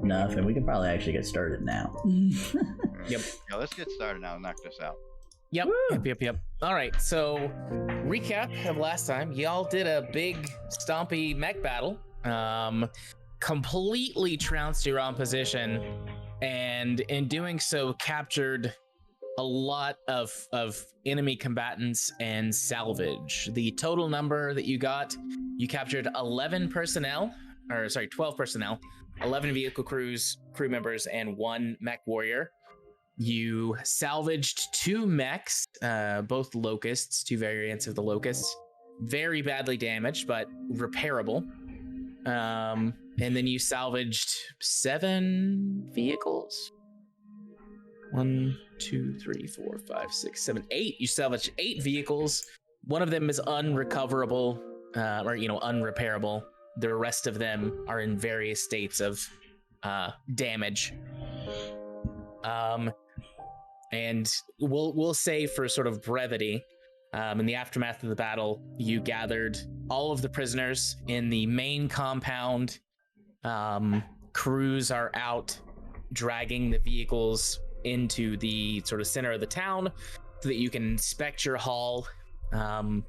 enough, and we can probably actually get started now. Yep. Yeah, let's get started now and knock this out. Yep. All right, so recap of last time. Y'all did a big stompy mech battle. Completely trounced your opposition, and in doing so captured a lot of enemy combatants and salvage. The total number that you got, you captured 12 personnel, 11 vehicle crew members, and 1 Mech Warrior. You salvaged 2 mechs, both Locusts, 2 variants of the Locusts. Very badly damaged, but repairable. And then you salvaged 7 vehicles. 1, 2, 3, 4, 5, 6, 7, 8. You salvaged 8 vehicles. One of them is unrecoverable, unrepairable. The rest of them are in various states of damage. And we'll say, for sort of brevity, in the aftermath of the battle, you gathered all of the prisoners in the main compound. Crews are out dragging the vehicles into the sort of center of the town so that you can inspect your haul. How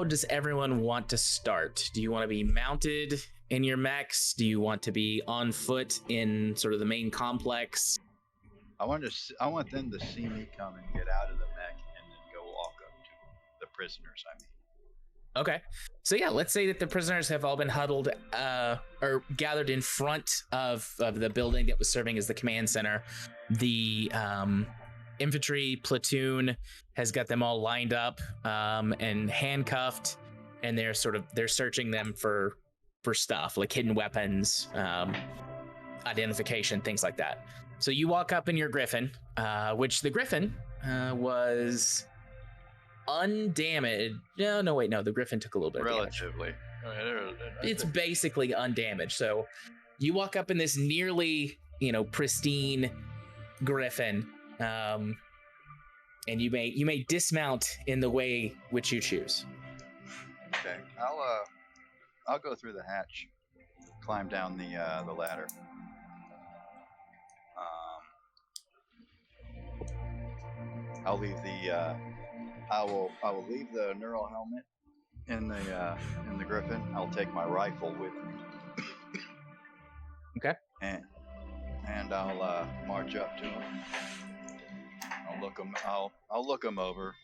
does everyone want to start? Do you want to be mounted in your mechs? Do you want to be on foot in sort of the main complex? I want them to see me come and get out of the mech and then go walk up to the prisoners. Okay, so yeah, let's say that the prisoners have all been huddled or gathered in front of the building that was serving as the command center. The infantry platoon has got them all lined up and handcuffed, and they're searching them for stuff like hidden weapons, identification, things like that. So you walk up in your Griffin, which the Griffin was undamaged. No, the Griffin took a little bit of damage. Relatively. It's basically undamaged. So you walk up in this nearly, pristine Griffin, and you may dismount in the way which you choose. Okay, I'll go through the hatch, climb down the ladder. I'll leave I will leave the neural helmet in the Griffin. I'll take my rifle with me. Okay. And I'll march up to him. I'll look him over,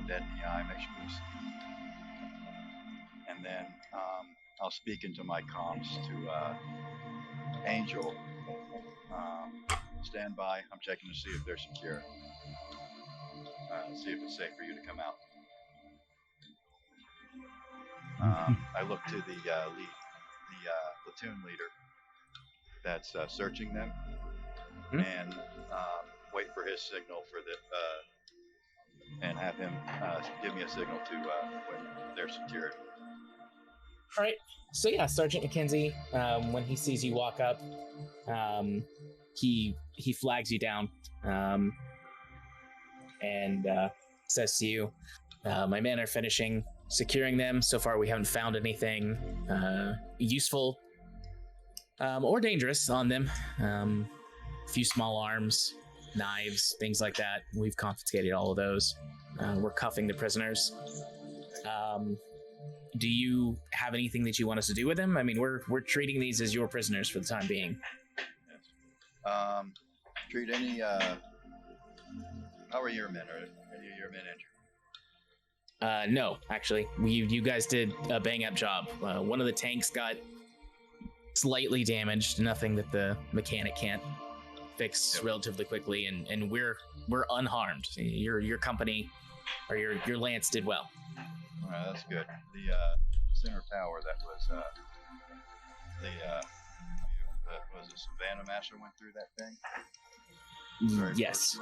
dead in the eye, make sure he's. And then I'll speak into my comms to Angel. Stand by. I'm checking to see if they're secure. See if it's safe for you to come out. I look to the platoon leader that's searching them, and wait for his signal and have him give me a signal to when they're secured. All right. So yeah, Sergeant McKenzie, when he sees you walk up, he flags you down, and says to you, my men are finishing securing them. So far, we haven't found anything useful or dangerous on them. A few small arms, knives, things like that. We've confiscated all of those. We're cuffing the prisoners. Do you have anything that you want us to do with them? I mean, we're treating these as your prisoners for the time being. Yes. Treat any. How are your men? Are any of your men injured? No, actually, you guys did a bang up job. One of the tanks got slightly damaged, nothing that the mechanic can't fix relatively quickly, and we're unharmed. Your company or your lance did well. All right, that's good. The center tower that was was a Savannah Master went through that thing. Yes.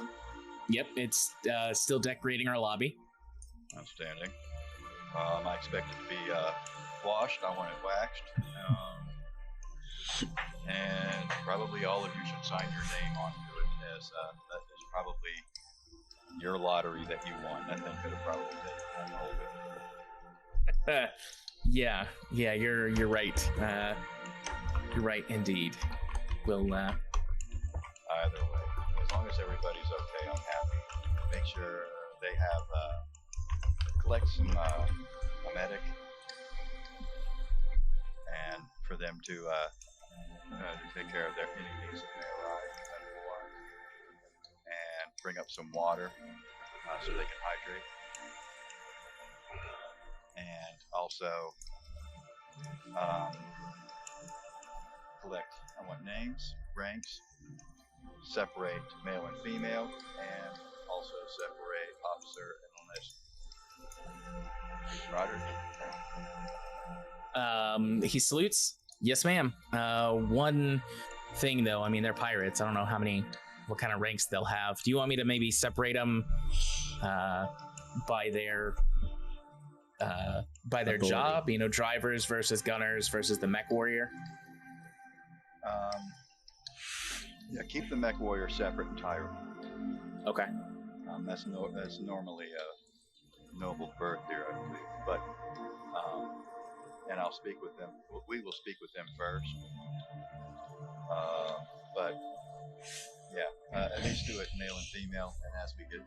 Yep, it's still decorating our lobby. Outstanding. I expect it to be washed. I want it waxed. And probably all of you should sign your name onto it, as that is probably your lottery that you won. That thing could have probably been home with it. Yeah, you're right. You're right, indeed. We'll, Either way, as long as everybody's okay, I'm happy. Make sure they have, collect some, a medic, and for them to take care of their any needs that may arise, medical-wise, and bring up some water so they can hydrate. And also collect, I want names, ranks, separate male and female, and also separate officer and enlisted. Roger. he salutes. Yes, ma'am. One thing though, I mean, they're pirates. I don't know what kind of ranks they'll have. Do you want me to maybe separate them by their Authority. job? You know, drivers versus gunners versus the Mech Warrior. Yeah, keep the Mech Warrior separate entirely. Okay. That's normally a noble birth theoretically, but and I'll speak with them. We will speak with them first. But yeah, at least do it male and female, and as we get,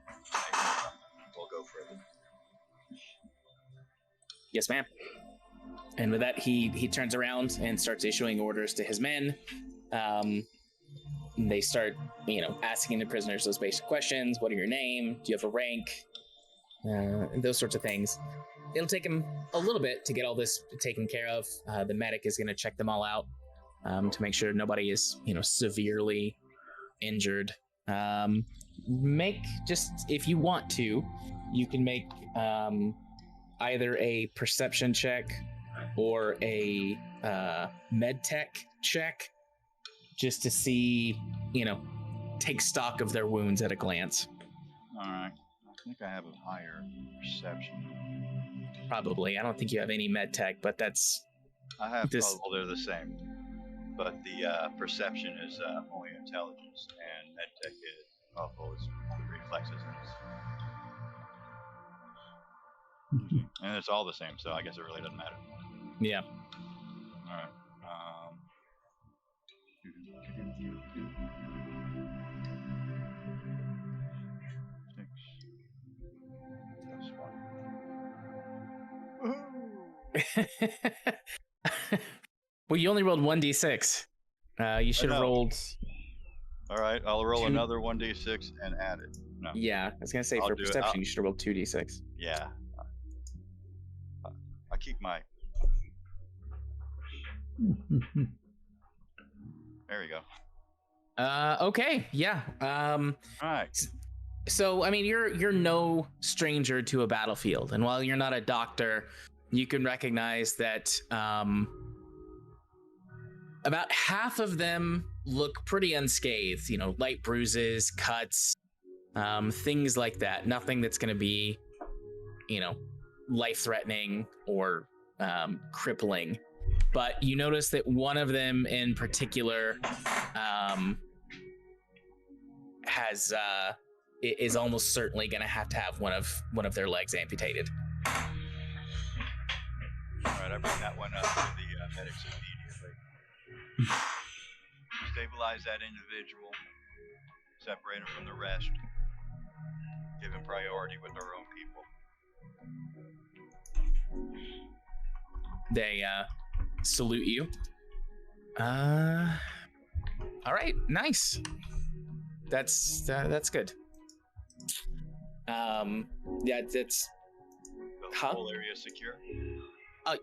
we'll go further. Yes, ma'am. And with that, he turns around and starts issuing orders to his men. They start, asking the prisoners those basic questions. What are your name? Do you have a rank? And those sorts of things. It'll take him a little bit to get all this taken care of. The medic is going to check them all out to make sure nobody is, severely injured. If you want to, you can make either a perception check or a med tech check just to see, take stock of their wounds at a glance. All right. I think I have a higher perception. Probably. I don't think you have any med tech, but that's... I have, well, they're the same. But the perception is only intelligence, and med tech is, it's reflexes. And it's all the same, so I guess it really doesn't matter. Yeah. All right. Well, you only rolled 1d6. You should have rolled... All right, I'll roll another 1d6 and add it. No. Yeah, I was going to say, for perception, you should have rolled 2d6. Yeah. I keep my... There we go. Okay, yeah. All right. So, I mean, you're no stranger to a battlefield, and while you're not a doctor, you can recognize that about half of them look pretty unscathed. Light bruises, cuts, things like that. Nothing that's going to be, life-threatening or crippling. But you notice that one of them in particular is almost certainly going to have one of their legs amputated. All right, I bring that one up to the medics immediately. Stabilize that individual, separate him from the rest, give him priority with our own people. They salute you. All right, nice. That's good. Yeah, it's the whole area secure.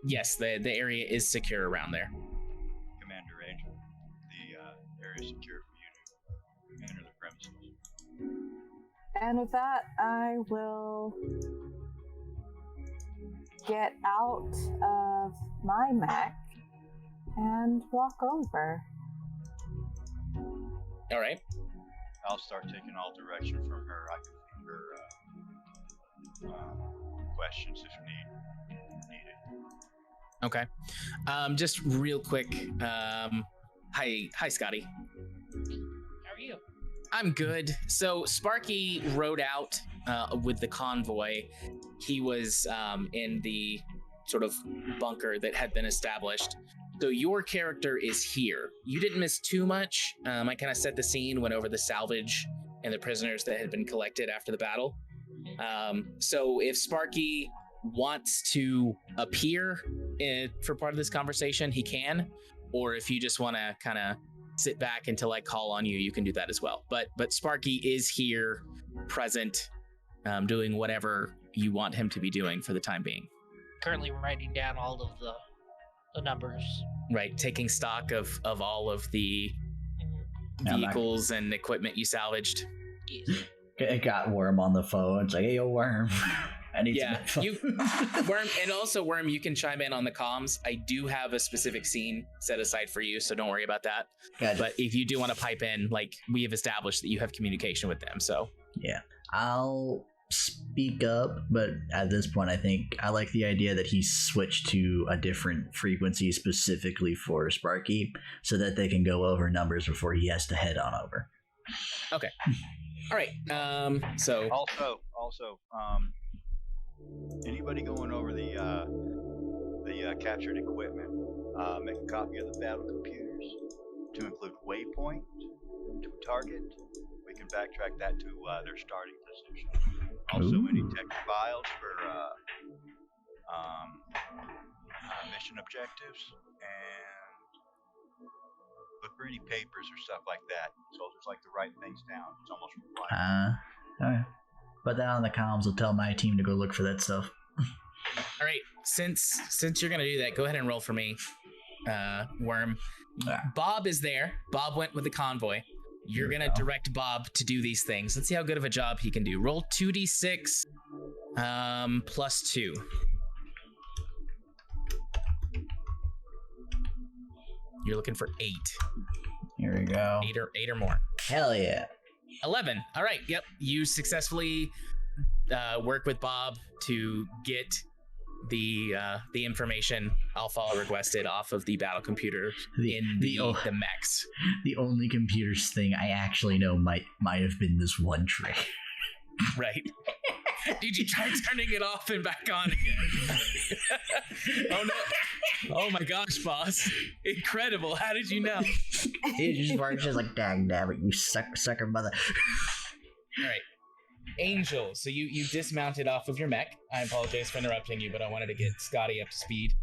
Yes, the area is secure around there. Commander Angel, the area is secure for you to enter the premises. And with that, I will get out of my mech and walk over. All right. I'll start taking all direction from her. I can feed her questions if needed. Okay. Just real quick. Hi, Scotty. How are you? I'm good. So Sparky rode out with the convoy. He was in the sort of bunker that had been established. So your character is here. You didn't miss too much. I kind of set the scene, went over the salvage and the prisoners that had been collected after the battle. So if Sparky wants to appear for part of this conversation, he can. Or if you just want to kind of sit back until I call on you, you can do that as well. But Sparky is here, present, doing whatever you want him to be doing for the time being. Currently writing down all of the numbers. Right, taking stock of all of the vehicles and equipment you salvaged. Yes. It got Worm on the phone. It's like, hey, yo, Worm. I need Worm, and also Worm, you can chime in on the comms. I do have a specific scene set aside for you, so don't worry about that. Gotcha. But if you do want to pipe in, like, we have established that you have communication with them, so. Yeah. I'll speak up, but at this point I think I like the idea that he switched to a different frequency specifically for Sparky so that they can go over numbers before he has to head on over. Okay. All right. So also anybody going over the captured equipment, make a copy of the battle computers to include waypoint to target. We can backtrack that to their starting position. Also, any tech files for mission objectives, and look for any papers or stuff like that. Soldiers like to write things down. It's almost required. Okay. Put that on the comms. I'll tell my team to go look for that stuff. all right, since you're gonna do that, go ahead and roll for me, Worm. Bob is there. Bob went with the convoy. You're gonna direct Bob to do these things. Let's see how good of a job he can do. Roll 2d6 plus 2. You're looking for 8. Here we go. 8 or more. Hell yeah. 11. All right. Yep. You successfully work with Bob to get the information Alpha requested off of the battle computer in the mechs. The only computers thing I actually know might have been this one tray. Right. Did you try turning it off and back on again? Oh no! Oh my gosh, boss! Incredible! How did you know? It just works just like, dang nabbit, you sucker mother. All right, Angel. So you dismounted off of your mech. I apologize for interrupting you, but I wanted to get Scotty up to speed.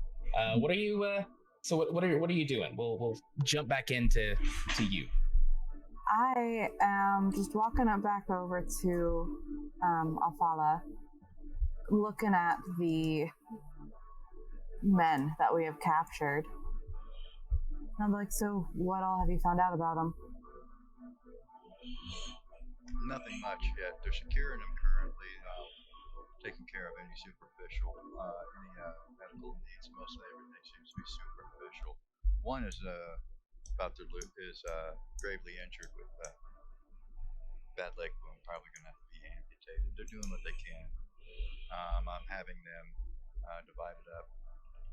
What are you? So what are you doing? We'll jump back into you. I am just walking up back over to Alfala, looking at the men that we have captured. And I'm like, so what all have you found out about them? Nothing much yet. They're securing them currently, taking care of any superficial, any medical needs. Mostly everything seems to be superficial. One is gravely injured with bad leg wound, probably going to have to be amputated. They're doing what they can. I'm having them divided up.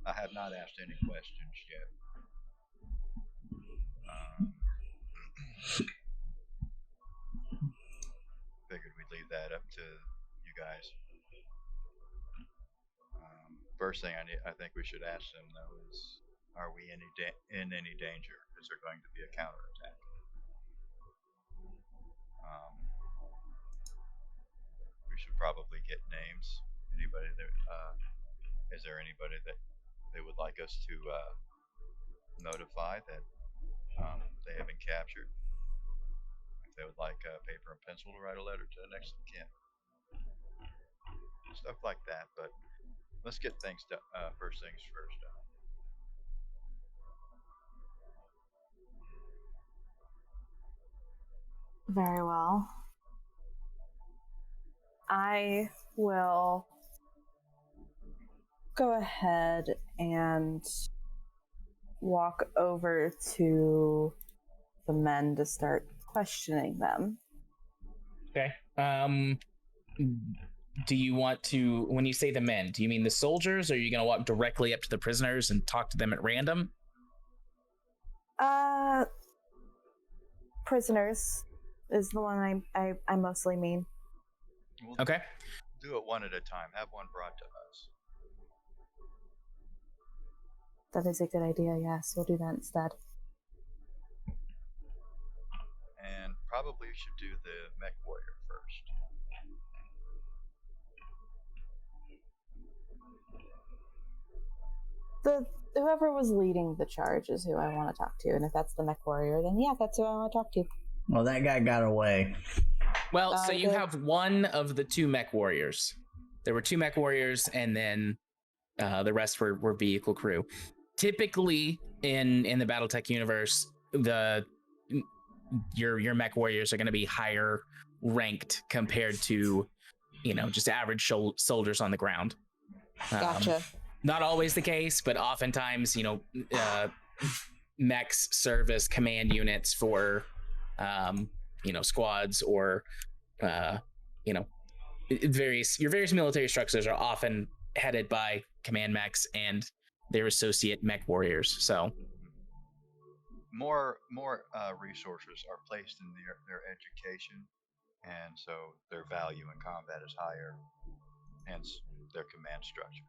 I have not asked any questions yet. Figured we'd leave that up to you guys. First thing I think we should ask them though is, are we in any danger? Is there going to be a counterattack? We should probably get names. Anybody that is there anybody that they would like us to notify that they have been captured? If they would like paper and pencil to write a letter to the next of kin, stuff like that. But let's get things first things first. Very well. I will go ahead and walk over to the men to start questioning them. Okay. Do you want to, when you say the men, do you mean the soldiers, or are you going to walk directly up to the prisoners and talk to them at random? Prisoners is the one I mostly mean. We'll Okay. do it one at a time. Have one brought to us. That is a good idea, yes. We'll do that instead. And probably you should do the Mech Warrior first. Whoever was leading the charge is who I want to talk to, and if that's the Mech Warrior, then yeah, that's who I want to talk to. Well, that guy got away. Well, so you Good. have one of the 2 Mech Warriors. There were 2 Mech Warriors, and then the rest were vehicle crew. Typically, in the BattleTech universe, your Mech Warriors are going to be higher ranked compared to, just average soldiers on the ground. Gotcha. Not always the case, but oftentimes, mechs serve as command units for, squads or, your various military structures are often headed by command mechs and their associate Mech Warriors. So more resources are placed in their education, and so their value in combat is higher, hence their command structure.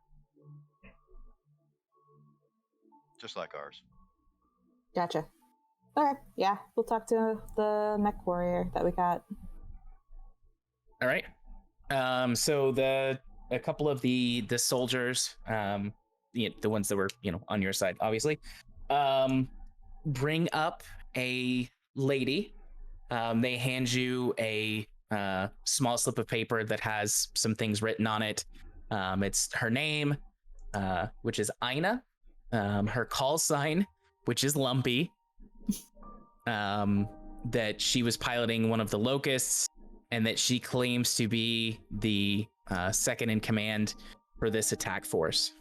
Just like ours. Gotcha. Okay, yeah, we'll talk to the Mech Warrior that we got. all right. So a couple of the soldiers, the ones that were on your side, obviously, bring up a lady. They hand you a small slip of paper that has some things written on it. It's her name, which is Ina, her call sign, which is Lumpy, that she was piloting one of the locusts, and that she claims to be the second in command for this attack force.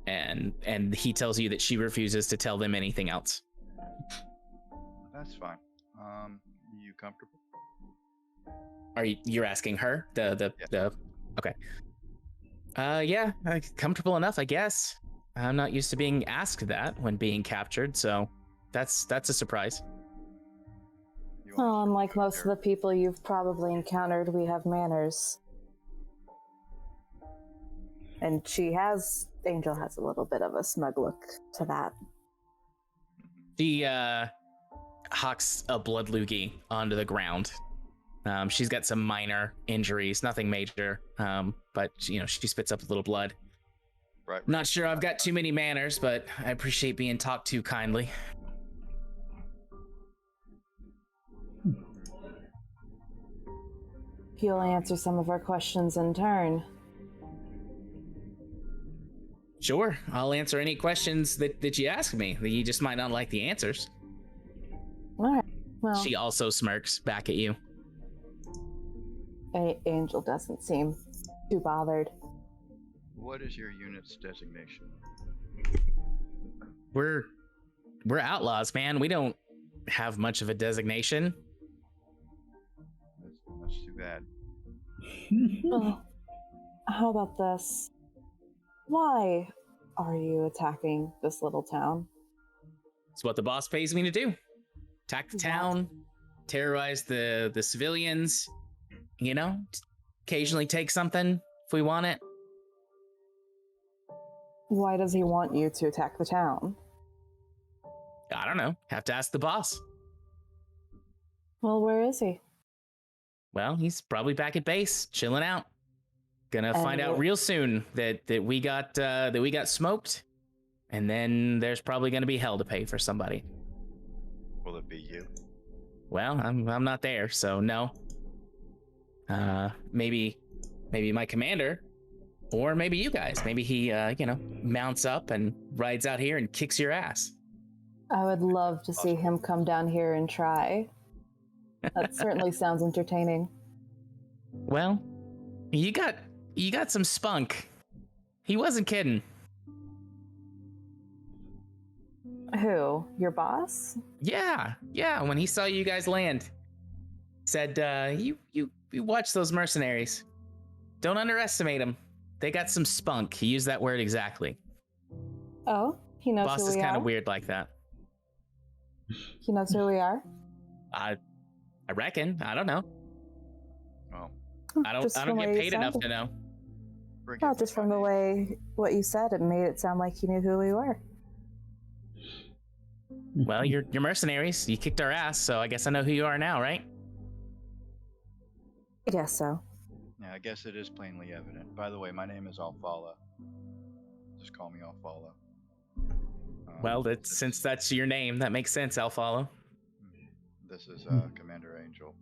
And he tells you that she refuses to tell them anything else. That's fine. You comfortable? You're asking her? Yeah. Okay. Yeah, comfortable enough, I guess. I'm not used to being asked that when being captured, so that's a surprise. Unlike most of the people you've probably encountered, we have manners. And Angel has a little bit of a smug look to that. She hawks a blood loogie onto the ground. She's got some minor injuries, nothing major, but she spits up a little blood. Right. Not sure I've got too many manners, but I appreciate being talked to kindly. You'll answer some of our questions in turn. Sure, I'll answer any questions that you ask me. You just might not like the answers. All right. Well, She also smirks back at you. Angel doesn't seem too bothered. What is your unit's designation? We're outlaws, man. We don't have much of a designation. That's too bad. Well, how about this? Why are you attacking this little town? It's what the boss pays me to do. Attack the town, terrorize the civilians, occasionally take something if we want it. Why does he want you to attack the town? I don't know. Have to ask the boss. Well, where is he? Well, he's probably back at base, chilling out. Gonna find out real soon that we got smoked, and then there's probably gonna be hell to pay for somebody. Will it be you? Well, I'm not there, so no. Maybe my commander, or maybe you guys. Maybe he mounts up and rides out here and kicks your ass. I would love to see him come down here and try. That certainly sounds entertaining. Well, you got some spunk. He wasn't kidding. Who? Your boss? Yeah. When he saw you guys land, said, "You watch those mercenaries. Don't underestimate them. They got some spunk." He used that word exactly. Oh, he knows Boss who is we kind are? of weird like that. He knows who we are? I reckon. I don't know. Well, I don't Just get from the way you paid enough sounded. to know. No, just from the way what you said, it made it sound like you knew who we were. Well, you're mercenaries. You kicked our ass, so I guess I know who you are now, right? I guess so. Yeah, I guess it is plainly evident. By the way, my name is Alfala. Just call me Alfala. Well, since that's your name, that makes sense, I'll follow. This is Commander Angel.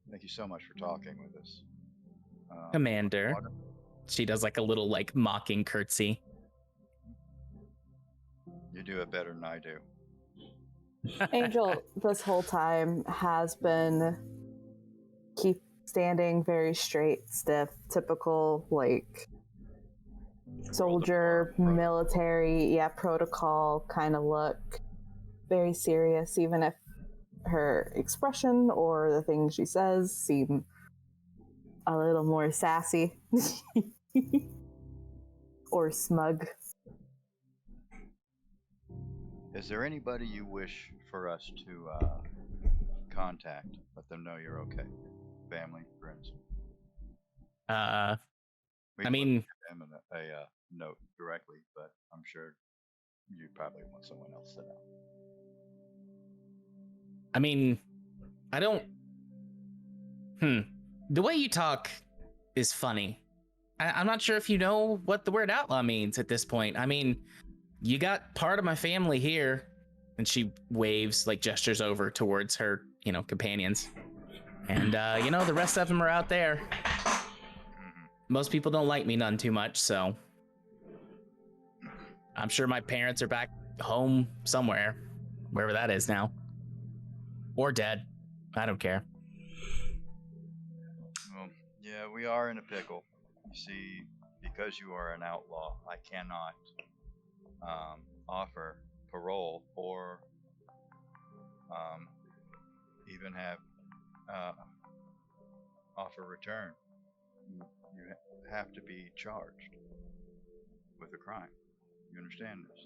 Thank you so much for talking with us. Commander. Water? She does like a little like mocking curtsy. You do it better than I do. Angel, this whole time, has been keep standing very straight, stiff, typical, like, soldier, military, protocol kind of look. Very serious, even if her expression or the things she says seem a little more sassy or smug. Is there anybody you wish for us to contact? Let them know you're okay. Family, friends. I mean, them a note directly, but I'm sure you probably want someone else to know. I mean, I don't. The way you talk is funny. I'm not sure if you know what the word outlaw means at this point. I mean, you got part of my family here, and she waves, like gestures over towards her, companions. And, the rest of them are out there. Most people don't like me none too much, so I'm sure my parents are back home somewhere, wherever that is now. Or dead. I don't care. Well, yeah, we are in a pickle. You see, because you are an outlaw, I cannot offer parole or even have offer return. You have to be charged with a crime. You understand this?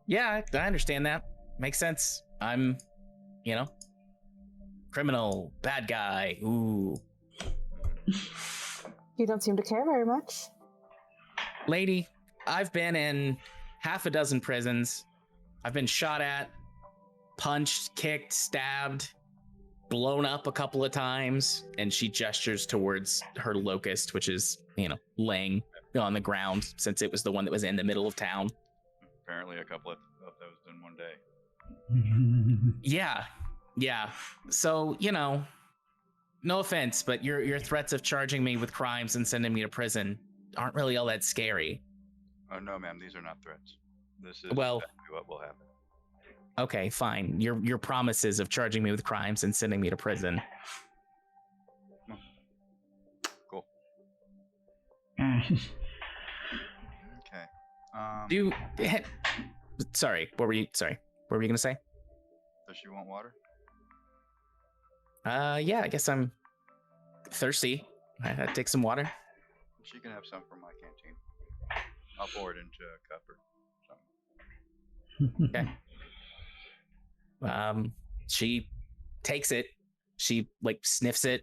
Yeah, I understand that. Makes sense. I'm, criminal, bad guy. Ooh. You don't seem to care very much. Lady, I've been in half a dozen prisons. I've been shot at, punched, kicked, stabbed, blown up a couple of times, and she gestures towards her locust, which is, laying on the ground since it was the one that was in the middle of town. Apparently a couple of those in one day. Yeah. So, no offense, but your threats of charging me with crimes and sending me to prison aren't really all that scary. Oh, no, ma'am, these are not threats. This is well, exactly what will happen. Okay, fine. Your promises of charging me with crimes and sending me to prison. Cool. Okay. Sorry, what were you gonna say? Does she want water? Yeah, I guess I'm thirsty. I'd take some water. She can have some from my canteen. I'll pour it into a cup or something. Okay. She takes it. She sniffs it.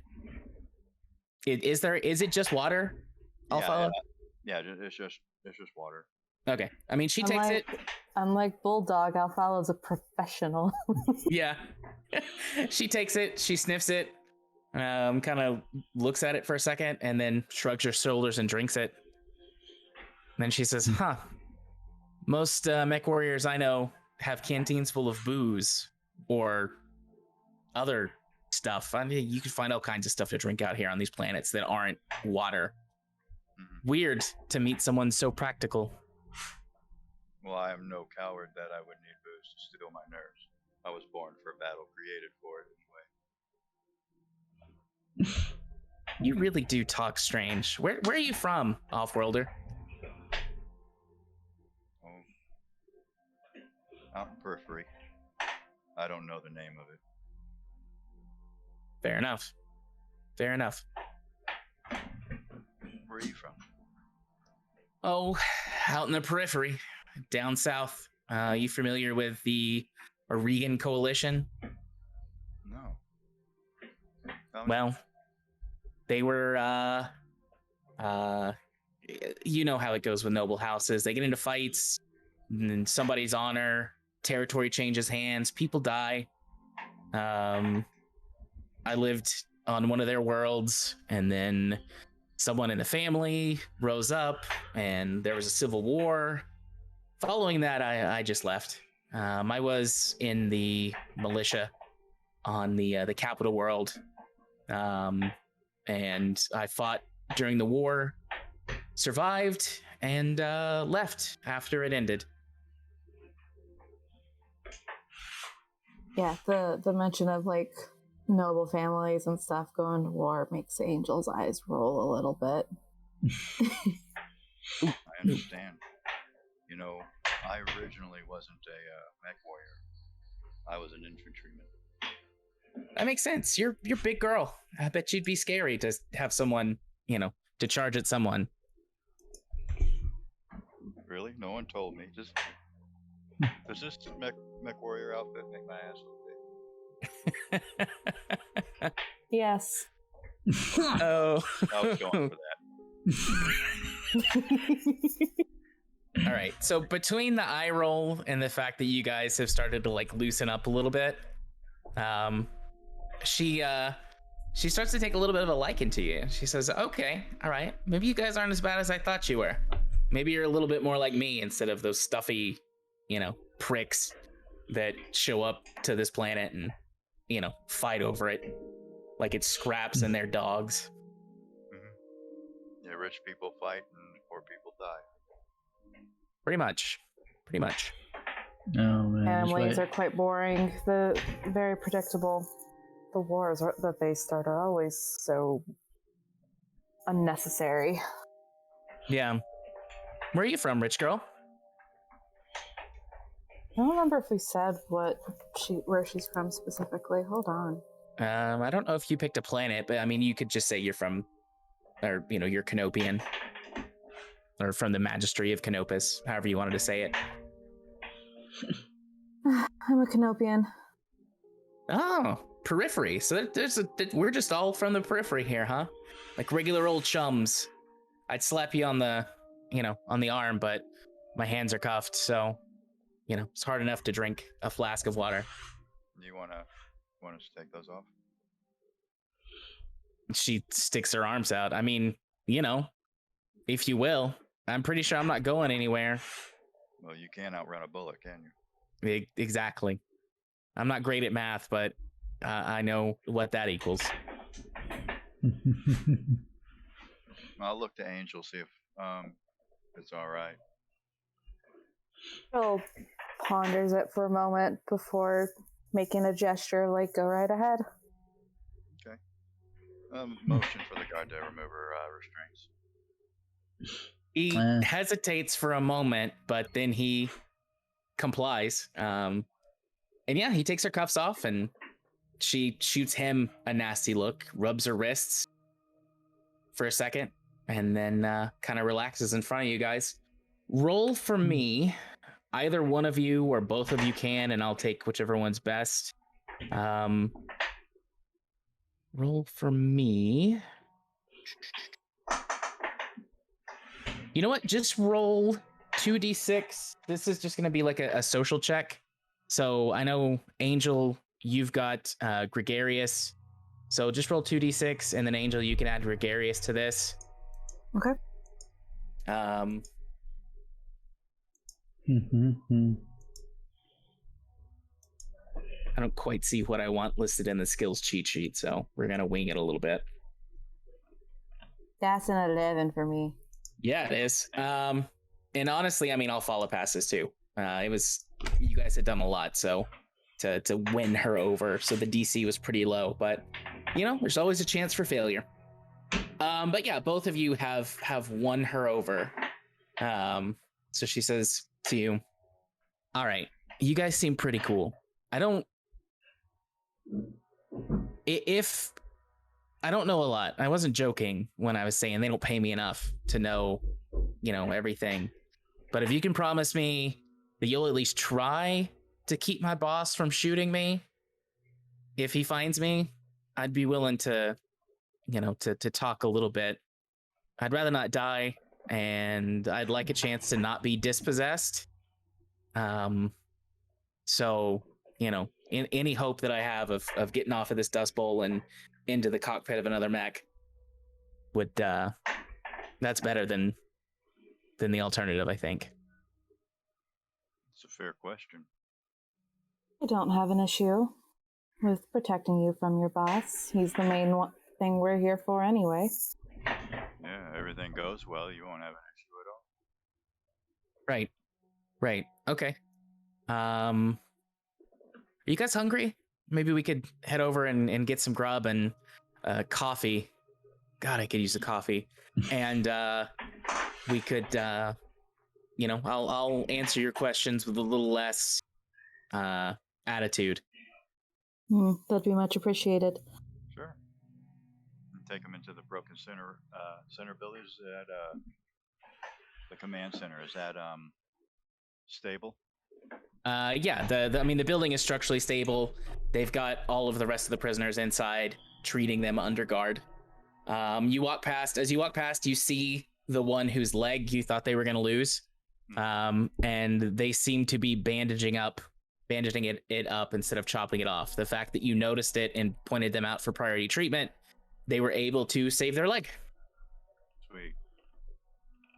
Is it just water? Alpha? Yeah, it's just water. Okay. I mean, she takes it. Unlike Bulldog, Alfala's a professional. Yeah. She takes it. She sniffs it. Kind of looks at it for a second and then shrugs her shoulders and drinks it. And then she says, most mech warriors I know have canteens full of booze or other stuff. I mean, you can find all kinds of stuff to drink out here on these planets that aren't water. Mm-hmm. Weird to meet someone so practical. Well, I am no coward that I would need booze to steal my nerves. I was born for a battle, created for it anyway. You really do talk strange. Where are you from, Offworlder? Oh, out in periphery. I don't know the name of it. Fair enough. Where are you from? Oh, out in the periphery, down south. You familiar with the Oregon Coalition? No. Well, they were, you know how it goes with noble houses. They get into fights, and then somebody's honor, territory changes hands, people die. I lived on one of their worlds, and then someone in the family rose up, and there was a civil war. Following that, I just left. I was in the militia on the capital world, and I fought during the war, survived, and left after it ended. Yeah, the mention of like noble families and stuff going to war makes Angel's eyes roll a little bit. I understand. You know, I originally wasn't a mech warrior. I was an infantryman. That makes sense. You're big girl. I bet you'd be scary to have someone, to charge at someone. Really? No one told me. Does this mech warrior outfit make my ass look big? Yes. Oh. I was going for that. All right. So between the eye roll and the fact that you guys have started to like loosen up a little bit, she starts to take a little bit of a liking to you. She says, "Okay, all right. Maybe you guys aren't as bad as I thought you were. Maybe you're a little bit more like me instead of those stuffy, pricks that show up to this planet and, fight over it like it's scraps and they're dogs." Mm-hmm. Yeah, rich people fight and poor people die. Pretty much. Oh man. Families are quite boring. Very predictable. The wars that they start are always so unnecessary. Yeah. Where are you from, rich girl? I don't remember if we said where she's from specifically. Hold on. I don't know if you picked a planet, but I mean, you could just say you're from, or you're Canopian, or from the Magistry of Canopus, however you wanted to say it. I'm a Canopian. Oh, periphery. So we're just all from the periphery here, huh? Like regular old chums. I'd slap you on the, on the arm, but my hands are cuffed, so, it's hard enough to drink a flask of water. You want us to take those off? She sticks her arms out. I mean, if you will. I'm pretty sure I'm not going anywhere. Well, you can't outrun a bullet, can you? Exactly. I'm not great at math, but I know what that equals. I'll look to Angel, see if it's all right. Bill ponders it for a moment before making a gesture like, go right ahead. Okay. Motion for the guard to remove her restraints. He hesitates for a moment, but then he complies. And yeah, he takes her cuffs off, and she shoots him a nasty look, rubs her wrists for a second, and then kind of relaxes in front of you guys. Roll for me. Either one of you or both of you can, and I'll take whichever one's best. Roll for me. You know what? Just roll 2d6. This is just going to be like a social check. So I know, Angel, you've got gregarious. So just roll 2d6, and then Angel, you can add gregarious to this. Okay. I don't quite see what I want listed in the skills cheat sheet, so we're going to wing it a little bit. That's an 11 for me. Yeah, it is. And honestly, I mean, I'll follow past this too. It was, you guys had done a lot, so to win her over, so the DC was pretty low, but there's always a chance for failure. But yeah, both of you have won her over. So she says to you, "All right, you guys seem pretty cool. I don't know a lot. I wasn't joking when I was saying they don't pay me enough to know, everything. But if you can promise me that you'll at least try to keep my boss from shooting me if he finds me, I'd be willing to, to talk a little bit. I'd rather not die, and I'd like a chance to not be dispossessed. So, in any hope that I have of getting off of this dust bowl and into the cockpit of another mech would, that's better than the alternative, I think. It's a fair question. I don't have an issue with protecting you from your boss. He's the main thing we're here for anyway. Yeah, everything goes well, you won't have an issue at all. Right. Okay. Are you guys hungry? Maybe we could head over and get some grub and coffee. God, I could use the coffee. And we could, I'll answer your questions with a little less attitude. That'd be much appreciated. Sure. And take them into the broken center buildings at the command center. Is that stable? Yeah. The building is structurally stable. They've got all of the rest of the prisoners inside, treating them under guard. As you walk past, you see the one whose leg you thought they were going to lose. And they seem to be bandaging it up instead of chopping it off. The fact that you noticed it and pointed them out for priority treatment, they were able to save their leg. Sweet.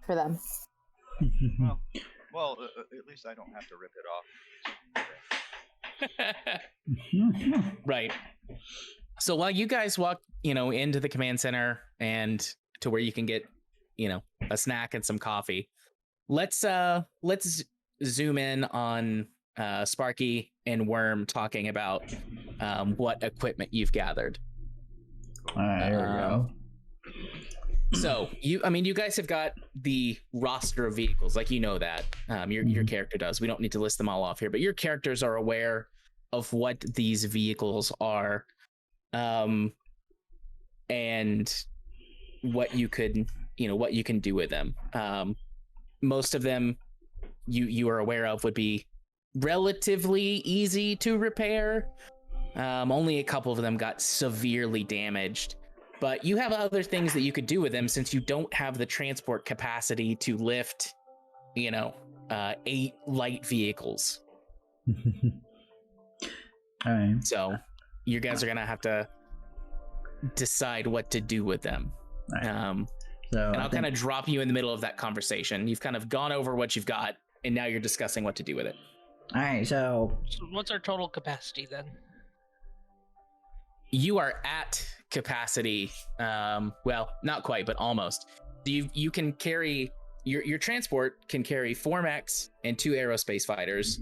For them. Well, at least I don't have to rip it off. Right. So while you guys walk, into the command center and to where you can get, a snack and some coffee, let's zoom in on Sparky and Worm talking about what equipment you've gathered. All right, there we go. So you guys have got the roster of vehicles, like that. Your character does. We don't need to list them all off here, but your characters are aware of what these vehicles are, and what you could, what you can do with them. Most of them you are aware of would be relatively easy to repair. Only a couple of them got severely damaged. But you have other things that you could do with them since you don't have the transport capacity to lift, 8 light vehicles. All right. So you guys are going to have to decide what to do with them. Right. And I'll kind of drop you in the middle of that conversation. You've kind of gone over what you've got, and now you're discussing what to do with it. All right, so what's our total capacity then? You are at capacity. Well, not quite, but almost. You can carry your transport can carry 4 mechs and 2 aerospace fighters,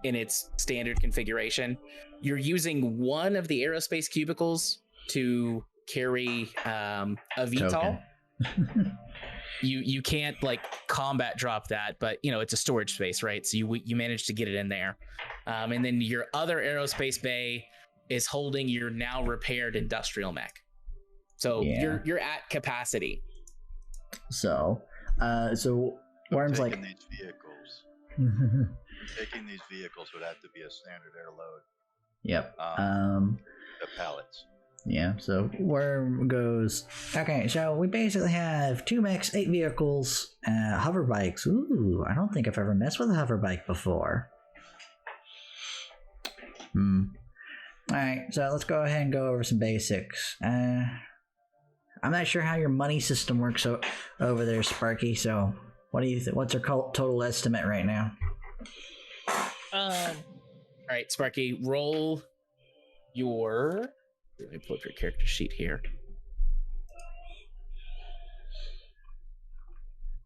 in its standard configuration. You're using one of the aerospace cubicles to carry a VTOL. You can't combat drop that, but it's a storage space, right? So you managed to get it in there. And then your other aerospace bay is holding your now repaired industrial mech. So you're at capacity. So Worm's taking these vehicles would have to be a standard air load. Yep. The pallets. Yeah, so Worm goes, okay, so we basically have 2 mechs, 8 vehicles, hover bikes. Ooh, I don't think I've ever messed with a hover bike before. Alright, so let's go ahead and go over some basics. I'm not sure how your money system works over there, Sparky, so what do you think? What's our total estimate right now? Alright, Sparky, roll your... Let me pull up your character sheet here.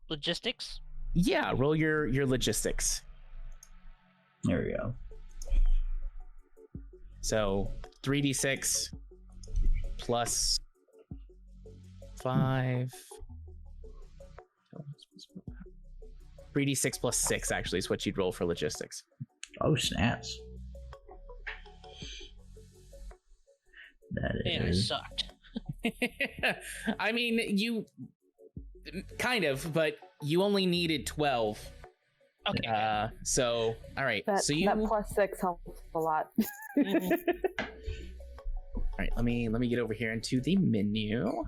Logistics? Yeah, roll your logistics. There we go. So 3d6 plus 5. 3d6 plus 6 actually is what you'd roll for logistics. Oh, snaps. That Man, I is... sucked. I mean, you kind of, but you only needed 12 Okay. So all right. That, So you that +6 helps a lot. Mhm. all right, let me get over here into the menu.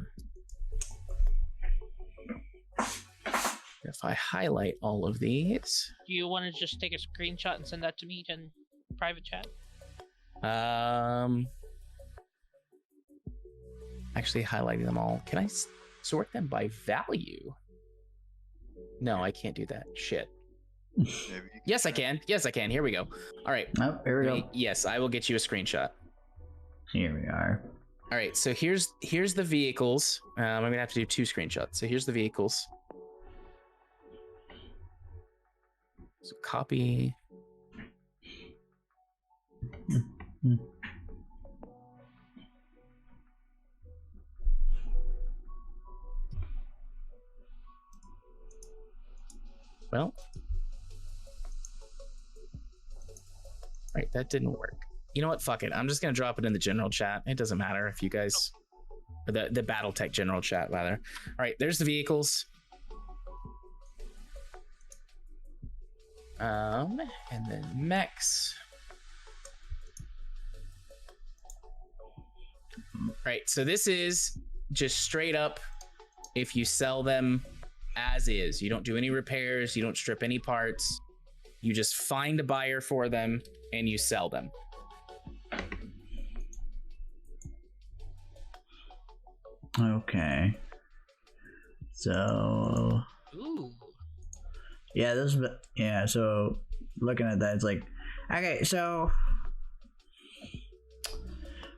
If I highlight all of these, Do you want to just take a screenshot and send that to me in private chat? actually highlighting them all. Can I sort them by value? No, I can't do that. Shit. Maybe you Yes, I can. Yes, I can. Here we go. All right. Oh, here we go. Yes, I will get you a screenshot. Here we are. All right. So here's the vehicles. I'm gonna have to do 2 screenshots. So here's the vehicles. So copy. Well, right, that didn't work. You know what? Fuck it. I'm just gonna drop it in the general chat. It doesn't matter if you guys, or the BattleTech general chat rather. All right, there's the vehicles. And then mechs. Right, so this is just straight up. If you sell them as is, you don't do any repairs, you don't strip any parts, you just find a buyer for them and you sell them. Okay. So Ooh. yeah, so looking at that, it's like, okay, so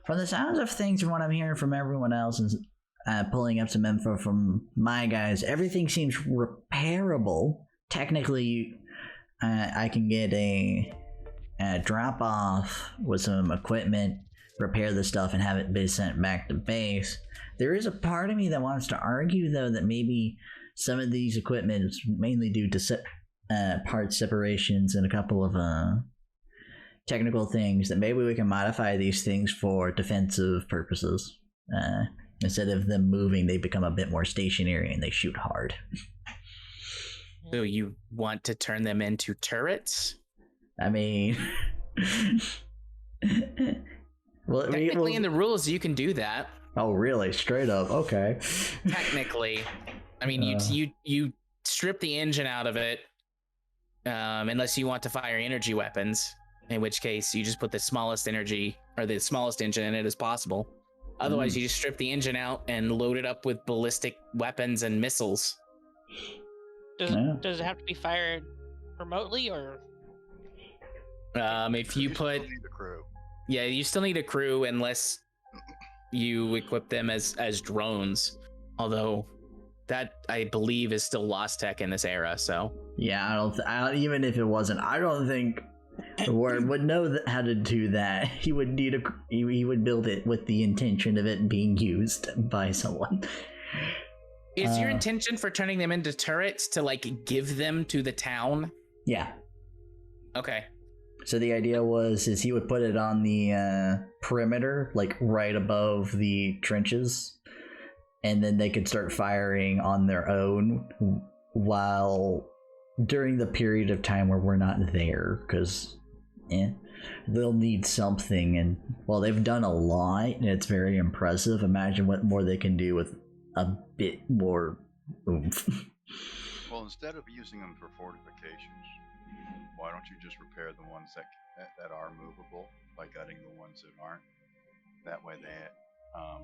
from the sounds of things and what I'm hearing from everyone else and pulling up some info from my guys, everything seems repairable. Technically, I can get a drop off with some equipment, repair the stuff, and have it be sent back to base. There is a part of me that wants to argue, though, that maybe some of these equipment is mainly due to part separations and a couple of technical things, that maybe we can modify these things for defensive purposes. Instead of them moving, they become a bit more stationary and they shoot hard. So you want to turn them into turrets? I mean, well, Technically, in the rules, you can do that. Oh, really? Straight up? Okay. Technically, I mean, you strip the engine out of it, unless you want to fire energy weapons. In which case, you just put the smallest energy or the smallest engine in it as possible. Otherwise, you just strip the engine out and load it up with ballistic weapons and missiles. Does it have to be fired remotely or? If you still put, need a crew. yeah, you still need a crew unless you equip them as drones. Although that, I believe, is still lost tech in this era. So yeah, I don't. Even if it wasn't, I don't think the Word would know how to do that. He would need he would build it with the intention of it being used by someone. is your intention for turning them into turrets to like give them to the town? Yeah. Okay. So the idea is he would put it on the perimeter, like right above the trenches, and then they could start firing on their own while during the period of time where we're not there, because they'll need something. And well, they've done a lot and it's very impressive. Imagine what more they can do with a bit more oomph. Well, instead of using them for fortifications, why don't you just repair the ones that are movable by gutting the ones that aren't? That way they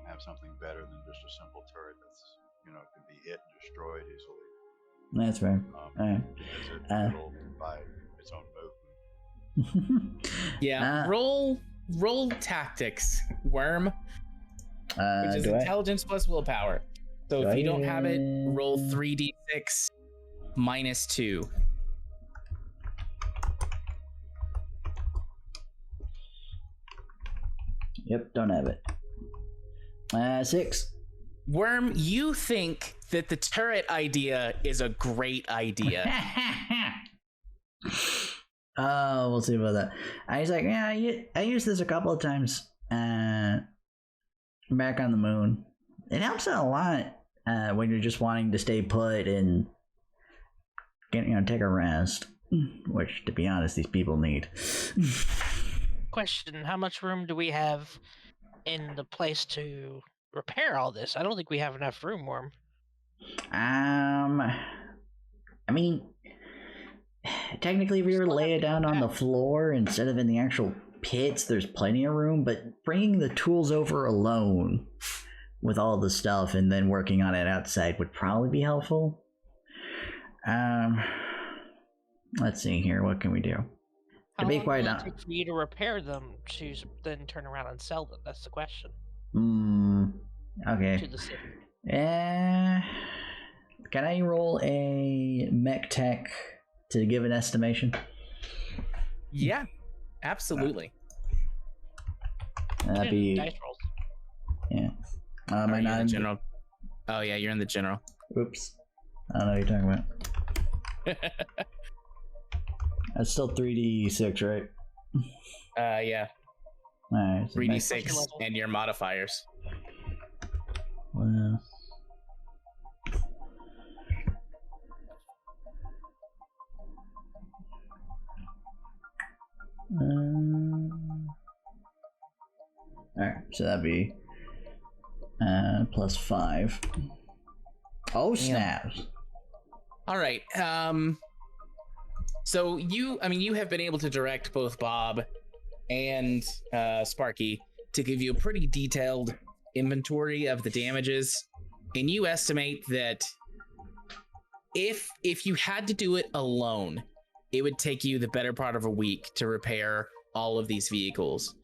have something better than just a simple turret that's, can be hit and destroyed easily. That's fair. It'll by its own movement. Yeah. Roll tactics, Worm, which is intelligence plus willpower. So if you don't have it, roll 3d6 -2. Yep, don't have it. 6. Worm, you think that the turret idea is a great idea. Oh, we'll see about that. I was like, yeah, I used this a couple of times back on the moon. It helps out a lot when you're just wanting to stay put and take a rest. which, to be honest, these people need. Question: how much room do we have in the place to repair all this? I don't think we have enough room, Worm. I mean, technically, if we were to lay it down on the floor instead of in the actual pits, there's plenty of room, but bringing the tools over alone with all the stuff and then working on it outside would probably be helpful. Let's see here. What can we do? How long will it take for you to repair them to then turn around and sell them? That's the question. Okay. To the city. Can I roll a mech tech to give an estimation? Yeah, absolutely. That'd be dice rolls. Yeah. Are you in the general? Oh yeah, you're in the general. Oops. I don't know what you're talking about. That's still 3d6, right? Yeah. Alright. So 3d6 and your modifiers. Well. Alright, so that'd be plus 5. Oh, snaps. All right. So you have been able to direct both Bob and Sparky to give you a pretty detailed inventory of the damages, and you estimate that if you had to do it alone, it would take you the better part of a week to repair all of these vehicles.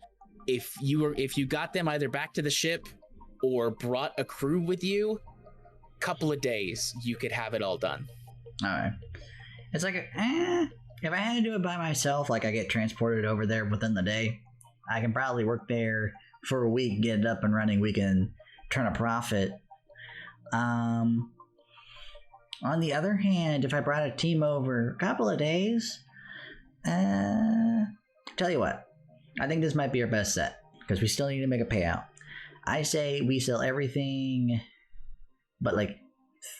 If you got them either back to the ship or brought a crew with you, couple of days you could have it all done. All right. It's like if I had to do it by myself, like I get transported over there within the day, I can probably work there for a week, get it up and running. We can turn a profit. On the other hand, if I brought a team over a couple of days, tell you what, I think this might be our best set because we still need to make a payout. I say we sell everything but like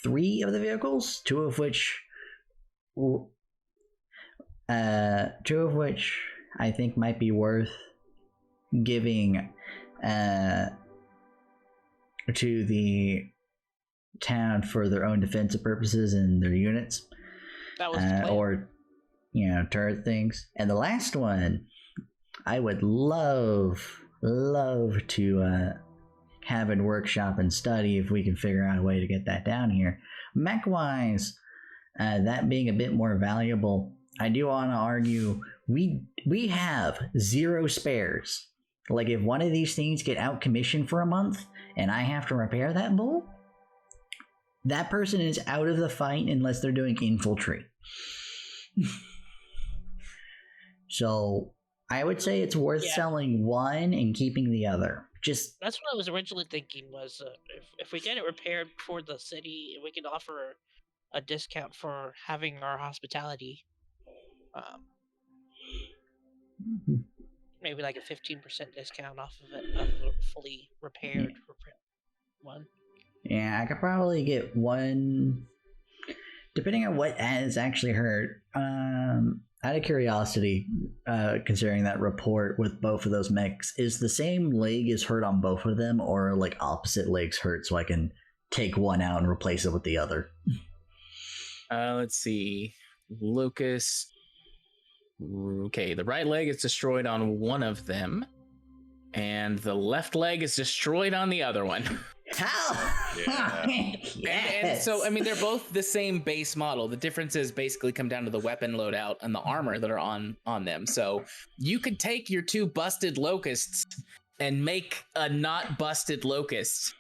3 of the vehicles, 2 of which I think might be worth giving to the town for their own defensive purposes and their units. That was the plan. Or turret things. And the last one, I would love to have in workshop and study if we can figure out a way to get that down here. Mech wise, that being a bit more valuable, I do want to argue we have 0 spares. Like if one of these things get out commissioned for a month and I have to repair that bull, that person is out of the fight unless they're doing infiltrate. So I would say it's worth selling one and keeping the other. That's what I was originally thinking was if we get it repaired for the city, we can offer a discount for having our hospitality. Maybe like a 15% discount off of it, of a fully repaired one. Yeah, I could probably get one, depending on what is actually hurt. Out of curiosity, considering that report with both of those mechs, is the same leg is hurt on both of them, or like opposite legs hurt, so I can take one out and replace it with the other? Let's see. Lucas. Okay, the right leg is destroyed on one of them, and the left leg is destroyed on the other one. How? Yeah. Yes. And so, I mean, they're both the same base model. The differences basically come down to the weapon loadout and the armor that are on them. So you could take your 2 busted locusts and make a not busted locust.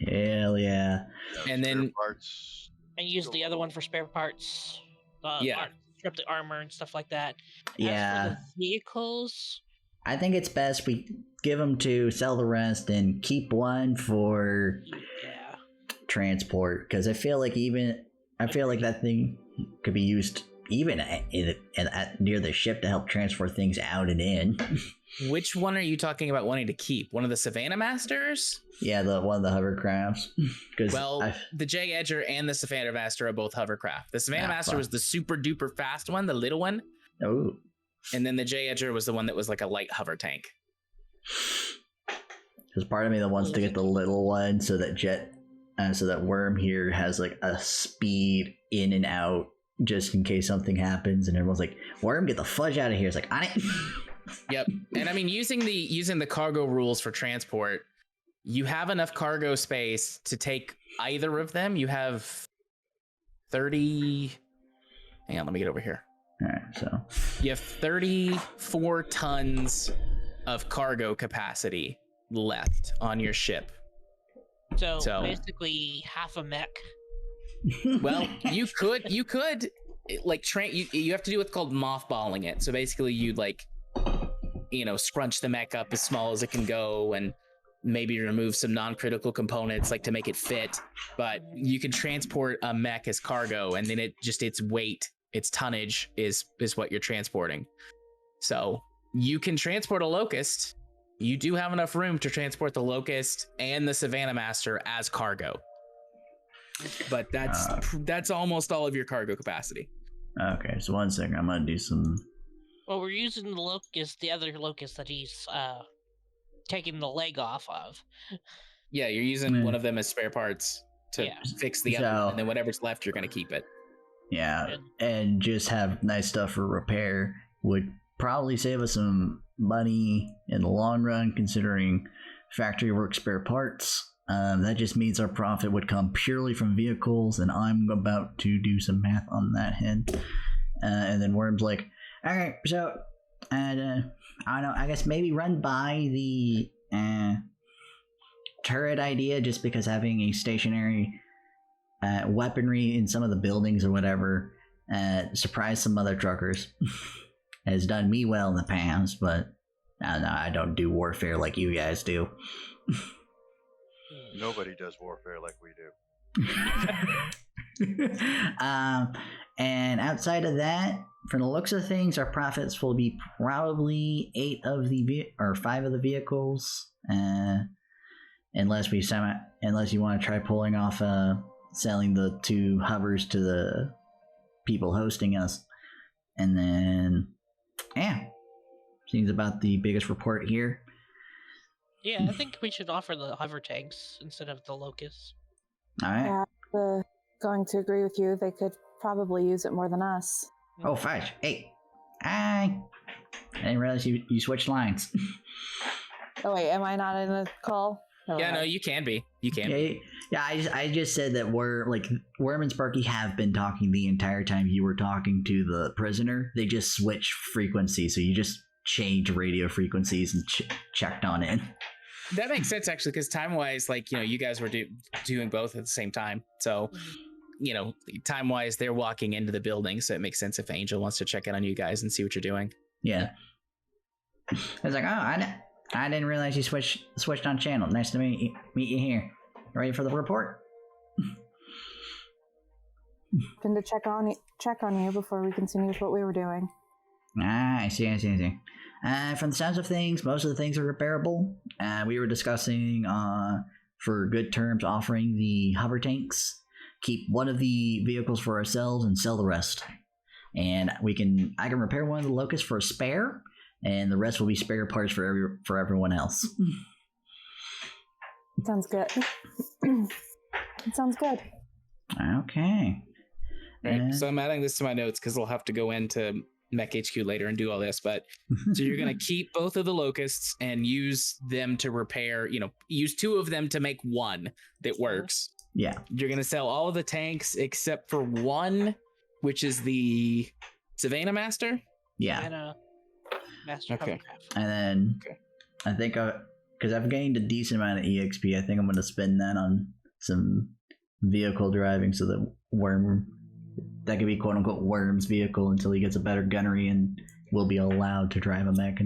Hell yeah. And then parts. And use the other one for spare parts. Strip the armor and stuff like that. Yeah. As for the vehicles, I think it's best we give them 2, sell the rest, and keep one for transport. Because I feel like that thing could be used even near the ship to help transfer things out and in. Which one are you talking about wanting to keep? One of the Savannah Masters? Yeah, one of the hovercrafts. The J Edger and the Savannah Master are both hovercraft. The Savannah Master was the super duper fast one, the little one. Oh. And then the J Edger was the one that was like a light hover tank. Because part of me that wants to get the little one so that Worm here has like a speed in and out just in case something happens, and everyone's like, Worm, get the fudge out of here. It's like, on it. Yep. And I mean, using the cargo rules for transport, you have enough cargo space to take either of them. You have 30. Hang on, let me get over here. All right, so you have 34 tons of cargo capacity left on your ship. So basically half a mech. Well, you could like you have to do what's called mothballing it. So basically you scrunch the mech up as small as it can go and maybe remove some non-critical components like to make it fit, but you can transport a mech as cargo, and then its weight, its tonnage is what you're transporting. So you can transport a Locust. You do have enough room to transport the Locust and the Savannah Master as cargo, but that's almost all of your cargo capacity. Okay, so 1 second, I'm gonna do some. Well, we're using the Locust, the other Locust that he's taking the leg off of. Yeah, you're using one of them as spare parts to fix the other one, and then whatever's left, you're gonna keep it. Yeah, and just have nice stuff for repair would probably save us some money in the long run, considering factory work spare parts. That just means our profit would come purely from vehicles, and I'm about to do some math on that end. And then Worm's like, all right, so I don't know, I guess maybe run by the turret idea, just because having a stationary weaponry in some of the buildings or whatever surprise some other truckers has done me well in the past, but I don't do warfare like you guys do. Nobody does warfare like we do. And outside of that, from the looks of things, our profits will be probably 5 of the vehicles, unless you want to try pulling off selling the 2 hovers to the people hosting us. And then seems about the biggest report here. Yeah, I think we should offer the hover tanks instead of the Locusts. All right. Yeah, going to agree with you. They could probably use it more than us. Oh, fudge. Hey. I didn't realize you switched lines. Oh, wait, am I not in the call? No, you can be. You can be. Yeah, I just said that Worm and Sparky have been talking the entire time you were talking to the prisoner. They just switched frequencies, so you just changed radio frequencies and checked on it. That makes sense, actually, because time-wise, you guys were doing both at the same time. So, time-wise, they're walking into the building, so it makes sense if Angel wants to check in on you guys and see what you're doing. Yeah. I was like, I didn't realize you switched on channel. Nice to meet you here. Ready for the report? Going to check on you before we continue with what we were doing. I see. From the sounds of things, most of the things are repairable. We were discussing, for good terms, offering the hover tanks. Keep one of the vehicles for ourselves and sell the rest. And I can repair one of the Locusts for a spare, and the rest will be spare parts for everyone else. Sounds good. It sounds good. Okay. Right, so I'm adding this to my notes because I'll have to go into Mech HQ later and do all this, but so you're going to keep both of the Locusts and use them to repair, use 2 of them to make one that works. Yeah. You're going to sell all of the tanks except for one, which is the Savannah Master. Yeah. Savannah Master. Okay. And then I think because I've gained a decent amount of EXP, I think I'm going to spend that on some vehicle driving so that Worm, that could be quote unquote Worm's vehicle until he gets a better gunnery and will be allowed to drive a mech.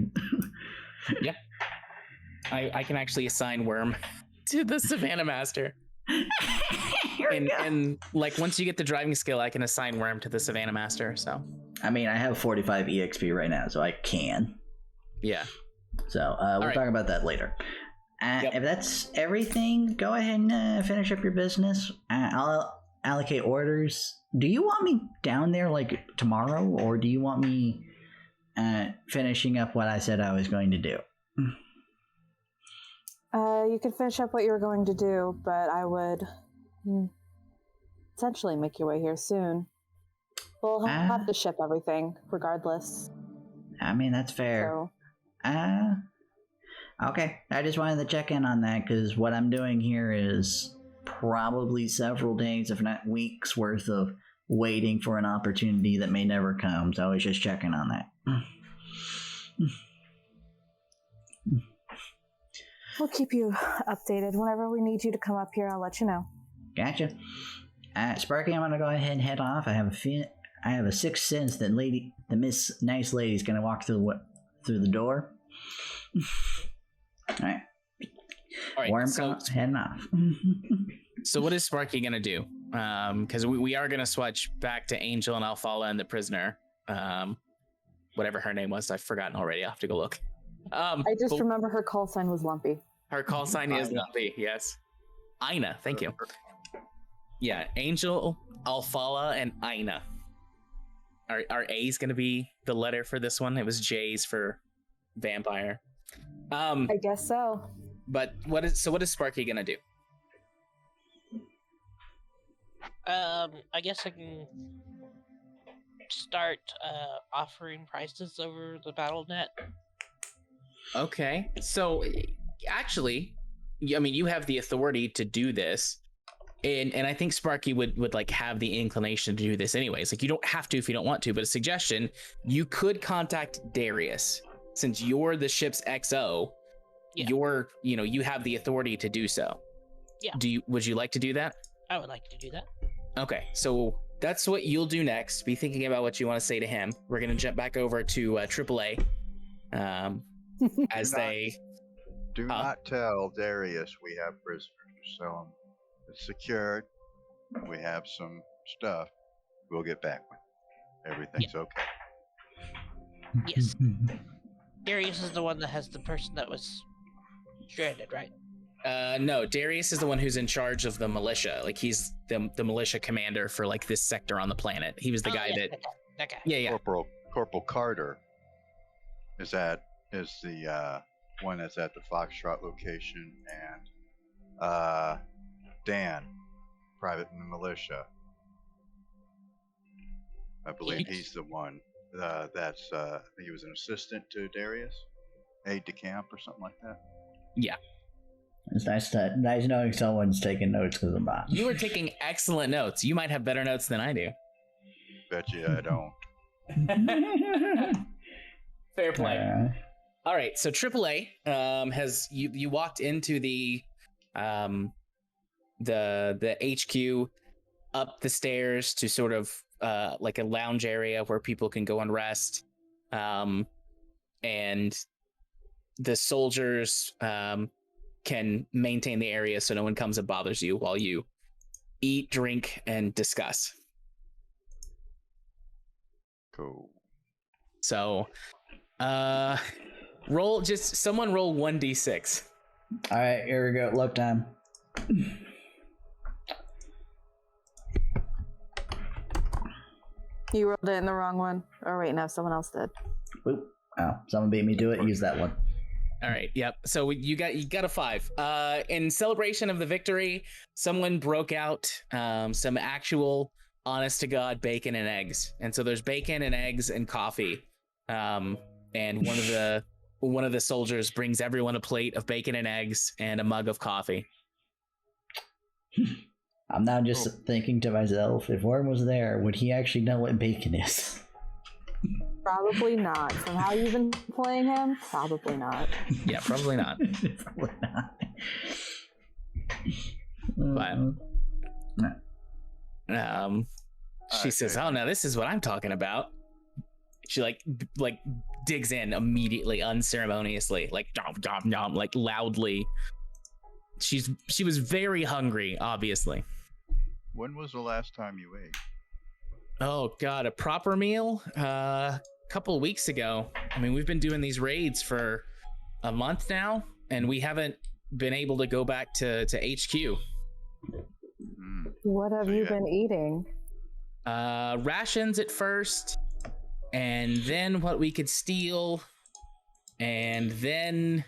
Yeah. I can actually assign Worm to the Savannah Master. and like once you get the driving skill, I can assign Worm to the Savannah Master. So I mean, I have 45 EXP right now, so I can. yeah. So we'll talk about that later. If that's everything, go ahead and finish up your business. I'll allocate orders. Do you want me down there like tomorrow, or do you want me finishing up what I said I was going to do? You could finish up what you were going to do, but I would essentially make your way here soon. We'll have to ship everything, regardless. I mean, that's fair. Okay. I just wanted to check in on that, because what I'm doing here is probably several days, if not weeks, worth of waiting for an opportunity that may never come. So I was just checking on that. We'll keep you updated. Whenever we need you to come up here, I'll let you know. Gotcha. Sparky, I'm gonna go ahead and head off. I have a sixth sense that the Miss Nice Lady's gonna walk through the door. All right. Worm, so heading off. So what is Sparky gonna do? Because we are gonna switch back to Angel and Alfala and the prisoner. Whatever her name was, I've forgotten already. I'll have to go look. I just remember her call sign was Lumpy. Her call sign is Lumpy, yes. Aina, thank you. Yeah, Angel, Alfala, and Aina. Are A's gonna be the letter for this one? It was J's for vampire. I guess so. But what is Sparky gonna do? I guess I can start offering prices over the BattleNet. Okay, so actually, I mean, you have the authority to do this, and I think Sparky would like have the inclination to do this anyways. Like, you don't have to if you don't want to, but a suggestion: you could contact Darius, since you're the ship's XO. Yeah. You have the authority to do so. Yeah. Would you like to do that? I would like to do that. Okay, so that's what you'll do next. Be thinking about what you want to say to him. We're gonna jump back over to AAA. As do not tell Darius we have prisoners. So it's secured. We have some stuff. We'll get back when everything's okay. Yes. Darius is the one that has the person that was stranded, right? No, Darius is the one who's in charge of the militia. Like, he's the militia commander for like this sector on the planet. He was the guy that guy. Yeah. Corporal Carter is the one that's at the Foxtrot location, and Dan, private in the militia. I believe he's the one that's I think he was an assistant to Darius, aide de camp or something like that. Yeah. It's nice knowing someone's taking notes, because I'm not. You were taking excellent notes. You might have better notes than I do. Bet you I don't. Fair play. All right, so AAA has you walked into the HQ, up the stairs to sort of like a lounge area where people can go and rest, and the soldiers can maintain the area so no one comes and bothers you while you eat, drink, and discuss. Cool. So, someone roll 1d6. All right, here we go. Look time. You rolled it in the wrong one. Oh, wait, no, someone else did. Oop. Oh, someone beat me to it. Use that one. All right. Yep. So you got a 5. In celebration of the victory, someone broke out some actual honest to God bacon and eggs. And so there's bacon and eggs and coffee. And one of the soldiers brings everyone a plate of bacon and eggs and a mug of coffee. I'm now just thinking to myself, if Worm was there, would he actually know what bacon is? Probably not. From how you've been playing him, probably not. Yeah, probably not. Probably not. But she says, "Oh no, this is what I'm talking about." She like digs in immediately, unceremoniously, like nom nom nom, like loudly. She was very hungry, obviously. When was the last time you ate? Oh God, a proper meal? Couple of weeks ago. I mean, we've been doing these raids for a month now, and we haven't been able to go back to HQ. What have you been eating? Rations at first, and then what we could steal, and then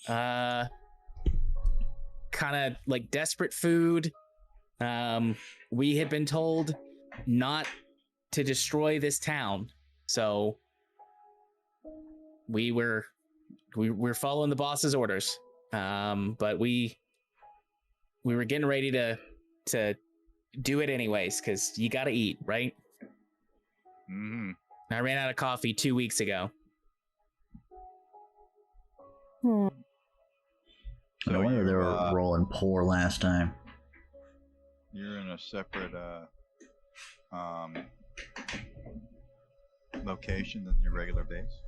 kind of like desperate food. We had been told not to destroy this town, so we're following the boss's orders. But we were getting ready to do it anyways, because you gotta eat, right? I ran out of coffee 2 weeks ago. No wonder they were rolling poor last time. You're in a separate location than your regular base?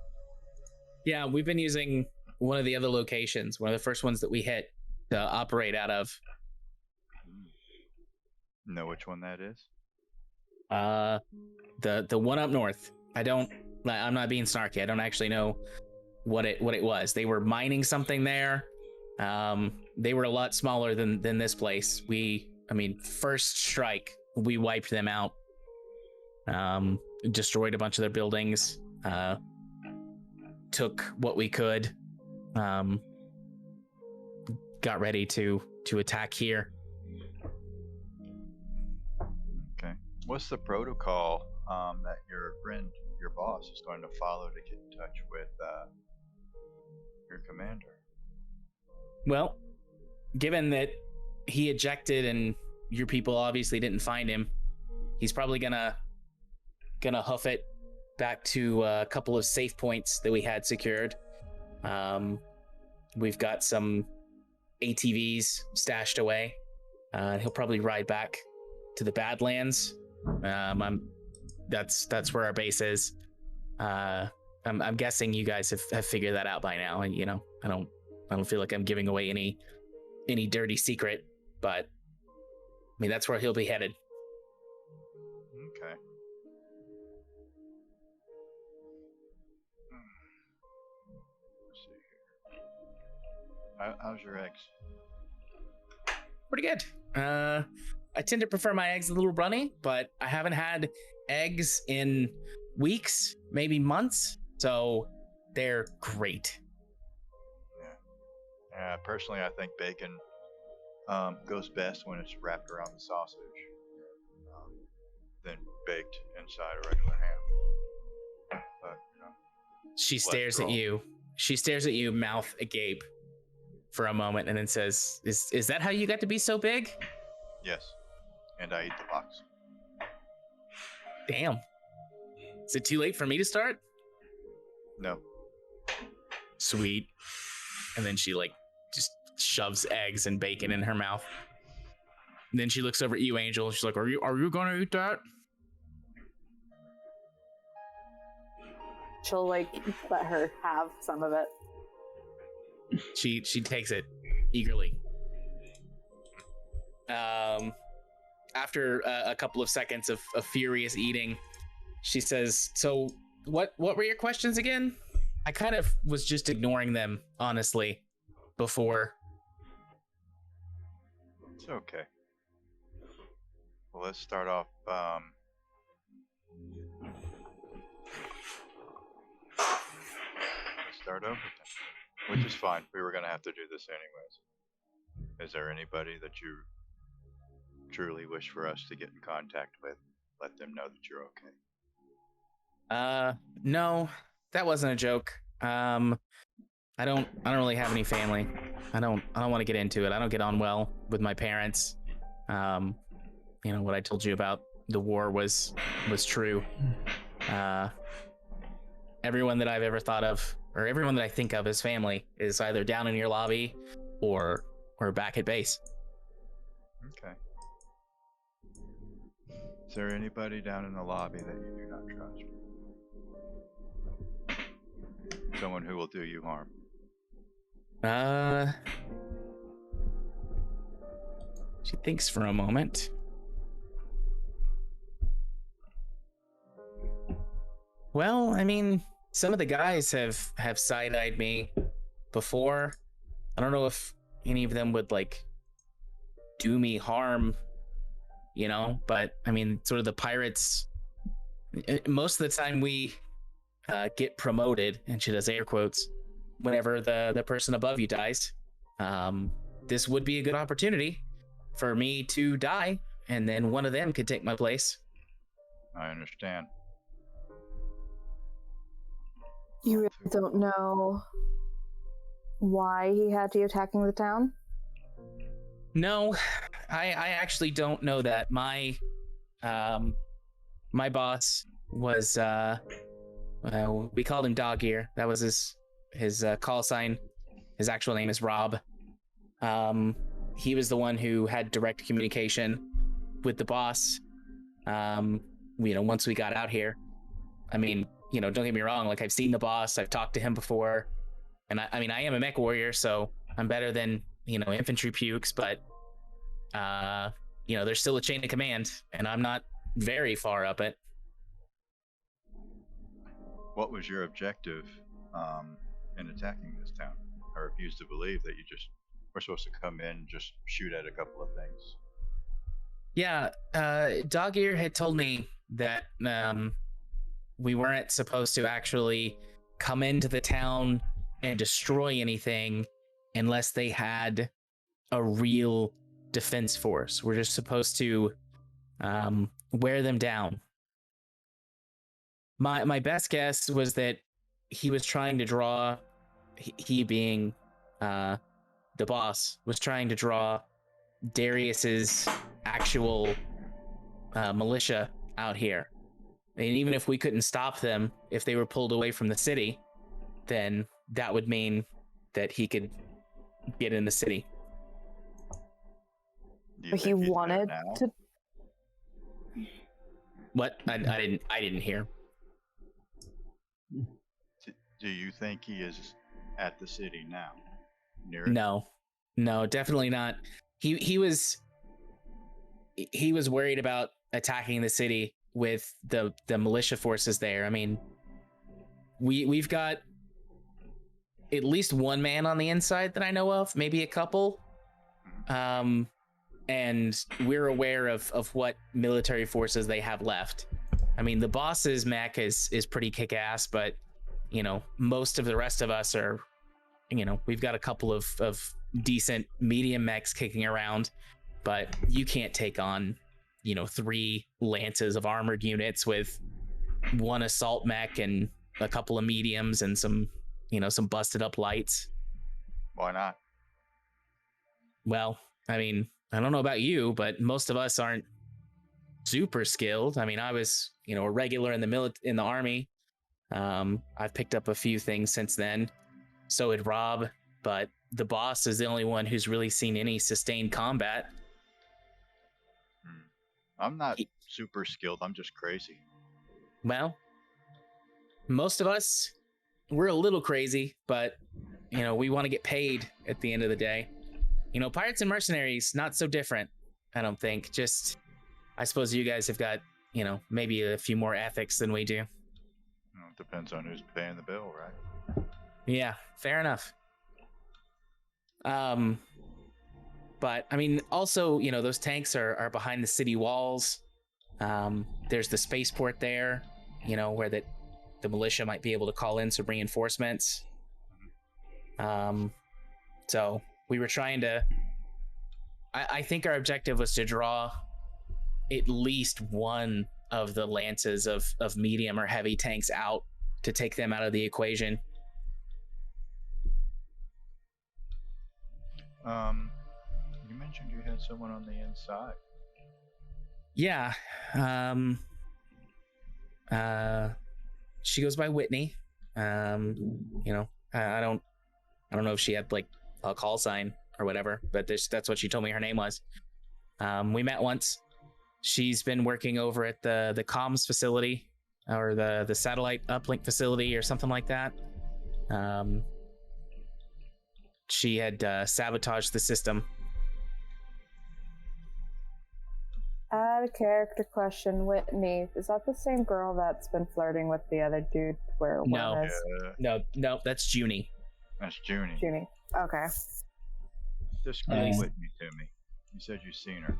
Yeah, we've been using one of the other locations, one of the first ones that we hit to operate out of. Know which one that is? The one up north. I'm not being snarky. I don't actually know what it was. They were mining something there. They were a lot smaller than this place. First strike, we wiped them out. Destroyed a bunch of their buildings. Took what we could. Got ready to attack here. Okay. What's the protocol that your friend, your boss, is going to follow to get in touch with your commander? Well, given that he ejected and your people obviously didn't find him, he's probably gonna hoof it back to a couple of safe points that we had secured. We've got some ATVs stashed away. He'll probably ride back to the Badlands. That's where our base is. I'm guessing you guys have figured that out by now, and I don't feel like I'm giving away any dirty secret, but that's where he'll be headed. Okay. Let's see here. How's your eggs? Pretty good. I tend to prefer my eggs a little runny, but I haven't had eggs in weeks, maybe months, so they're great. Yeah. Personally, I think bacon goes best when it's wrapped around the sausage, than baked inside a regular ham. But she stares at you. She stares at you, mouth agape, for a moment, and then says, "Is that how you got to be so big?" Yes, and I eat the box. Damn. Is it too late for me to start? No. Sweet. And then she just shoves eggs and bacon in her mouth. And then she looks over at you, Angel. She's like, "Are you gonna eat that?" She'll let her have some of it. She takes it eagerly. After a couple of seconds of furious eating, she says, "So what were your questions again? I kind of was just ignoring them, honestly, before." It's okay. Well, let's start off. Let's start over, which is fine. We were going to have to do this anyways. Is there anybody that you truly wish for us to get in contact with? Let them know that you're okay. No, that wasn't a joke. I don't really have any family. I don't want to get into it. I don't get on well with my parents. What I told you about the war was true. Everyone that I've ever thought of, or everyone that I think of as family, is either down in your lobby or back at base. Okay. Is there anybody down in the lobby that you do not trust? Someone who will do you harm? She thinks for a moment. Well, I mean, some of the guys have side-eyed me before. I don't know if any of them would like do me harm, but I mean, sort of the pirates, most of the time we get promoted, and she does air quotes, whenever the person above you dies. This would be a good opportunity for me to die, and then one of them could take my place. I understand. You really don't know why he had you attacking the town? No, I actually don't know that. My boss was we called him Dog Ear. That was his call sign. His actual name is Rob. He was the one who had direct communication with the boss. Once we got out here. I mean, don't get me wrong, like I've seen the boss, I've talked to him before, and I am a Mech Warrior, so I'm better than, infantry pukes, but there's still a chain of command, and I'm not very far up it. What was your objective in attacking this town? I refuse to believe that you just were supposed to come in and just shoot at a couple of things. Yeah, Dog Ear had told me that we weren't supposed to actually come into the town and destroy anything unless they had a real defense force. We're just supposed to wear them down. My best guess was that he was trying to draw, he being the boss, was trying to draw Darius's actual militia out here. And even if we couldn't stop them, if they were pulled away from the city, then that would mean that he could get in the city. But he wanted to. What? I didn't hear. Do you think he is at the city now? Near it? No, definitely not. He was worried about attacking the city with the militia forces there. I mean, we've got at least one man on the inside that I know of, maybe a couple. And we're aware of what military forces they have left. I mean, the boss's mech is pretty kick-ass, but most of the rest of us are, we've got a couple of decent medium mechs kicking around, but you can't take on 3 lances of armored units with 1 assault mech and a couple of mediums and some busted up lights. Why not? Well, I mean, I don't know about you, but most of us aren't super skilled. I mean, I was, a regular in the army. I've picked up a few things since then. So had Rob, but the boss is the only one who's really seen any sustained combat. I'm not super skilled. I'm just crazy. Well, most of us, we're a little crazy, but we want to get paid at the end of the day. Pirates and mercenaries, not so different, I don't think. Just, I suppose you guys have got, maybe a few more ethics than we do. Well, it depends on who's paying the bill, right? Yeah, fair enough. But I mean, also, those tanks are behind the city walls. There's the spaceport there, where the militia might be able to call in some reinforcements. So we were trying to, I think our objective was to draw at least one of the lances of medium or heavy tanks out to take them out of the equation. You mentioned you had someone on the inside. Yeah. She goes by Whitney. I don't know if she had like a call sign or whatever, but that's what she told me her name was. We met once. She's been working over at the comms facility or the satellite uplink facility or something like that. She had sabotaged the system. That out of character question. Whitney, is that the same girl that's been flirting with the other dude where No. one is? No, that's Junie. That's Junie. Junie. Okay. Describe Whitney to me. You said you've seen her.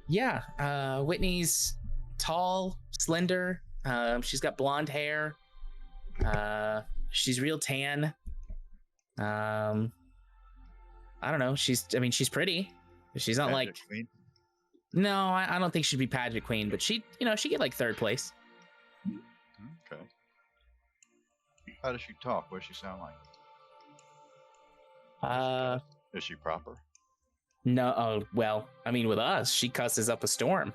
Yeah, Whitney's tall, slender. She's got blonde hair. She's real tan. I don't know. She's pretty. She's not Pageant like. Queen? No, I don't think she'd be pageant queen, but she get like third place. Okay. How does she talk? What does she sound like? Is she proper? No. Oh, well, I mean, with us, she cusses up a storm,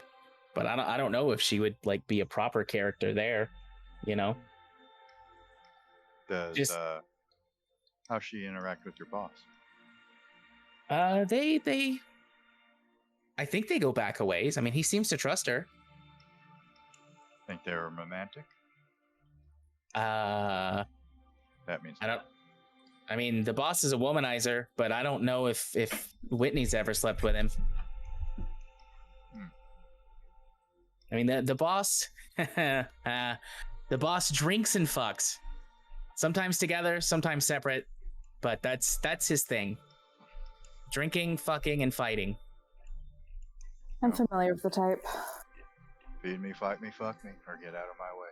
but I don't know if she would like be a proper character there. Does how she interact with your boss? They I think they go back a ways. I mean, he seems to trust her. Think they're romantic? That means I mean, the boss is a womanizer, but I don't know if Whitney's ever slept with him. I mean, the boss, the boss drinks and fucks, sometimes together, sometimes separate, but that's his thing. Drinking, fucking, and fighting. I'm familiar with the type. Feed me, fight me, fuck me, or get out of my way.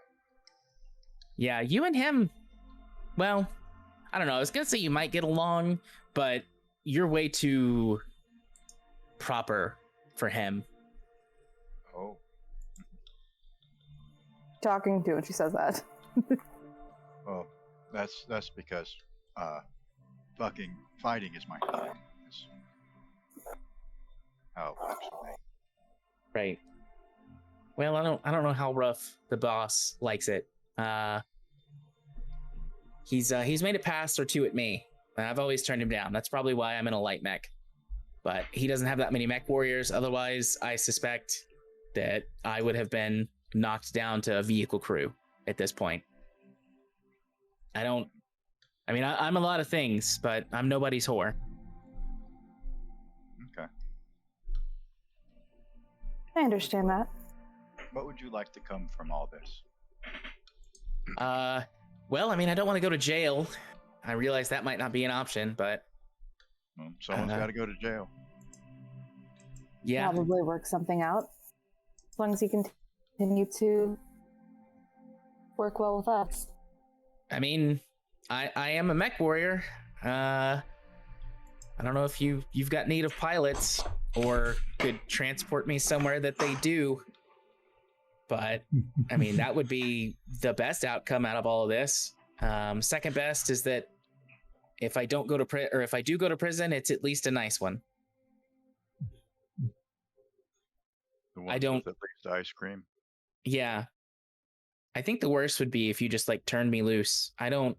Yeah, you and him, well, I don't know. I was gonna say you might get along, but you're way too proper for him. Oh. Talking to when she says that. Well, that's because fucking fighting is my thing. It's how it works for me. Right. Well, I don't know how rough the boss likes it. He's made a pass or two at me, and I've always turned him down. That's probably why I'm in a light mech. But he doesn't have that many mech warriors. Otherwise, I suspect that I would have been knocked down to a vehicle crew at this point. I'm a lot of things, but I'm nobody's whore. Okay. I understand that. What would you like to come from all this? Well, I mean, I don't want to go to jail. I realize that might not be an option, but Well, someone's got to go to jail. yeah. Probably work something out. As long as you continue to work well with us. I mean, I am a mech warrior. I don't know if you've got native pilots or could transport me somewhere that they do. But I mean, that would be the best outcome out of all of this. Second best is that if I don't go to if I do go to prison, it's at least a nice one. The one I don't. with at least ice cream. Yeah, I think the worst would be if you just like turned me loose. I don't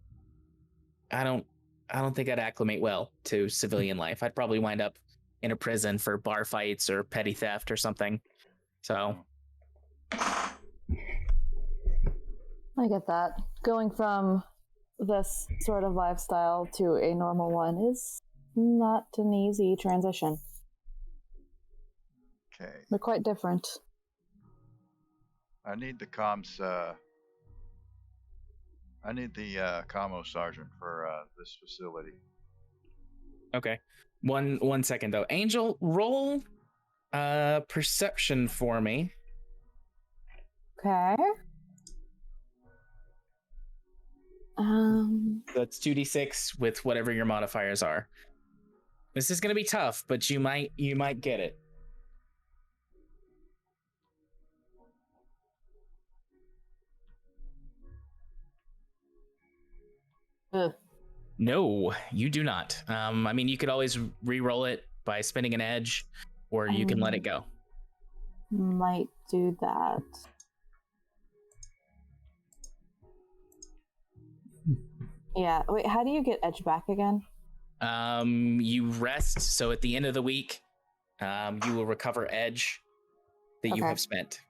think I'd acclimate well to civilian life. I'd probably wind up in a prison for bar fights or petty theft or something. So. I get that. Going from this sort of lifestyle to a normal one is not an easy transition. Okay. They're quite different. I need the comms. I need the commo sergeant for this facility. Okay. One second though. Angel, roll perception for me. Okay. That's 2d6 with whatever your modifiers are. This is gonna be tough, but you might get it. No, you do not. I mean, you could always re-roll it by spinning an edge, or you can let it go. Might do that. Yeah. Wait, how do you get edge back again? You rest, so at the end of the week, you will recover edge that you have spent.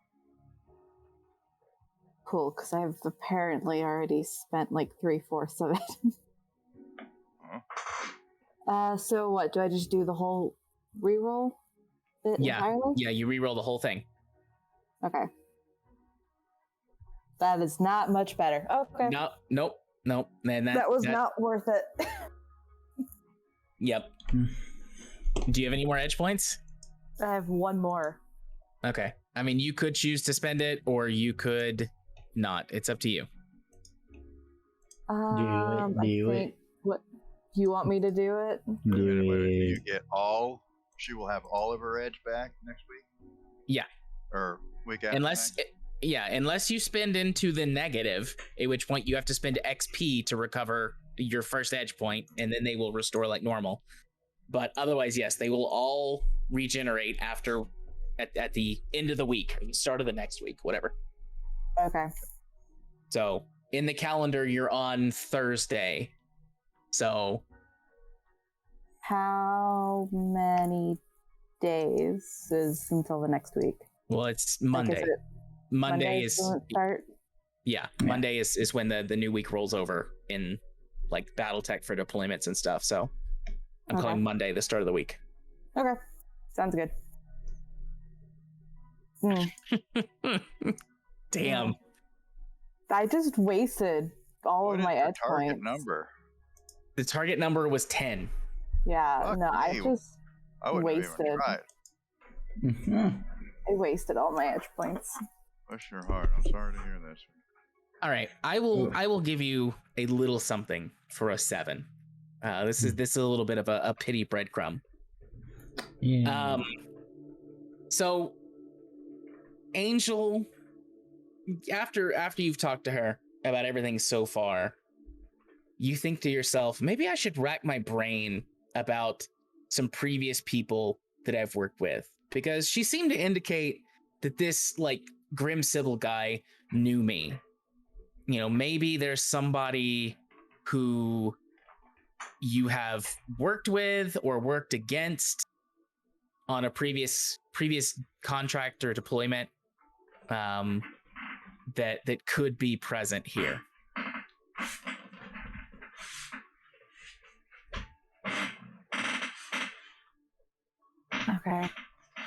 Cool, because I've apparently already spent like 3/4 of it. So what? Do I just do the whole reroll it Yeah. entirely? Yeah, you re-roll the whole thing. Okay. That is not much better. Okay. Nope. Man, That was not worth it. Yep. Do you have any more edge points? I have one more. Okay. I mean, you could choose to spend it, or you could not. It's up to you. Do it. What you want me to do it? Wait a minute, Do do you it. get all? She will have all of her edge back next week. Yeah. Or week after. Unless you spend into the negative, at which point you have to spend XP to recover your first edge point, and then they will restore like normal. But otherwise, yes, they will all regenerate after at the end of the week or the start of the next week, whatever. Okay. So in the calendar, you're on Thursday. So how many days is until the next week? Well, it's Monday. Like, Monday is start. Yeah, Monday is when the new week rolls over in like BattleTech for deployments and stuff. So I'm calling Monday the start of the week. Okay, sounds good. Damn. I just wasted all of my edge target points. Number? The target number was 10. Yeah, Fuck no, me. I just I wouldn't have wasted. even tried. I wasted all my edge points. Bless your heart. I'm sorry to hear this. All right, I will give you a little something for a 7. This is a little bit of a pity breadcrumb. Yeah. So Angel, after you've talked to her about everything so far, you think to yourself, maybe I should rack my brain about some previous people that I've worked with, because she seemed to indicate that this like Grim Sybil guy knew me. You know, maybe there's somebody who you have worked with or worked against on a previous contract or deployment that could be present here. Okay.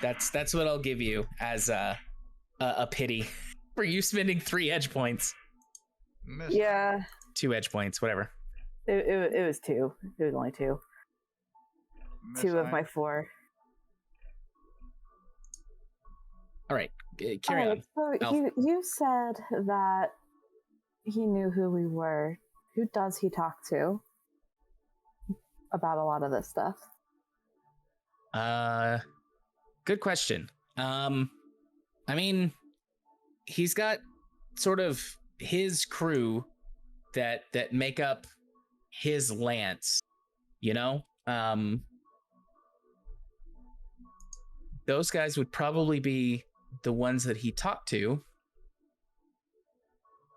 That's what I'll give you as a pity for you spending 3 edge points. Yeah. 2 edge points, whatever. It was 2. It was only 2. 2 of my 4. All right, carry on. So you said that he knew who we were. Who does he talk to about a lot of this stuff? Good question. I mean, he's got sort of his crew that make up his lance, you know? Those guys would probably be the ones that he talked to.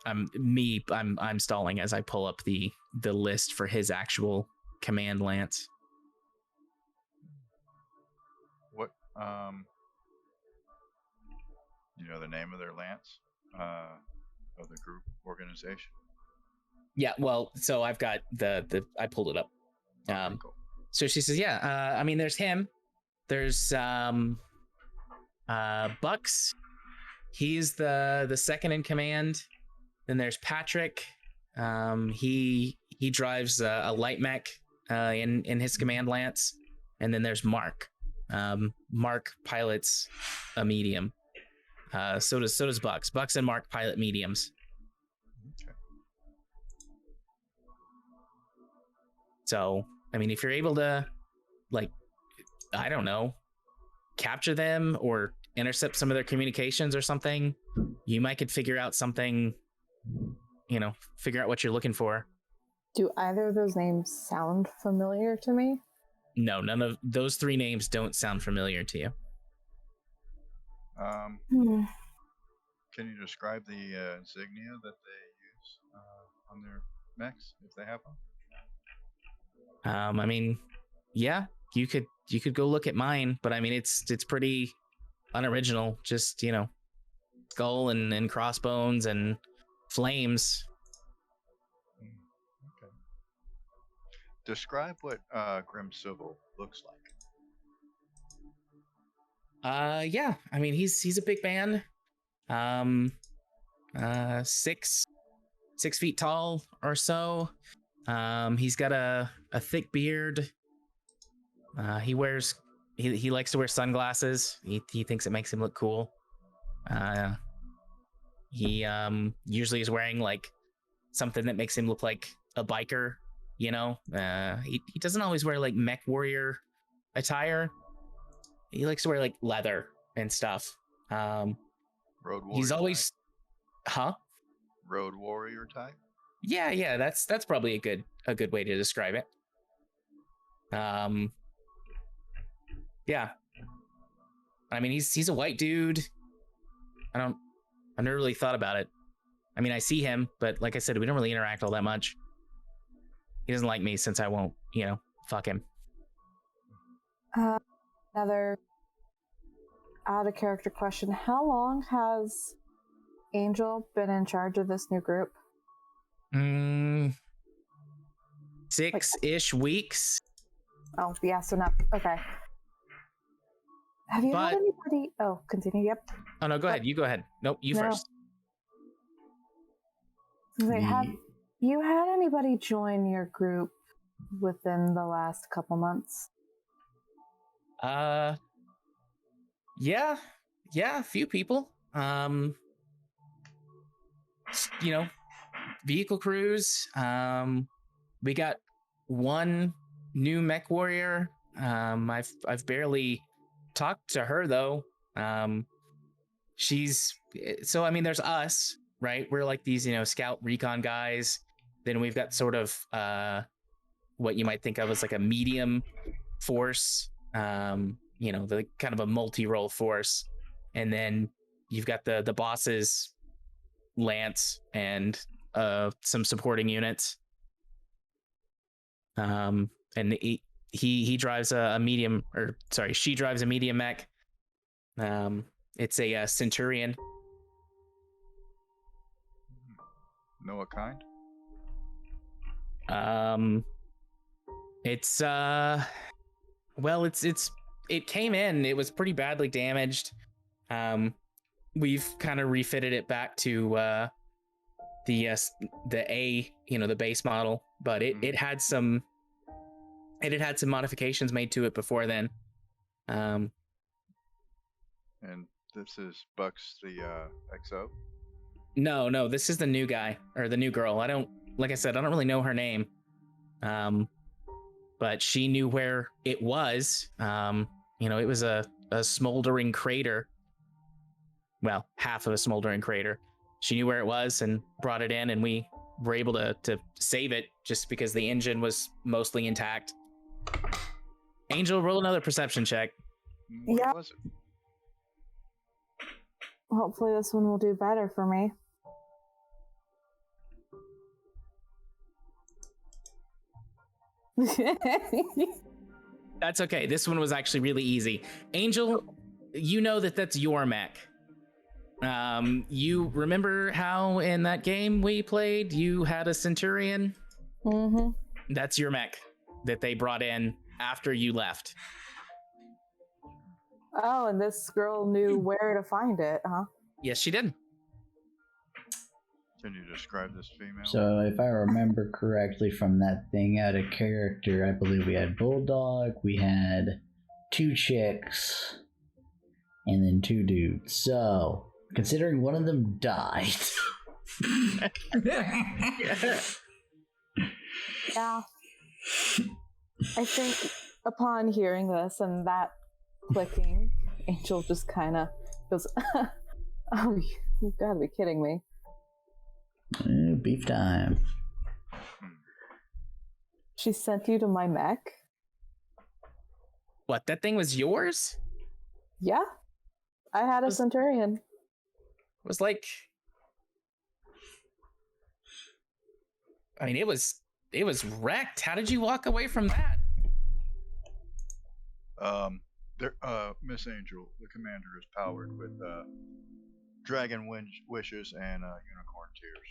I'm stalling as I pull up the list for his actual command lance. What you know the name of their lance of the group organization? Yeah, well, so I've got the I pulled it up. Cool. So she says, yeah, I mean, there's him. There's Bucks. He's the second in command. Then there's Patrick. He drives a light mech in his command lance. And then there's Mark. Mark pilots a medium. So does Bucks. Bucks and Mark pilot mediums. Okay. So, I mean, if you're able to, like, I don't know, capture them or intercept some of their communications or something, you might could figure out something, you know, figure out what you're looking for. Do either of those names sound familiar to me? No, none of those 3 names don't sound familiar to you. Can you describe the insignia that they use on their mechs, if they have them? I mean, yeah, you could go look at mine, but I mean, it's pretty unoriginal. Just, you know, skull and crossbones and flames. Okay. Describe what Grim Sybil looks like. Yeah. I mean, he's a big man. 6 feet tall or so. He's got a thick beard. He likes to wear sunglasses. He thinks it makes him look cool. He usually is wearing like something that makes him look like a biker, you know. He doesn't always wear like Mech Warrior attire. He likes to wear like leather and stuff. Road warrior. He's always type? Road warrior type? Yeah, that's probably a good way to describe it. Yeah. I mean, he's a white dude. I've never really thought about it. I mean, I see him, but like I said, we don't really interact all that much. He doesn't like me since I won't, fuck him. Another out of character question. How long has Angel been in charge of this new group? 6-ish weeks. Oh, yeah, so not okay. Have you had anybody? Oh, continue. Yep. Oh no, go ahead. You go ahead. Nope, you first. Have you had anybody join your group within the last couple months? Yeah, a few people. Vehicle crews. We got one new Mech Warrior. I've barely talked to her though. There's us, right? We're like these, scout recon guys. Then we've got sort of what you might think of as like a medium force, the kind of a multi-role force. And then you've got the boss's Lance and some supporting units. And he drives a medium, or sorry, she drives a medium mech. It's a Centurion. Know what kind? It came in. It was pretty badly damaged. We've kind of refitted it back to the base model, but it had some modifications made to it before then. And this is Bucks the XO? No, this is the new guy or the new girl. Like I said, I don't really know her name. But she knew where it was. It was a smoldering crater. Well, half of a smoldering crater. She knew where it was and brought it in, and we were able to save it just because the engine was mostly intact. Angel, roll another perception check. What was it? Hopefully this one will do better for me. That's okay. This one was actually really easy. Angel, you know that's your mech. You remember how in that game we played, you had a Centurion? Mm-hmm. That's your mech that they brought in after you left. Oh, and this girl knew where to find it, huh? Yes, she did. Can you describe this female? So if I remember correctly from that thing out of character, I believe we had Bulldog, we had 2 chicks, and then 2 dudes. So, considering one of them died. Yeah. I think upon hearing this and that clicking, Angel just kind of goes, oh, you've got to be kidding me. Beef time. She sent you to my mech? What, that thing was yours? Yeah. I had a Centurion. It was like... I mean, it was wrecked. How did you walk away from that? Miss Angel, the commander, is powered with dragon wishes and unicorn tears.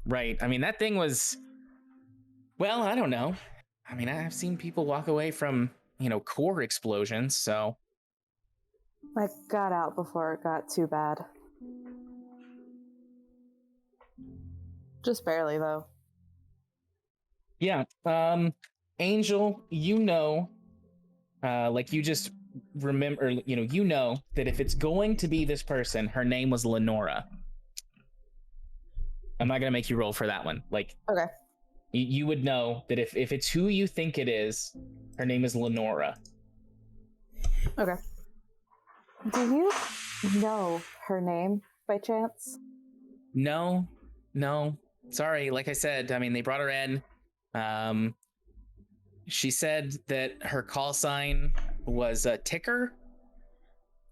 Right. I mean, that thing was... Well, I don't know. I mean, I've seen people walk away from, core explosions, so I got out before it got too bad. Just barely, though. Yeah. Angel, like you just remember, you know that if it's going to be this person, her name was Lenora. I'm not gonna make you roll for that one. Like, Okay. You would know that if it's who you think it is, her name is Lenora. Okay. Do you know her name by chance? No. Sorry. Like I said, I mean, they brought her in. She said that her call sign was a ticker.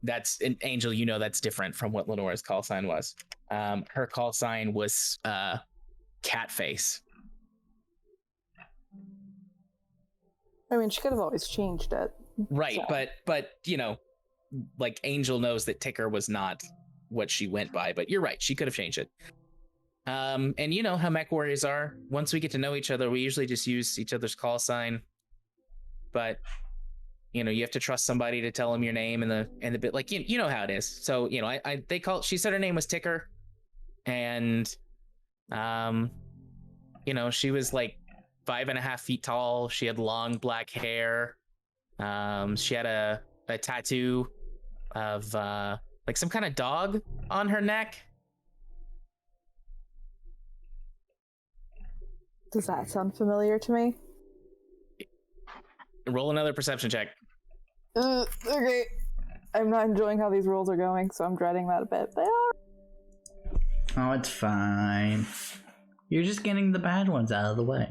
That's an Angel. That's different from what Lenora's call sign was. Her call sign was cat face. I mean, she could have always changed it. Right, So. but like Angel knows that ticker was not what she went by, but you're right, she could have changed it. And you know how Mech Warriors are. Once we get to know each other, we usually just use each other's call sign. But you have to trust somebody to tell them your name and the bit, like you know how it is. So she said her name was Ticker, and she was like 5.5 feet tall. She had long black hair. She had a tattoo of like some kind of dog on her neck. Does that sound familiar to me? Roll another perception check. Okay. I'm not enjoying how these rolls are going, so I'm dreading that a bit. But Oh, it's fine. You're just getting the bad ones out of the way.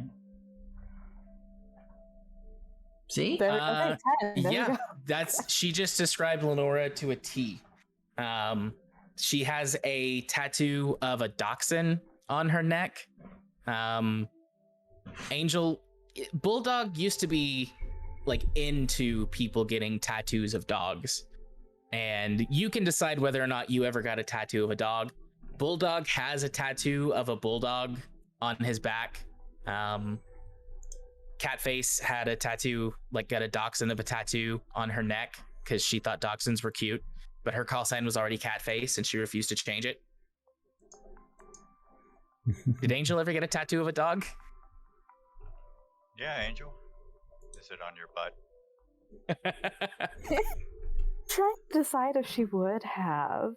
See? okay, 10. There we go. She just described Lenora to a T. She has a tattoo of a dachshund on her neck. Angel, Bulldog used to be like into people getting tattoos of dogs, and you can decide whether or not you ever got a tattoo of a dog. Bulldog has a tattoo of a bulldog on his back. Catface had a tattoo, like got a dachshund of a tattoo on her neck because she thought dachshunds were cute, but her call sign was already Catface and she refused to change it. Did Angel ever get a tattoo of a dog? Yeah, Angel. Is it on your butt? Trying to decide if she would have.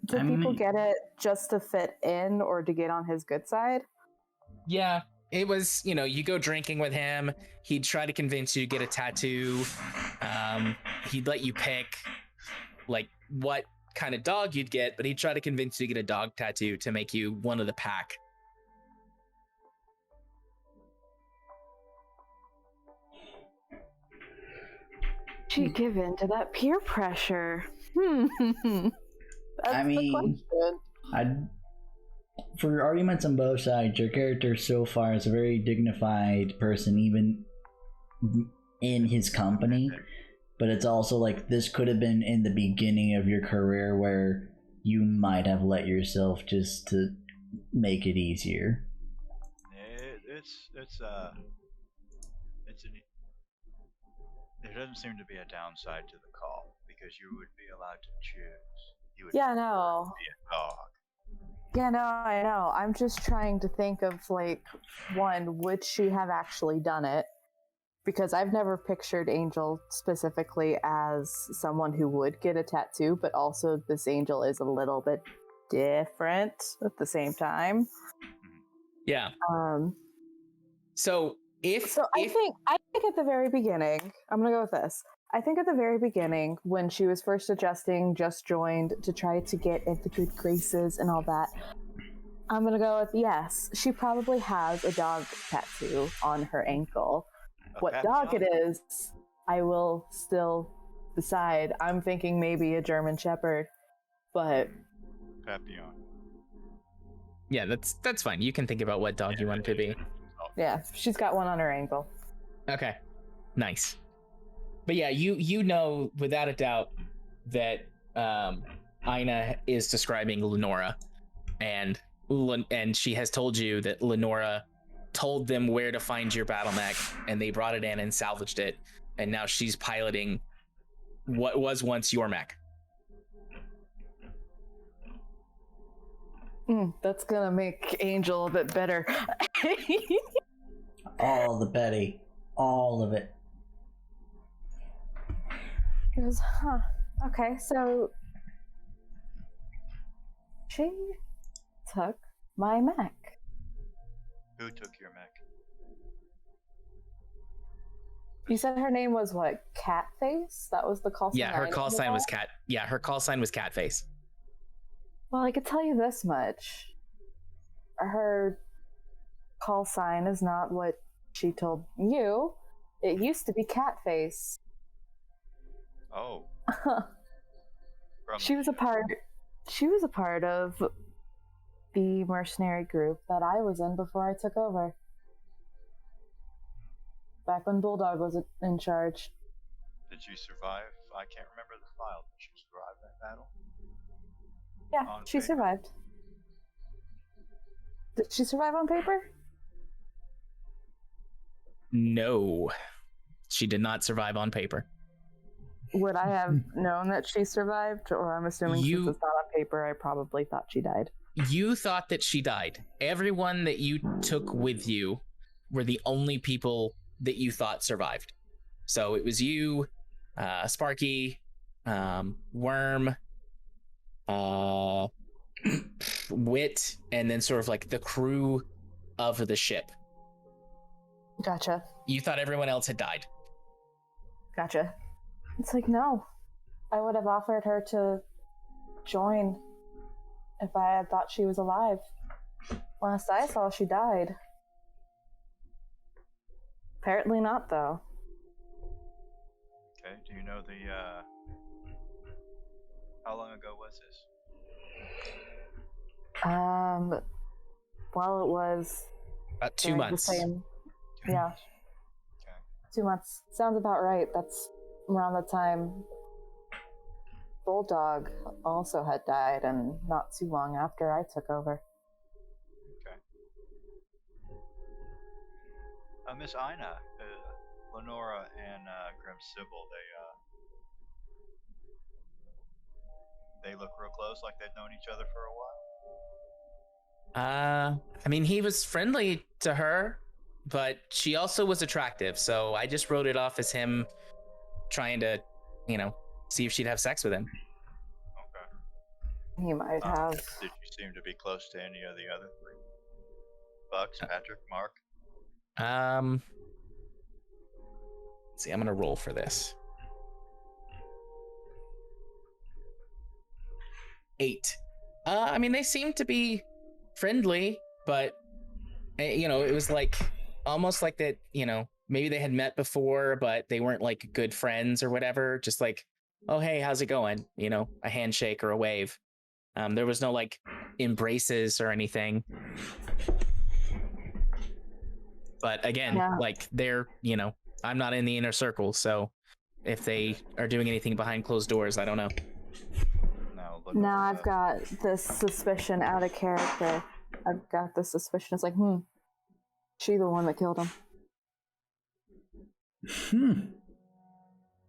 Do people get it just to fit in or to get on his good side? Yeah, it was, you go drinking with him. He'd try to convince you to get a tattoo. He'd let you pick like what kind of dog you'd get, but he'd try to convince you to get a dog tattoo to make you one of the pack. She give in to that peer pressure. That's the question. For arguments on both sides, your character so far is a very dignified person, even in his company. But it's also like this could have been in the beginning of your career where you might have let yourself just to make it easier. There doesn't seem to be a downside to the call because you would be allowed to choose. You would Yeah, no. be a dog. Yeah, no, I know. I'm just trying to think of, like, one, would she have actually done it? Because I've never pictured Angel specifically as someone who would get a tattoo, but also this Angel is a little bit different at the same time. Yeah. So I think at the very beginning, I'm gonna go with this. I think at the very beginning, when she was first adjusting, just joined to try to get into good graces and all that, I'm gonna go with yes. She probably has a dog tattoo on her ankle. What dog it is, I will still decide. I'm thinking maybe a German Shepherd, but Papillon. Yeah, that's fine. You can think about what dog you want it to be. Yeah, she's got one on her ankle. Okay, nice. But yeah, you know without a doubt that Ina is describing Lenora, and she has told you that Lenora told them where to find your battle mech, and they brought it in and salvaged it, and now she's piloting what was once your mech. That's gonna make Angel a bit better. All the Betty. All of it. He goes, huh. Okay, so she took my mech. Who took your mech? You said her name was what? Catface? That was the call sign. Yeah, her I call knew sign was about? cat. Yeah, her call sign was Catface. Well, I could tell you this much. Her call sign is not what she told you. It used to be Catface. Oh, from She was a part of the mercenary group that I was in before I took over. Back when Bulldog was in charge. Did you survive? I can't remember the file. Did you survive that battle? Yeah, On she paper. survived. Did she survive on paper? No, she did not survive on paper. Would I have known that she survived? Or I'm assuming You- since it's not on paper, I probably thought she died. You thought that she died. Everyone that you took with you were the only people that you thought survived. So it was you, Sparky, Worm, Wit, and then sort of like the crew of the ship. Gotcha. You thought everyone else had died. Gotcha. It's like, no. I would have offered her to join if I had thought she was alive. Last I saw, she died. Apparently not, though. Okay. Do you know the? How long ago was this? Well, it was About 2 during months. The same. Yeah, Okay. 2 months. Sounds about right. That's around the time Bulldog also had died, and not too long after I took over. Okay. Miss Ina, Lenora, and Grim Sybil, they look real close, like they've known each other for a while. I mean, he was friendly to her, but she also was attractive. So I just wrote it off as him trying to, see if she'd have sex with him. Okay. He might have. Did you seem to be close to any of the other three? Bucks, Patrick, Mark. Let's see, I'm gonna roll for this. 8. I mean, they seemed to be friendly, but it was like almost like that. Maybe they had met before, but they weren't like good friends or whatever. Just like, oh hey, how's it going? A handshake or a wave. There was no like embraces or anything. But again, Yeah. like they're, I'm not in the inner circle, so if they are doing anything behind closed doors, I don't know. Now I've got this suspicion out of character. I've got this suspicion. It's like, she the one that killed him.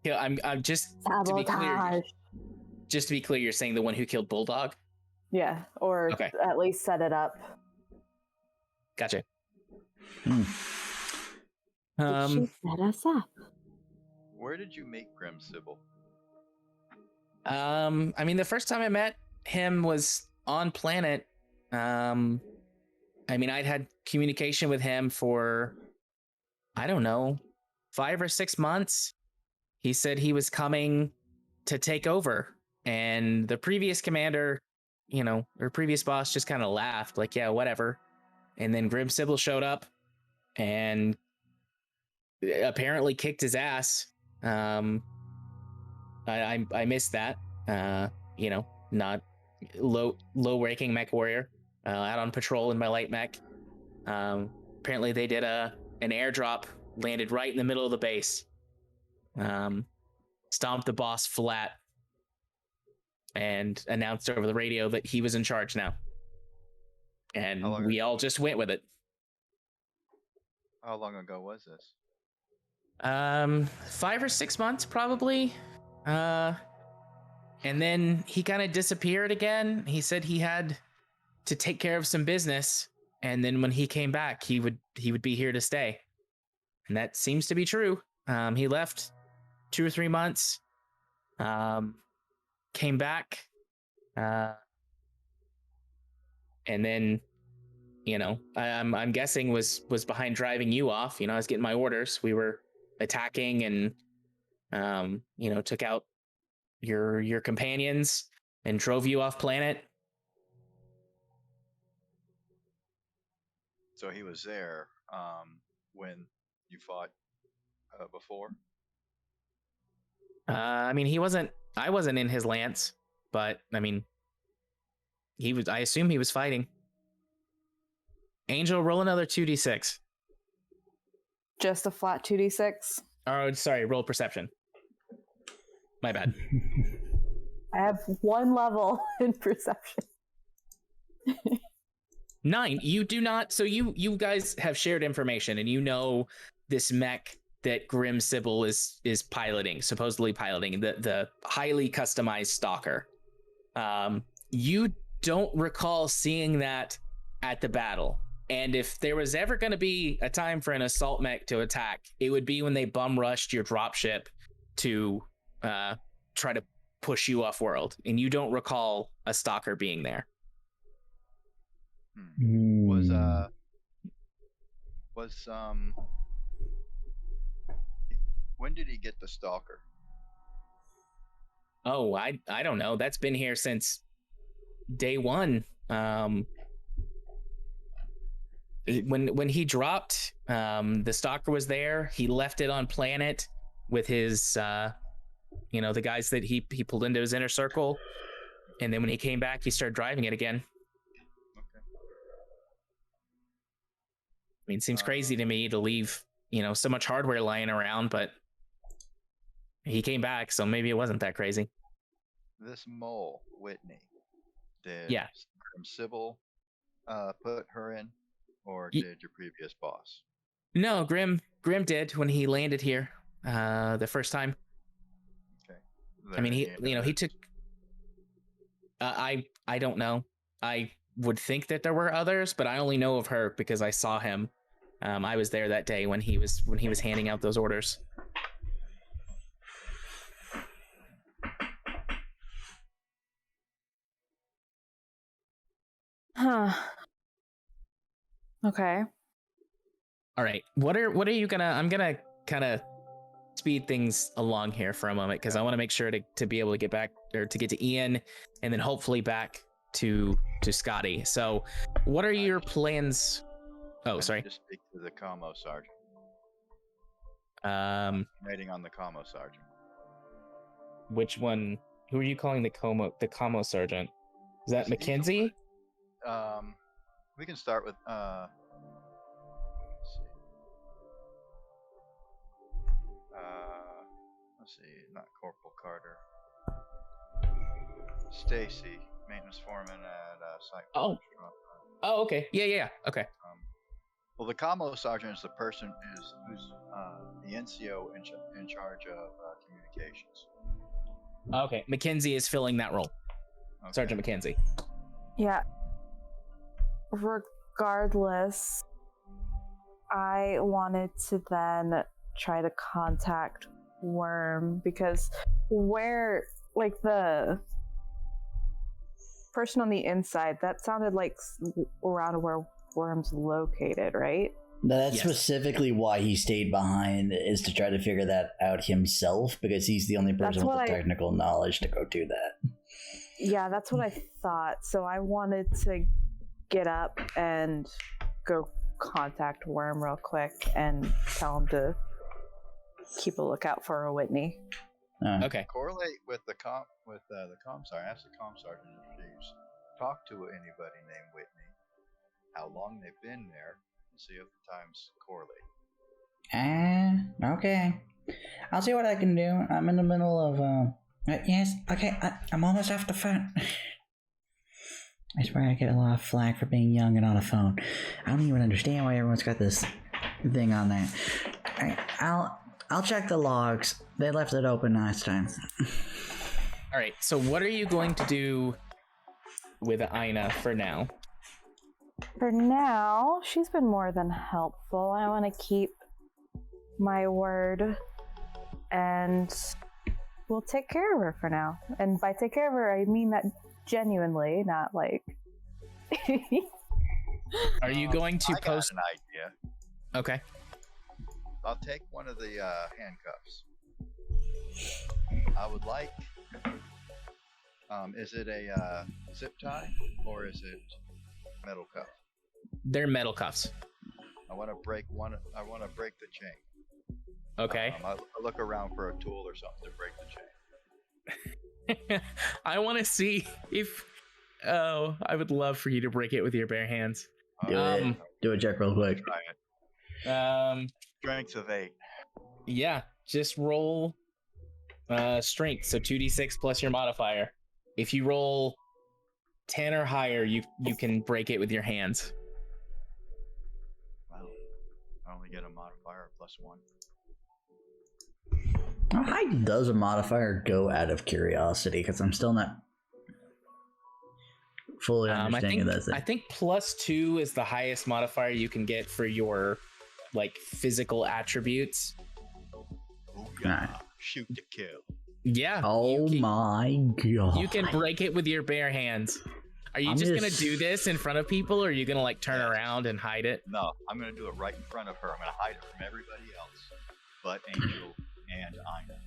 Yeah, I'm just to be clear. Sabotage. Just to be clear, you're saying the one who killed Bulldog? Yeah, or Okay. at least set it up. Gotcha. Did she set us up? Where did you meet Grim Sybil? I mean, the first time I met him was on Planet. I mean, I'd had communication with him for, I don't know, 5 or 6 months. He said he was coming to take over, and the previous commander, or previous boss just kind of laughed, like, yeah, whatever. And then Grim Sybil showed up and apparently kicked his ass. I missed that. Not low ranking Mech Warrior, out on patrol in my light mech. Apparently they did an airdrop, landed right in the middle of the base. Stomped the boss flat and announced over the radio that he was in charge now. And we all just went with it. How long ago was this? 5 or 6 months, probably. And then he kind of disappeared again. He said he had to take care of some business, and then when he came back, he would be here to stay. And that seems to be true. He left 2 or 3 months, came back, and then, you know, I'm guessing was behind driving you off. You know, I was getting my orders. We were attacking and, you know, took out your companions and drove you off planet. So he was there when you fought before? I mean, I wasn't in his lance, but I mean, I assume he was fighting. Angel, roll another 2d6. Just a flat 2d6. Oh, sorry, roll perception. My bad. I have 1 level in perception. 9. You do not. So you guys have shared information, and you know this mech that Grim Sybil is supposedly piloting, the highly customized stalker. You don't recall seeing that at the battle. And if there was ever going to be a time for an assault mech to attack, it would be when they bum rushed your dropship to try to push you off world. And you don't recall a stalker being there. When did he get the stalker? Oh, I don't know. That's been here since day 1. When he dropped, the stalker was there. He left it on planet with his, you know, the guys that he pulled into his inner circle. And then when he came back, he started driving it again. Okay. I mean, it seems crazy to me to leave, you know, so much hardware lying around, but he came back, so maybe it wasn't that crazy. This mole, Whitney, did Sybil put her in, or did your previous boss? No, Grim did when he landed here the first time. Okay. I mean, he took. I don't know. I would think that there were others, but I only know of her because I saw him. I was there that day when he was handing out those orders. Huh. Okay. All right. What are you gonna? I'm gonna kind of speed things along here for a moment because I want to make sure to be able to get back, or to get to Ian, and then hopefully back to Scotty. So, what are your plans? Oh, sorry. Just speak to the commo sergeant. Waiting on the commo sergeant. Which one? Who are you calling the commo sergeant? Is that Mackenzie? We can start with let's see, not Corporal Carter. Stacy, maintenance foreman at site. Oh, okay. Yeah. Okay. Well, the commo sergeant is the person who's the NCO in charge of communications. Okay, Mackenzie is filling that role. Okay. Sergeant Mackenzie. Yeah. Regardless, I wanted to then try to contact Worm, because the person on the inside, that sounded like around where Worm's located, right? That's specifically why he stayed behind, is to try to figure that out himself, because he's the only person with the technical knowledge to go do that. Yeah, that's what I thought. So I wanted to get up and go contact Worm real quick and tell him to keep a lookout for a Whitney. Okay. Correlate with the comm sergeant. Ask the comm sergeant if she's talked to anybody named Whitney, how long they've been there, and see if the times correlate. Okay. I'll see what I can do. I'm in the middle of yes, okay, I'm almost off the phone. I swear I get a lot of flack for being young and on a phone. I don't even understand why everyone's got this thing on there. I'll check the logs. They left it open last time. All right. So what are you going to do with Aina for now? For now, she's been more than helpful. I want to keep my word, and we'll take care of her for now. And by take care of her, I mean that genuinely, not like. Are you going to I post? got an idea. Okay. I'll take one of the handcuffs. I would like. Is it a zip tie or is it metal cuff? They're metal cuffs. I want to break one. I want to break the chain. Okay. I look around for a tool or something to break the chain. I want to see if. Oh, I would love for you to break it with your bare hands. Do a check real quick. Try it. Strength of 8. Yeah, just roll strength, so 2d6 plus your modifier. If you roll 10 or higher, you can break it with your hands. Wow. I only get a modifier of +1. How high does a modifier go out of curiosity? Because I'm still not fully understanding that. I think +2 is the highest modifier you can get for your like physical attributes. Oh yeah. Shoot to kill. Yeah. Oh my god. You can break it with your bare hands. Are you just gonna do this in front of people, or are you gonna like turn around and hide it? No, I'm gonna do it right in front of her. I'm gonna hide it from everybody else, but Angel and Aina.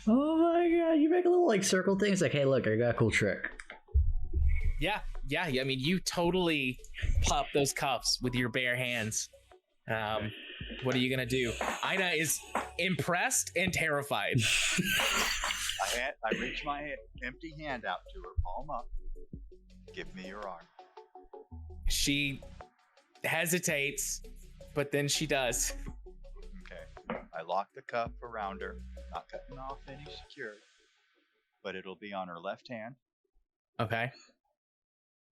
Oh my god, you make a little like circle things like, hey look, I got a cool trick. Yeah. I mean, you totally pop those cuffs with your bare hands. What are you gonna do? Aina is impressed and terrified. I reach my empty hand out to her, palm up. Give me your arm. She hesitates, but then she does. Okay. I lock the cuff around her, not cutting off any security, but it'll be on her left hand. Okay.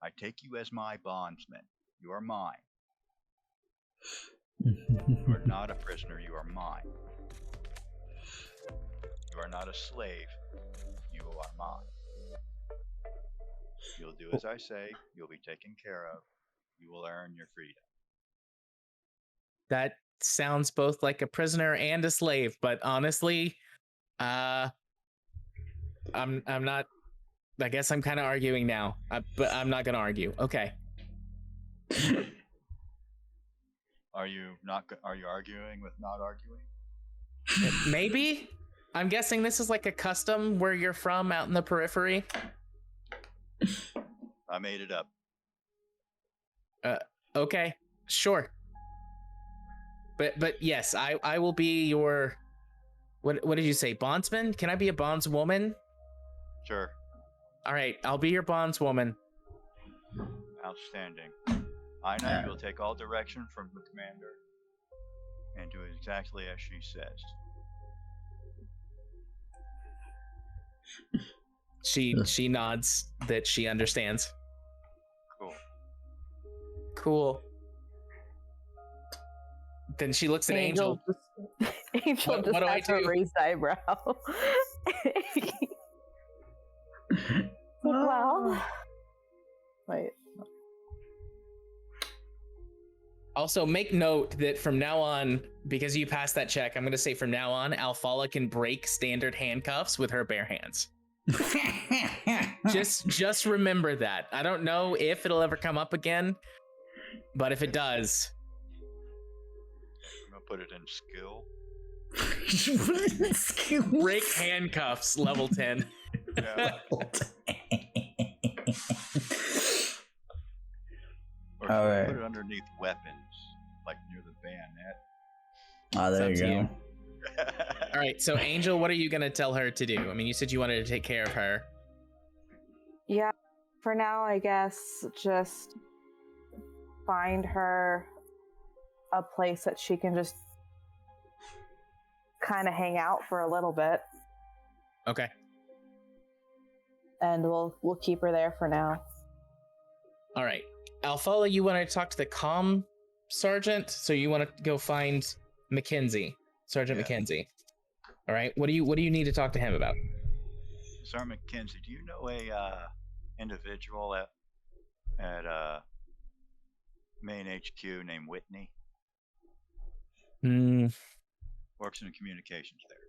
I take you as my bondsman. You are mine. You are not a prisoner. You are mine. You are not a slave. You are mine. You'll do as I say. You'll be taken care of. You will earn your freedom. That sounds both like a prisoner and a slave, but honestly, I'm not. I guess I'm kind of arguing now, but I'm not gonna argue. Okay. Are you arguing with not arguing? Maybe. I'm guessing this is like a custom where you're from, out in the periphery. I made it up. Okay, sure. But yes, I will be your. What did you say, bondsman? Can I be a bondswoman? Sure. All right, I'll be your bondswoman. Outstanding. Aina, you'll take all direction from the commander and do exactly as she says. She nods that she understands. Cool. Then she looks at Angel. Angel What do I has a do? raised eyebrow. Well, wait. Also, make note that from now on, because you passed that check, I'm going to say from now on, Alfala can break standard handcuffs with her bare hands. Just remember that. I don't know if it'll ever come up again, but if it does, I'm gonna put it in skill. break handcuffs level 10. Yeah. Or All right. put it underneath weapons, like near the bayonet. Oh, there It's you up to go. All right, so Angel, what are you going to tell her to do? I mean, you said you wanted to take care of her. Yeah, for now, I guess just find her a place that she can just kind of hang out for a little bit, Okay. and we'll keep her there for now. All right. Alfala, you want to talk to the comm sergeant, so you want to go find Mackenzie. Sergeant Yeah. McKenzie. All right. What do you need to talk to him about? Sergeant McKenzie, do you know a individual at main HQ named Whitney? Hmm. Works in communications there.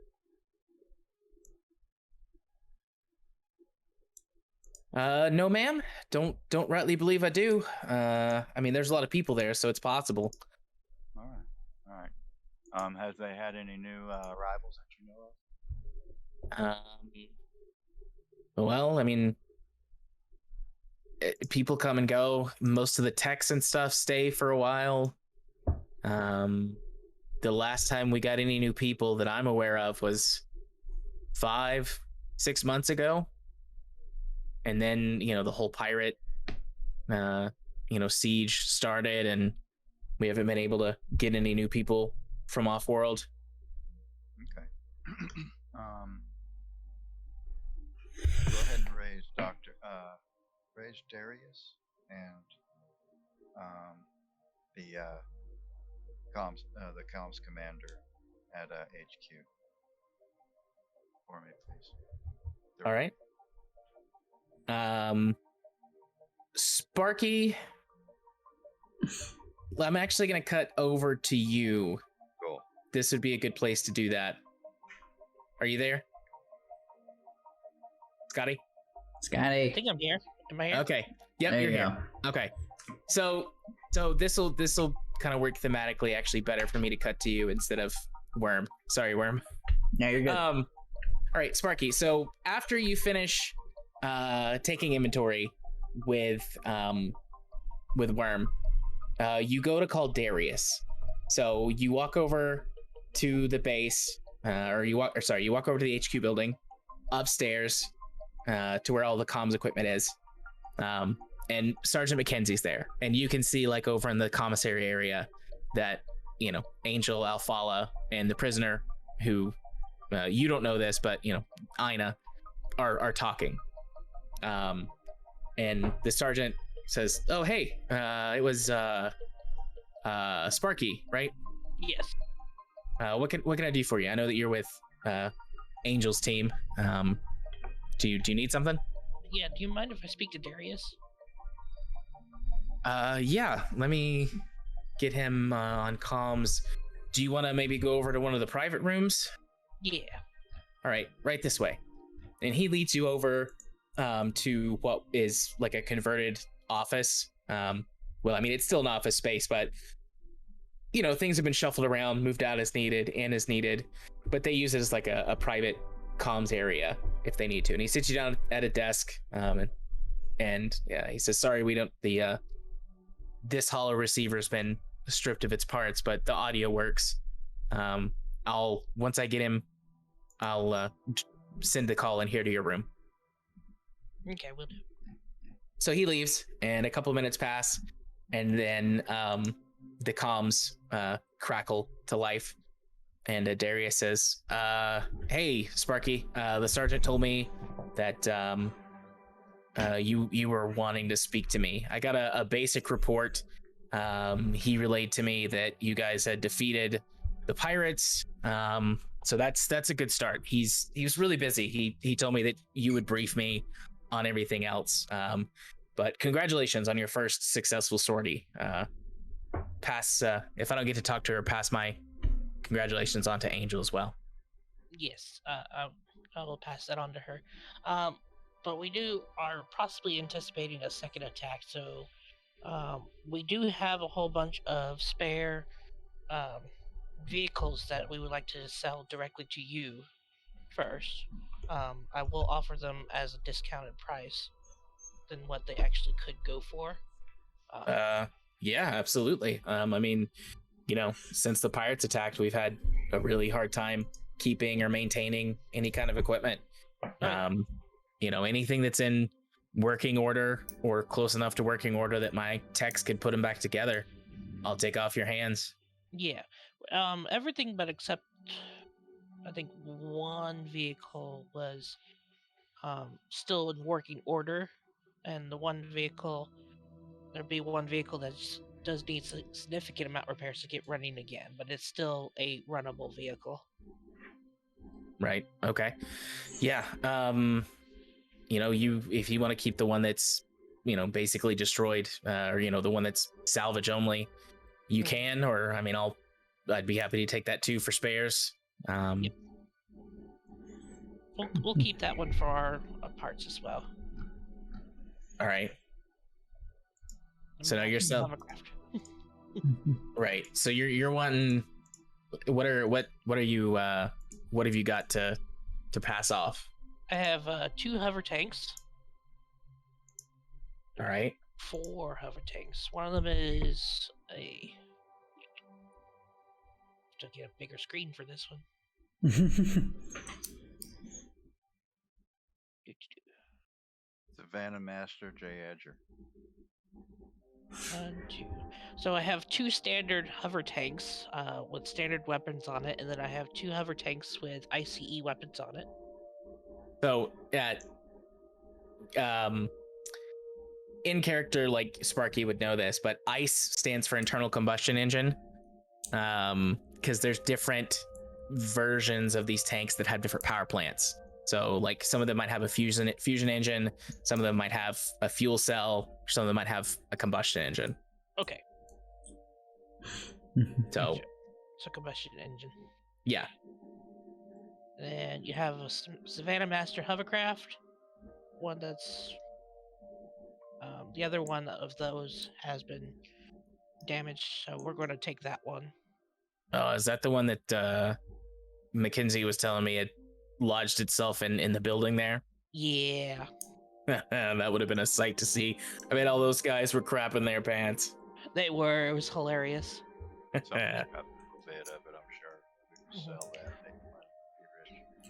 No, ma'am. Don't rightly believe I do. I mean, there's a lot of people there, so it's possible. All right. Has they had any new arrivals that you know of? Well, I mean, people come and go. Most of the techs and stuff stay for a while. The last time we got any new people that I'm aware of was 5-6 months ago. And then, the whole pirate, siege started, and we haven't been able to get any new people from off-world. Okay. Go ahead and raise Darius and the comms commander at HQ for me, please. All right. Sparky, I'm actually going to cut over to you. Cool. This would be a good place to do that. Are you there? Scotty? I think I'm here. Am I here? Okay. Yep, There you're you here. Okay. So this'll kind of work thematically actually better for me to cut to you instead of Worm. Sorry, Worm. No, you're good. All right, Sparky. So after you finish taking inventory with Worm, you go to call Darius. So you walk over to the base, you walk over to the HQ building, upstairs to where all the comms equipment is. And Sergeant McKenzie's there, and you can see like over in the commissary area that Angel, Alfala, and the prisoner who you don't know this, but Ina are talking. And the sergeant says, "Oh, hey, it was Sparky, right? Yes. What can I do for you? I know that you're with Angel's team. Do you need something?" Yeah, do you mind if I speak to Darius? Yeah, let me get him on comms. Do you want to maybe go over to one of the private rooms? Yeah. All right, right this way. And he leads you over to what is like a converted office. Well, I mean, it's still an office space, but things have been shuffled around, moved out as needed, but they use it as like a private comms area if they need to. And he sits you down at a desk, and yeah, he says, "Sorry, we don't this hollow receiver's been stripped of its parts, but the audio works. Once I get him, I'll send the call in here to your room." Okay, we'll do. So he leaves, and a couple of minutes pass, and then the comms crackle to life, and Darius says, "Hey, Sparky, the sergeant told me that you were wanting to speak to me. I got a basic report. He relayed to me that you guys had defeated the pirates. So that's a good start. He was really busy. He told me that you would brief me on everything else. But congratulations on your first successful sortie. If I don't get to talk to her, pass my congratulations on to Angel as well." Yes, I will pass that on to her. But we are possibly anticipating a second attack, so we do have a whole bunch of spare vehicles that we would like to sell directly to you first. I will offer them as a discounted price than what they actually could go for. Yeah, absolutely. I mean, since the pirates attacked, we've had a really hard time keeping or maintaining any kind of equipment. Right. Anything that's in working order or close enough to working order that my techs could put them back together, I'll take off your hands. Yeah. Everything but except I think one vehicle was still in working order, and there'd be one vehicle that's does need significant amount of repairs to get running again, but it's still a runnable vehicle. Right. Okay. Yeah. If you want to keep the one that's, basically destroyed, or the one that's salvage only, you can. Or I'd be happy to take that too for spares. Yep. We'll keep that one for our parts as well. All right. So now you're still right. So you're wanting. What have you got to pass off? I have 2 hover tanks. All right. 4 hover tanks. One of them is a. To get a bigger screen for this one. Savannah Master J. Edger. 1, 2. So I have 2 standard hover tanks with standard weapons on it, and then I have 2 hover tanks with ICE weapons on it. So, in character, like Sparky would know this, but ICE stands for internal combustion engine, because there's different versions of these tanks that have different power plants. So, like, some of them might have a fusion engine, some of them might have a fuel cell, some of them might have a combustion engine. Okay. So combustion engine. Yeah. And you have a Savannah Master hovercraft. One that's the other one of those has been damaged, so we're going to take that one. Oh, is that the one that Mackenzie was telling me it lodged itself in the building there? Yeah. That would have been a sight to see. I mean, all those guys were crapping their pants. They were. It was hilarious. Someone's got a little bit of it, I'm sure. We can sell that. Make money. Be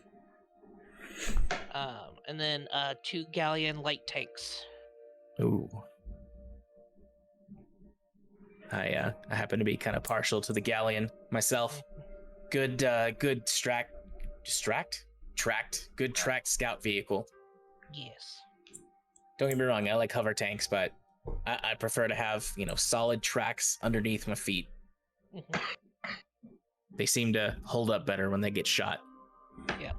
rich. And then 2 galleon light tanks. Ooh. I happen to be kind of partial to the galleon myself. Good tracked scout vehicle. Yes. Don't get me wrong, I like hover tanks, but I prefer to have, solid tracks underneath my feet. Mm-hmm. They seem to hold up better when they get shot. Yeah.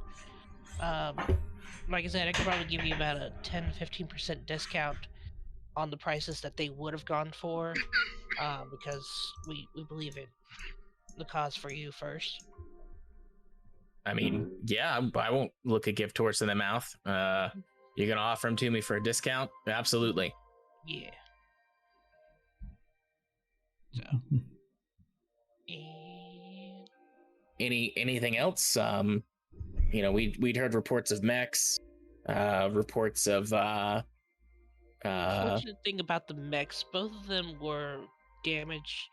Like I said, I could probably give you about a 10-15% discount on the prices that they would have gone for, because we believe in the cause for you first. I mean, yeah, I won't look a gift horse in the mouth. You're gonna offer them to me for a discount? Absolutely. Yeah. So. And... Anything else? We'd heard reports of mechs, reports of Fortunate thing about the mechs, both of them were damaged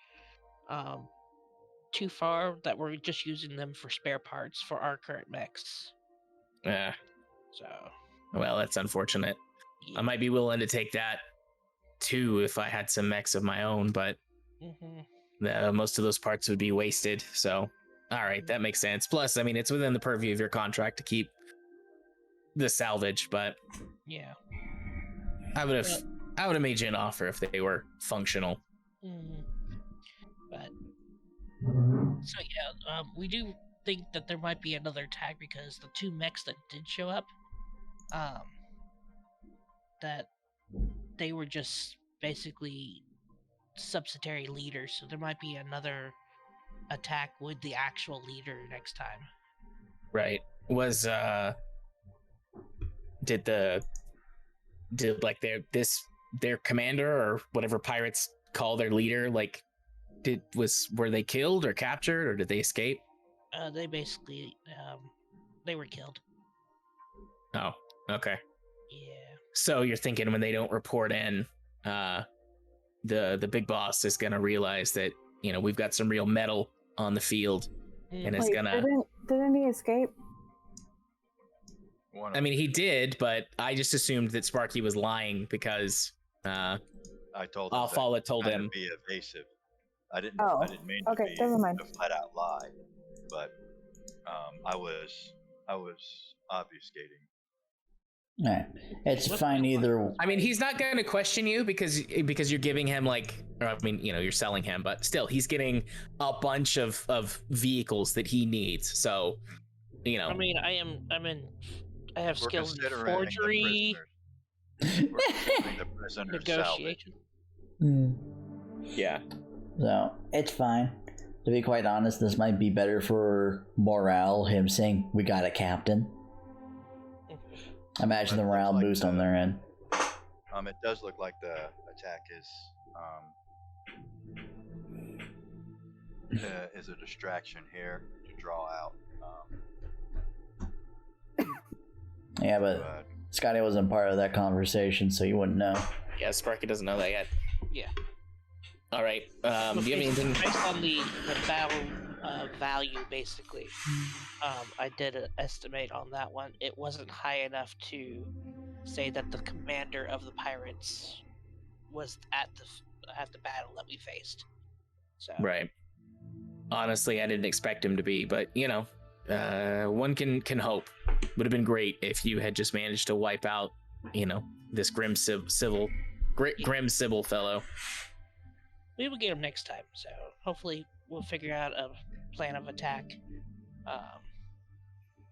too far that we're just using them for spare parts for our current mechs. Yeah. So. Well, that's unfortunate. Yeah. I might be willing to take that too if I had some mechs of my own, but most of those parts would be wasted. So, all right, that makes sense. Plus, I mean, it's within the purview of your contract to keep the salvage, but yeah, I would have made you an offer if they were functional. But so yeah, we do think that there might be another attack because the 2 mechs that did show up, that they were just basically subsidiary leaders, so there might be another attack with the actual leader next time. Right. Was did their commander or whatever pirates call their leader, like, were they killed or captured or did they escape? They basically they were killed. Oh, okay. Yeah. So you're thinking when they don't report in, the big boss is gonna realize that we've got some real metal on the field, and it's gonna. Didn't he escape? I mean, he did, but I just assumed that Sparky was lying because I told him Alfala told him to be evasive. I didn't mean to okay, be never mind. a flat out lie, but I was obfuscating. Alright. It's fine either. I mean, he's not going to question you because you're giving him you're selling him, but still, he's getting a bunch of vehicles that he needs. So, I mean, I have We're skills in considering forgery, We're considering the prisoner salvage. negotiation. yeah. So, it's fine. To be quite honest, this might be better for morale, him saying, we got a captain. Imagine the morale boost on their end. It does look like the attack is a distraction here to draw out. Yeah, but Scotty wasn't part of that conversation, so you wouldn't know. Yeah, Sparky doesn't know that yet. Yeah. All right. Do you have anything? Based on the battle value, basically, I did an estimate on that one. It wasn't high enough to say that the commander of the pirates was at the battle that we faced. So Right. Honestly, I didn't expect him to be, but one can hope. Would have been great if you had just managed to wipe out, this grim Sybil fellow. we will get him next time. So hopefully we'll figure out a plan of attack.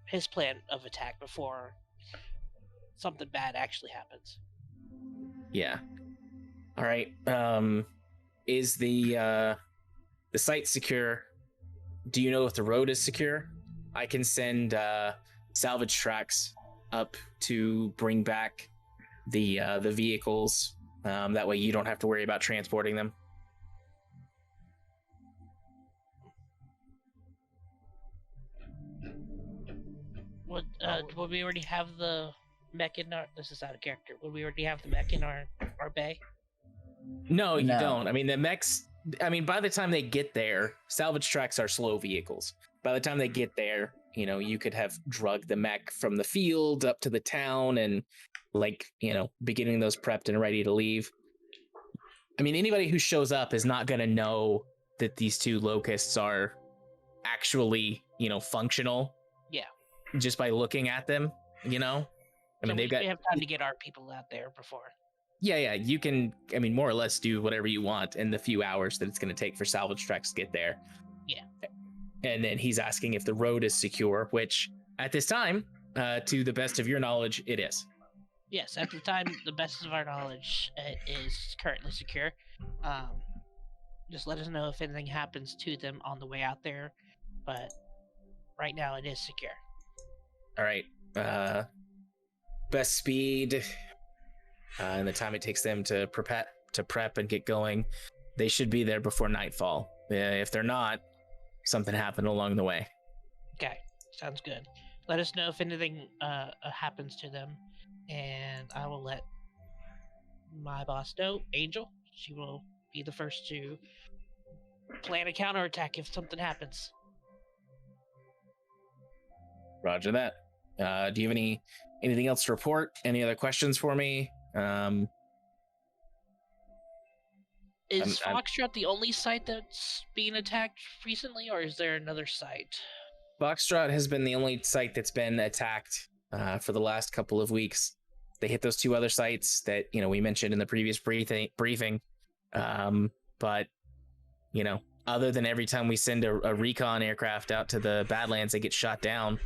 His plan of attack before something bad actually happens. Yeah. All right. Is the site secure? Do you know if the road is secure? I can send salvage trucks up to bring back the vehicles. That way you don't have to worry about transporting them. Would we already have the mech in our... This is out of character. Would we already have the mech in our bay? No, you don't. I mean, the mechs... by the time they get there, salvage trucks are slow vehicles. By the time they get there, you could have drugged the mech from the field up to the town and, beginning those prepped and ready to leave. I mean, anybody who shows up is not going to know that these two locusts are actually, functional. Yeah. Just by looking at them, We have time to get our people out there before. Yeah, you can, more or less do whatever you want in the few hours that it's going to take for salvage trucks to get there. Yeah. And then he's asking if the road is secure, which at this time, to the best of your knowledge, it is. Yes, at the time, the best of our knowledge, it is currently secure. Just let us know if anything happens to them on the way out there. But right now, it is secure. All right. Best speed and the time it takes them to prep and get going. They should be there before nightfall. If they're not, something happened along the way. Okay, sounds good. Let us know if anything happens to them, and I will let my boss know, Angel. She will be the first to plan a counterattack if something happens. Roger that. Do you have anything else to report? Any other questions for me? Is Foxtrot the only site that's being attacked recently, or is there another site? Foxtrot has been the only site that's been attacked for the last couple of weeks. They hit those two other sites that we mentioned in the previous briefing. But other than every time we send a recon aircraft out to the Badlands, they get shot down.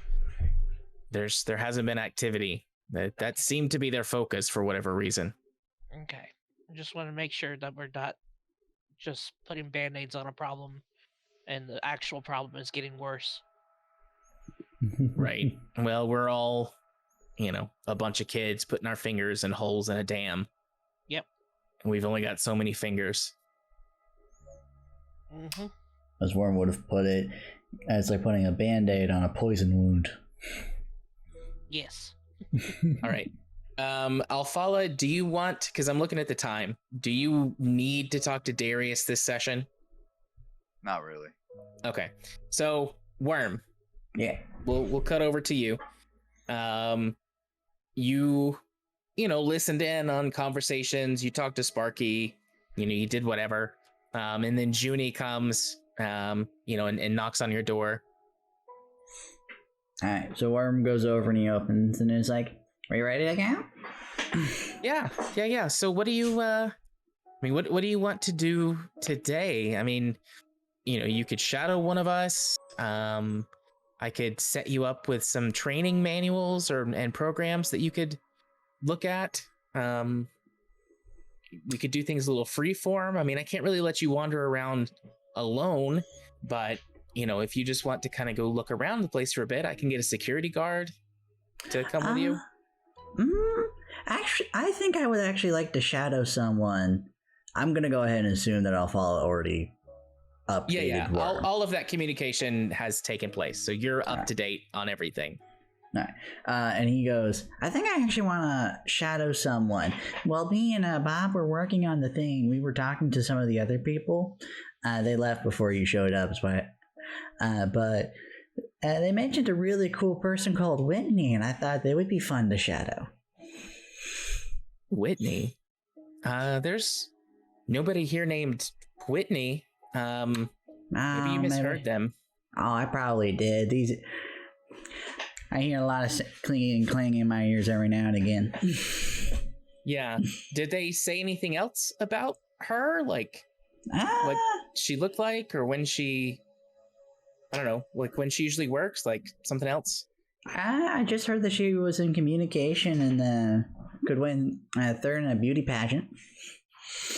There hasn't been activity. That seemed to be their focus for whatever reason. Okay. I just want to make sure that we're not just putting band-aids on a problem and the actual problem is getting worse. Right. Well, we're all, a bunch of kids putting our fingers in holes in a dam. Yep. And we've only got so many fingers. Mm-hmm. As Worm would have put it, it's like putting a band-aid on a poison wound. Yes. All right. Alfala, do you want, because I'm looking at the time, do you need to talk to Darius this session? Not really. Okay. So, Worm. Yeah. We'll cut over to you. You listened in on conversations, you talked to Sparky, you did whatever. And then Junie comes, and knocks on your door. Alright, so Worm goes over and he opens and is like, Are you ready to go? Yeah. So what do you what do you want to do today? I mean, you could shadow one of us. I could set you up with some training manuals and programs that you could look at. We could do things a little free form. I mean, I can't really let you wander around alone, but if you just want to kind of go look around the place for a bit, I can get a security guard to come with you. Actually, I think I would actually like to shadow someone. I'm gonna go ahead and assume that I'll follow already updated. Yeah. All of that communication has taken place, so you're up to date on everything. All right. And he goes, I think I actually want to shadow someone. Well, me and Bob were working on the thing. We were talking to some of the other people. They left before you showed up, but they mentioned a really cool person called Whitney, and I thought they would be fun to shadow. Whitney? There's nobody here named Whitney. Maybe you misheard them. Oh, I probably did. I hear a lot of clanging in my ears every now and again. Yeah. Did they say anything else about her? Like what she looked like, or when she, I don't know, like when she usually works, like something else? I just heard that she was in communication and could win third in a beauty pageant.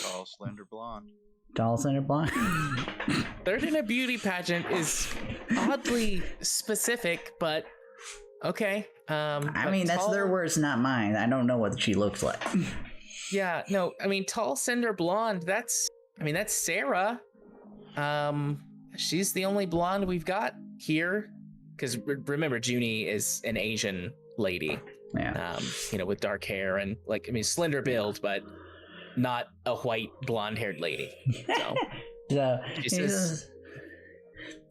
Tall, slender blonde. Third in a beauty pageant is oddly specific, but okay. I mean, that's their words, not mine. I don't know what she looks like. Yeah, no, I mean, tall, slender blonde, that's Sarah. She's the only blonde we've got here. Because remember, Junie is an Asian lady. Yeah. With dark hair and slender build, but not a white blonde-haired lady. So she says,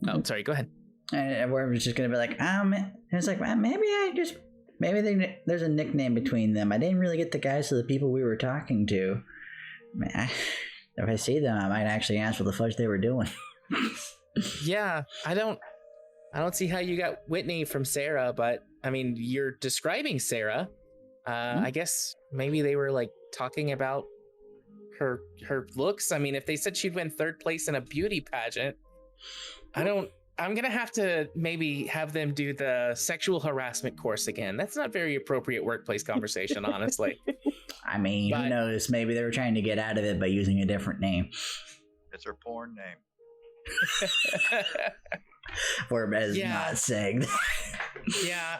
"Oh, sorry. Go ahead." And we're just gonna be like, it's like maybe there's a nickname between them. I didn't really get the guys of the people we were talking to. If I see them, I might actually ask what the fudge they were doing. Yeah, I don't see how you got Whitney from Sarah, but I mean, you're describing Sarah. I guess maybe they were like talking about her looks. I mean, if they said she'd win third place in a beauty pageant, I'm gonna have to maybe have them do the sexual harassment course again. That's not very appropriate workplace conversation, honestly. I mean, who knows? Maybe they were trying to get out of it by using a different name. It's her porn name. Or as not saying that. Yeah,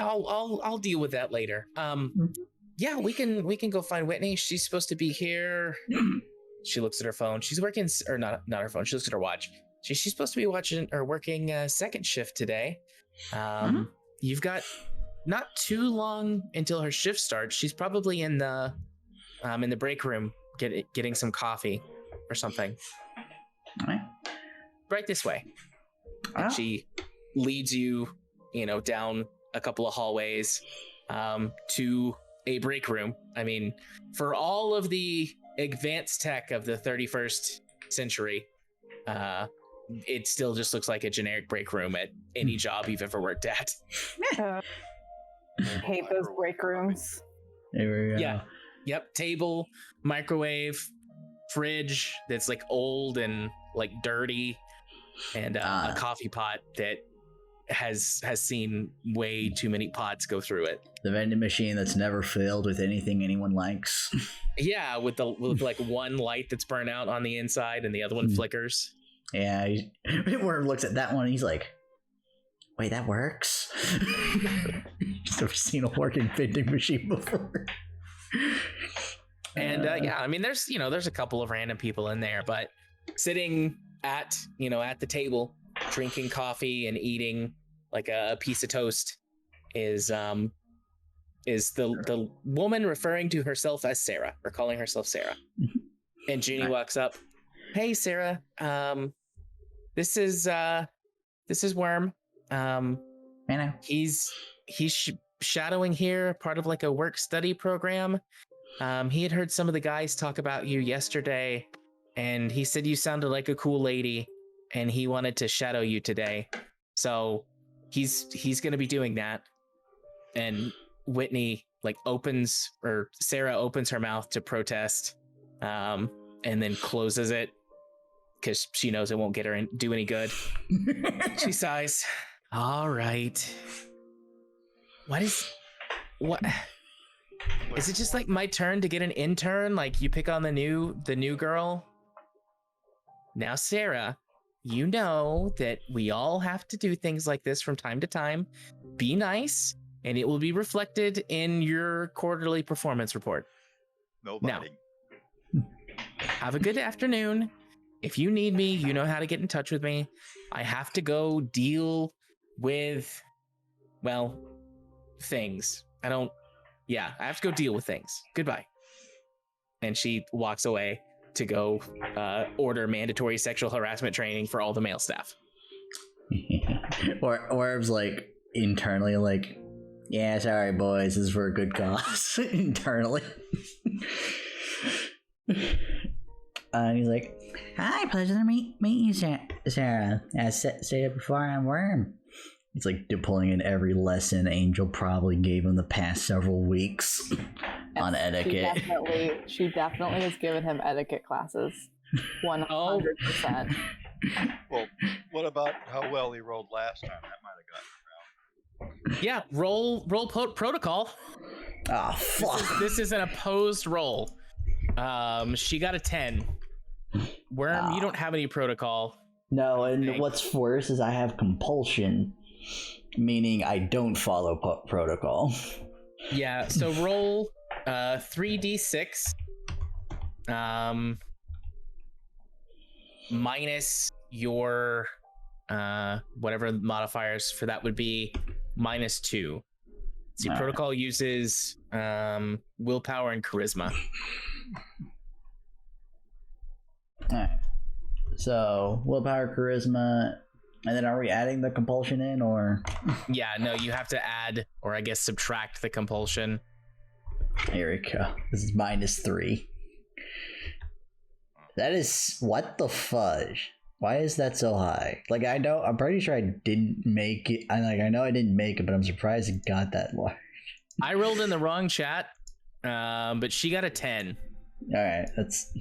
I'll deal with that later. Yeah, we can go find Whitney. She's supposed to be here. She looks at her phone. She's working, or not her phone. She looks at her watch. She's supposed to be working second shift today. You've got not too long until her shift starts. She's probably in the break room getting some coffee or something. All right. Right this way. And she leads you, down a couple of hallways to a break room. I mean, for all of the advanced tech of the 31st century, it still just looks like a generic break room at any job you've ever worked at. I hate those break rooms. There we go. Yeah. Yep. Table, microwave, fridge that's like old and like dirty, and a coffee pot that has seen way too many pots go through it. The vending machine that's never filled with anything anyone likes. Yeah, with like one light that's burnt out on the inside and the other one flickers. Yeah, Worm looks at that one and he's like, wait, that works? He's never seen a working vending machine before. And yeah, I mean, there's a couple of random people in there, but sitting at the table, drinking coffee and eating like a piece of toast is the woman referring to herself as Sarah, or calling herself Sarah. And Junie walks up. Hey, Sarah. This is Worm. I know. He's shadowing here, part of like a work study program. He had heard some of the guys talk about you yesterday, and he said you sounded like a cool lady, and he wanted to shadow you today. So he's going to be doing that. And Whitney Sarah opens her mouth to protest, and then closes it because she knows it won't get her do any good. She sighs. All right. What? Is it just like my turn to get an intern? Like you pick on the new girl? Now, Sarah, you know that we all have to do things like this from time to time. Be nice, and it will be reflected in your quarterly performance report. No Now, biting. have a good afternoon. If you need me, you know how to get in touch with me. I have to go deal with, well, things. I have to go deal with things. Goodbye. And she walks away to go order mandatory sexual harassment training for all the male staff. Or Orb's like internally like, yeah, sorry boys, this is for a good cause. Internally. And he's like, hi, pleasure to meet you, Sarah. As stated before, I'm Worm. He's like pulling in every lesson Angel probably gave him the past several weeks on etiquette. She definitely has given him etiquette classes. 100%. Well, what about how well he rolled last time? That might have gotten around. Yeah, roll protocol. Oh, fuck. This is an opposed roll. She got a 10. Worm, you don't have any protocol. No, and what's worse is I have compulsion, meaning I don't follow protocol. Yeah, so roll 3d6 minus your whatever modifiers for that would be -2. See, protocol uses willpower and charisma. Alright. So, willpower, charisma, and then are we adding the compulsion in, or? Yeah, no, you have to add, or I guess subtract the compulsion. Here we go. This is -3. That is, what the fudge? Why is that so high? Like, I'm pretty sure I didn't make it. I know I didn't make it, but I'm surprised it got that large. I rolled in the wrong chat, but she got a 10. Alright, that's...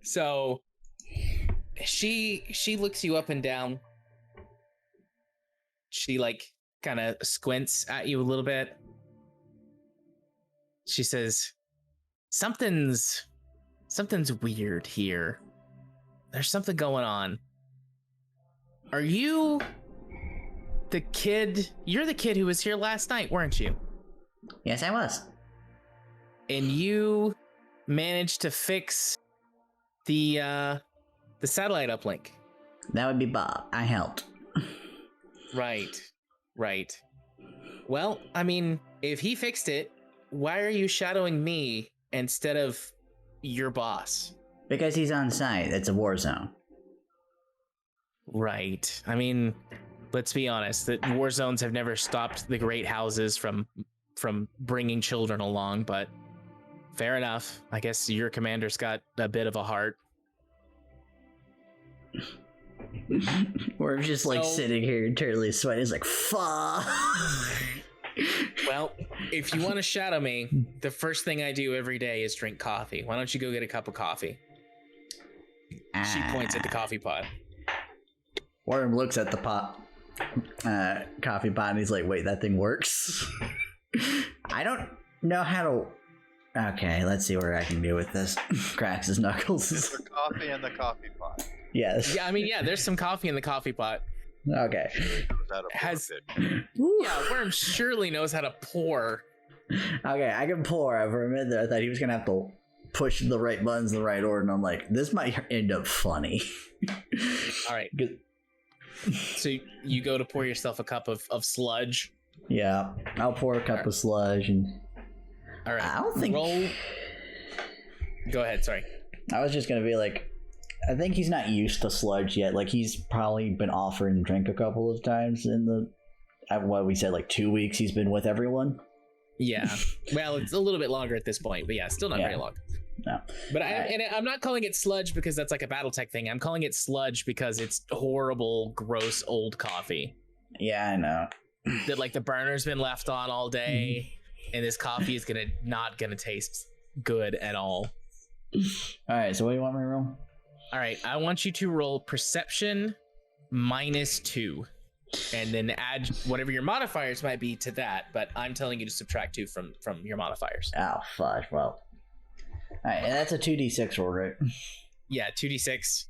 So she looks you up and down. She like kind of squints at you a little bit. She says, something's weird here. There's something going on. Are you the kid? You're the kid who was here last night, weren't you? Yes, I was. And you managed to fix the satellite uplink. That would be Bob. I helped. Right. Well, I mean, if he fixed it, why are you shadowing me instead of your boss? Because he's on site. It's a war zone. Right. I mean, let's be honest. The war zones have never stopped the great houses from bringing children along, but fair enough. I guess your commander's got a bit of a heart. We're just like sitting here internally sweating. It's like, fuck. Well, if you want to shadow me, the first thing I do every day is drink coffee. Why don't you go get a cup of coffee? She points at the coffee pot. Worm looks at the coffee pot, and he's like, wait, that thing works? I don't know how to... Okay, let's see where I can go with this. Cracks his knuckles. Is there coffee in the coffee pot? Yes. Yeah, I mean, yeah, there's some coffee in the coffee pot. Okay. Yeah, Worm surely knows how to pour. Okay, I can pour. For a minute there, I thought he was going to have to push the right buttons in the right order, and I'm like, this might end up funny. All right. So you go to pour yourself a cup of sludge. Yeah, I'll pour a cup of sludge, and... All right. I don't think... Go ahead, sorry. I was just going to be like, I think he's not used to sludge yet. Like, he's probably been offering to drink a couple of times in the, what we said, like 2 weeks he's been with everyone. Yeah. Well, it's a little bit longer at this point, but yeah, still not very long. No. But I'm not calling it sludge because that's like a Battletech thing. I'm calling it sludge because it's horrible, gross, old coffee. Yeah, I know. that like the burner's been left on all day, and this coffee is not gonna taste good at all. All right, so what do you want me to roll? All right, I want you to roll perception -2, and then add whatever your modifiers might be to that. But I'm telling you to subtract 2 from your modifiers. Oh, fudge. Well, all right, and that's a 2d6 roll, right? Yeah, 2d6.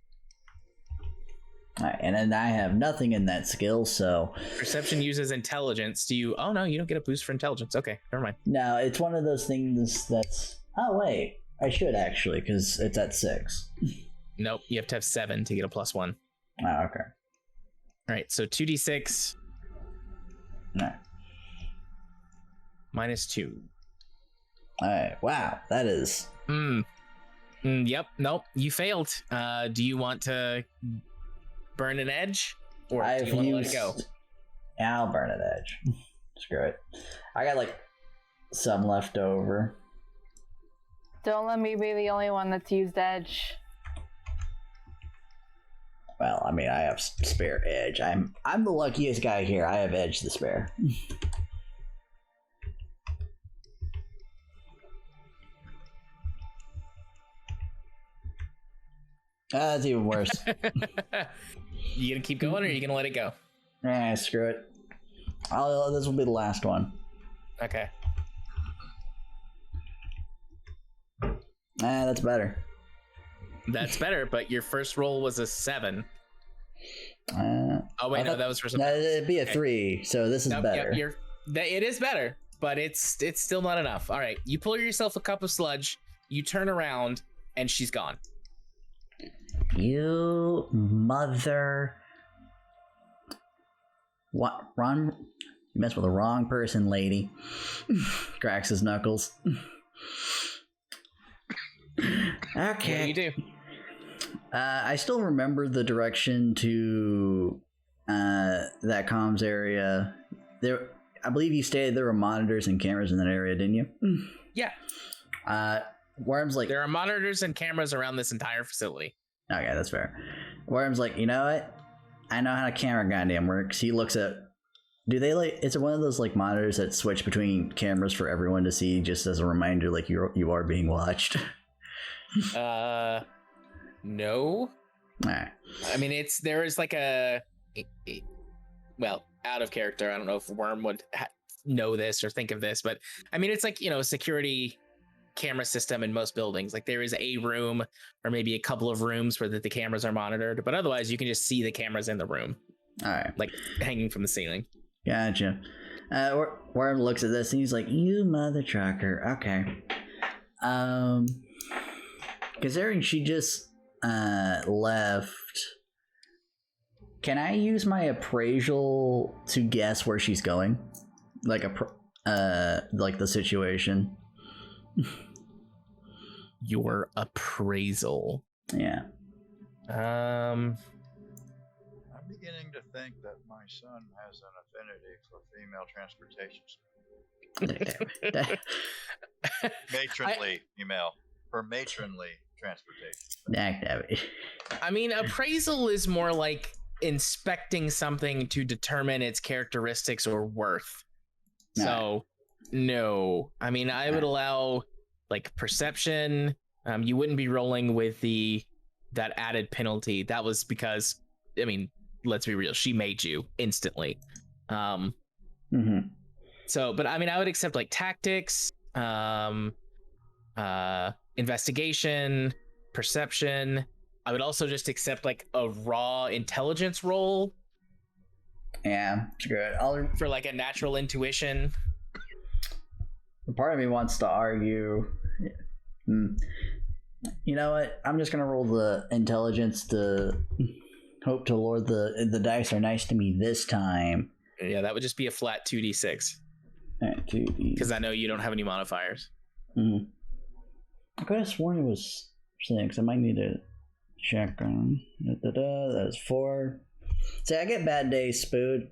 All right, and then I have nothing in that skill, so Perception uses intelligence. Do you? Oh no, you don't get a boost for intelligence. Okay, never mind. no, it's one of those things that's. Oh wait, I should actually, because it's at 6. Nope, you have to have 7 to get a +1. Oh, okay. All right, so 2d6 No. -2. All right. Wow, that is. Yep. Nope. You failed. Do you want to burn an edge, or do you want to let it go? I'll burn an edge. Screw it. I got like some left over. Don't let me be the only one that's used edge. Well, I mean, I have spare edge. I'm the luckiest guy here. I have edge to spare. That's even worse. You gonna keep going, or are you gonna let it go? Screw it. This will be the last one. Okay. That's better. That's better, but your first roll was a 7. Oh wait, no, that was for something. No, it'd be a 3, so this is better. It is better, but it's still not enough. All right, you pour yourself a cup of sludge, you turn around, and she's gone. You mother. What? Ron? You messed with the wrong person, lady. Cracks his knuckles. Okay. What do you do? I still remember the direction to that comms area. There, I believe you stated there were monitors and cameras in that area, didn't you? Yeah. Worm's like, there are monitors and cameras around this entire facility. Okay, that's fair. Worm's like, you know what? I know how a camera goddamn works. He looks at. Do they like? Is it one of those like monitors that switch between cameras for everyone to see, just as a reminder, like you are being watched? No. Alright. I mean, there is like well, out of character. I don't know if Worm would know this or think of this, but I mean, it's like, a security camera system in most buildings. Like there is a room or maybe a couple of rooms where the cameras are monitored, but otherwise you can just see the cameras in the room. All right. Like hanging from the ceiling. Gotcha. Worm looks at this and he's like, you mother trucker. Okay. Considering she just left, can I use my appraisal to guess where she's going? Like like the situation. Your appraisal. Yeah. I'm beginning to think that my son has an affinity for female transportation. Matronly female. For matronly transportation. I mean, appraisal is more like inspecting something to determine its characteristics or worth. So, no. I mean, I would allow like perception. You wouldn't be rolling with that added penalty. That was because, I mean, let's be real, she made you instantly. So, but I mean, I would accept like tactics, investigation, perception. I would also just accept like a raw intelligence roll. Yeah, it's good. For like a natural intuition. Part of me wants to argue. You know what? I'm just gonna roll the intelligence to hope to Lord the dice are nice to me this time. Yeah, that would just be a flat 2d6. 2d. Because I know you don't have any modifiers. I could have sworn it was 6. I might need to check on. That's 4. See, I get bad days, Spood.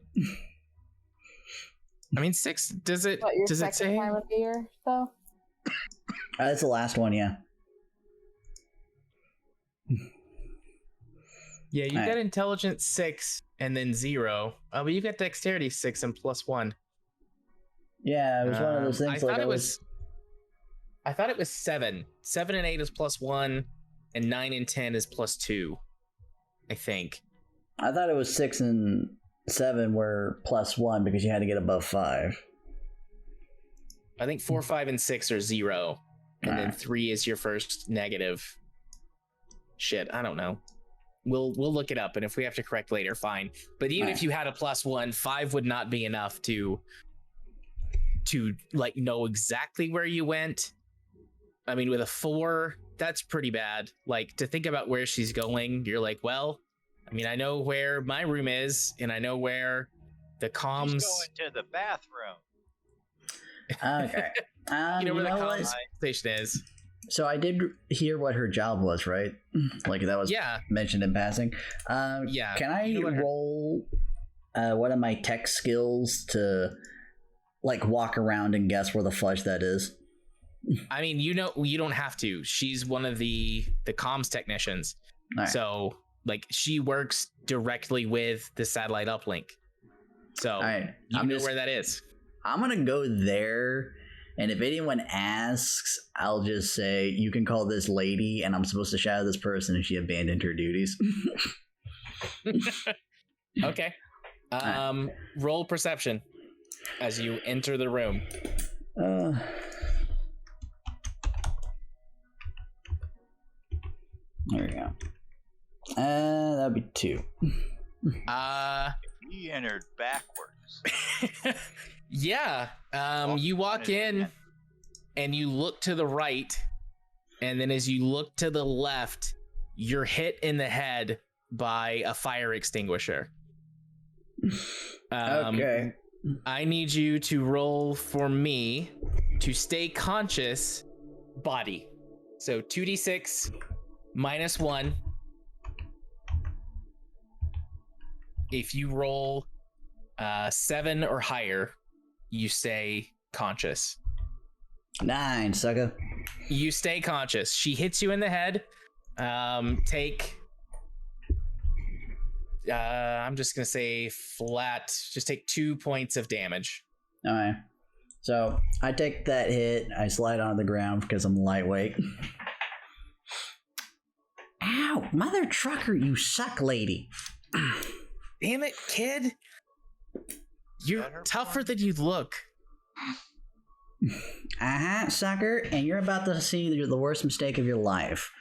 I mean, 6. Does it? What, your does it second say? time of the year, though? That's the last one, yeah. Yeah, you All got right. intelligence 6 and then 0. Oh, but you got dexterity 6 and +1. Yeah, it was one of those things. I thought it was. I thought it was 7. 7 and 8 is +1, and 9 and 10 is +2. I think. I thought it was 6 and 7 were +1 because you had to get above 5. I think 4, 5, and 6 are 0, and then Alright. 3 is your first negative. Shit, I don't know. We'll look it up, and if we have to correct later, fine. But even if you had a +1, 5 would not be enough to like know exactly where you went. I mean, with a 4, that's pretty bad. Like, to think about where she's going, you're like, well, I mean, I know where my room is, and I know where the comms. She's going to the bathroom. Okay. You know where the what? comms station is. So I did hear what her job was, right? Like that was Yeah. mentioned in passing. Yeah. Can I You know what her- roll one of my tech skills to like walk around and guess where the fudge that is? I mean, you don't have to. She's one of the comms technicians. Alright. So, like, she works directly with the satellite uplink. So, Alright. you know where that is. I'm gonna go there, and if anyone asks, I'll just say you can call this lady, and I'm supposed to shadow this person, and she abandoned her duties. Okay. Roll perception as you enter the room. There we go. That'd be 2. He entered backwards. Yeah. You walk in and you look to the right, and then as you look to the left, you're hit in the head by a fire extinguisher. Okay. I need you to roll for me to stay conscious body. So 2d6 -1. If you roll 7 or higher, you stay conscious. 9, sucker. You stay conscious. She hits you in the head. Take I'm just gonna say flat. Just take 2 points of damage. All right. So I take that hit. I slide onto the ground because I'm lightweight. Ow, mother trucker, you suck, lady. Damn it, kid! You're That hurt tougher more. than you look. Sucker, and you're about to see the worst mistake of your life.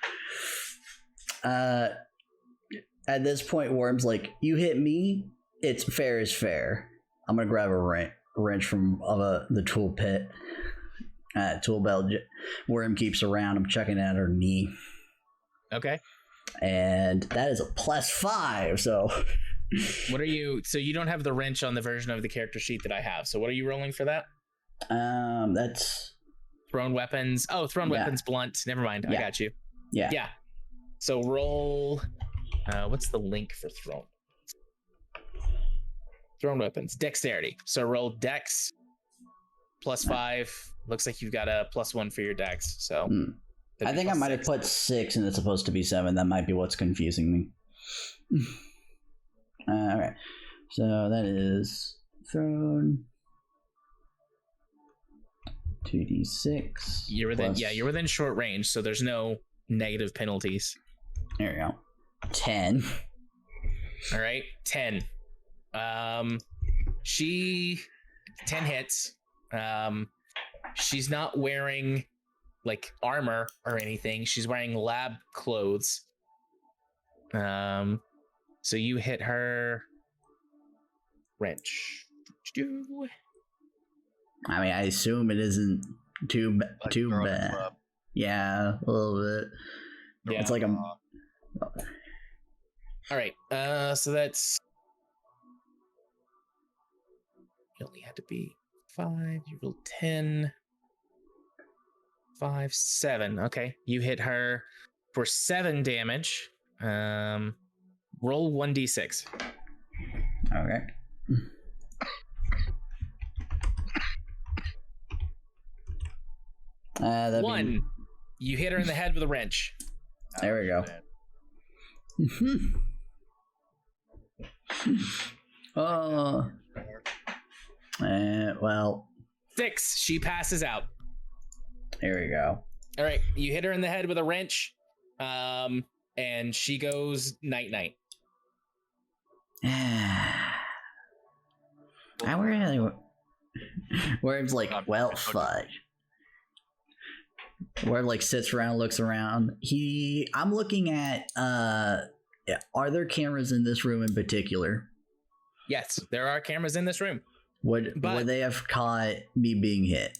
At this point, Worm's like, you hit me, it's fair is fair. I'm gonna grab a wrench from the tool pit. Tool belt Worm keeps around. I'm chucking it at her knee. Okay. And that is a +5, so... What are you? So you don't have the wrench on the version of the character sheet that I have. So what are you rolling for that? That's... Thrown weapons. Oh, thrown Yeah. weapons blunt. Never mind. I Yeah. got you. Yeah. Yeah. So roll. What's the link for thrown? Thrown weapons. Dexterity. So roll dex +5. Looks like you've got a +1 for your dex. So I think I might have put 6 and it's supposed to be 7. That might be what's confusing me. All right. So that is thrown 2d6. You're within. plus- Yeah, you're within short range. So there's no negative penalties. There we go. 10. All right, 10. She 10 hits. She's not wearing like armor or anything. She's wearing lab clothes. So you hit her wrench. I mean, I assume it isn't too Like too throwing a bad. club. Yeah, a little bit. Yeah. It's like a... All right. So that's. You only had to be 5. You rolled 10. 5, 7. Okay. You hit her for 7 damage. Roll 1d6. Okay. That'd be- 1. You hit her in the head with a wrench. There we go. Understand. Oh. Well. 6. She passes out. There we go. All right, you hit her in the head with a wrench, and she goes night-night. I really. Worm's like, well, fudge. Worm like sits around, looks around. I'm looking at. Are there cameras in this room in particular? Yes, there are cameras in this room. Would they have caught me being hit?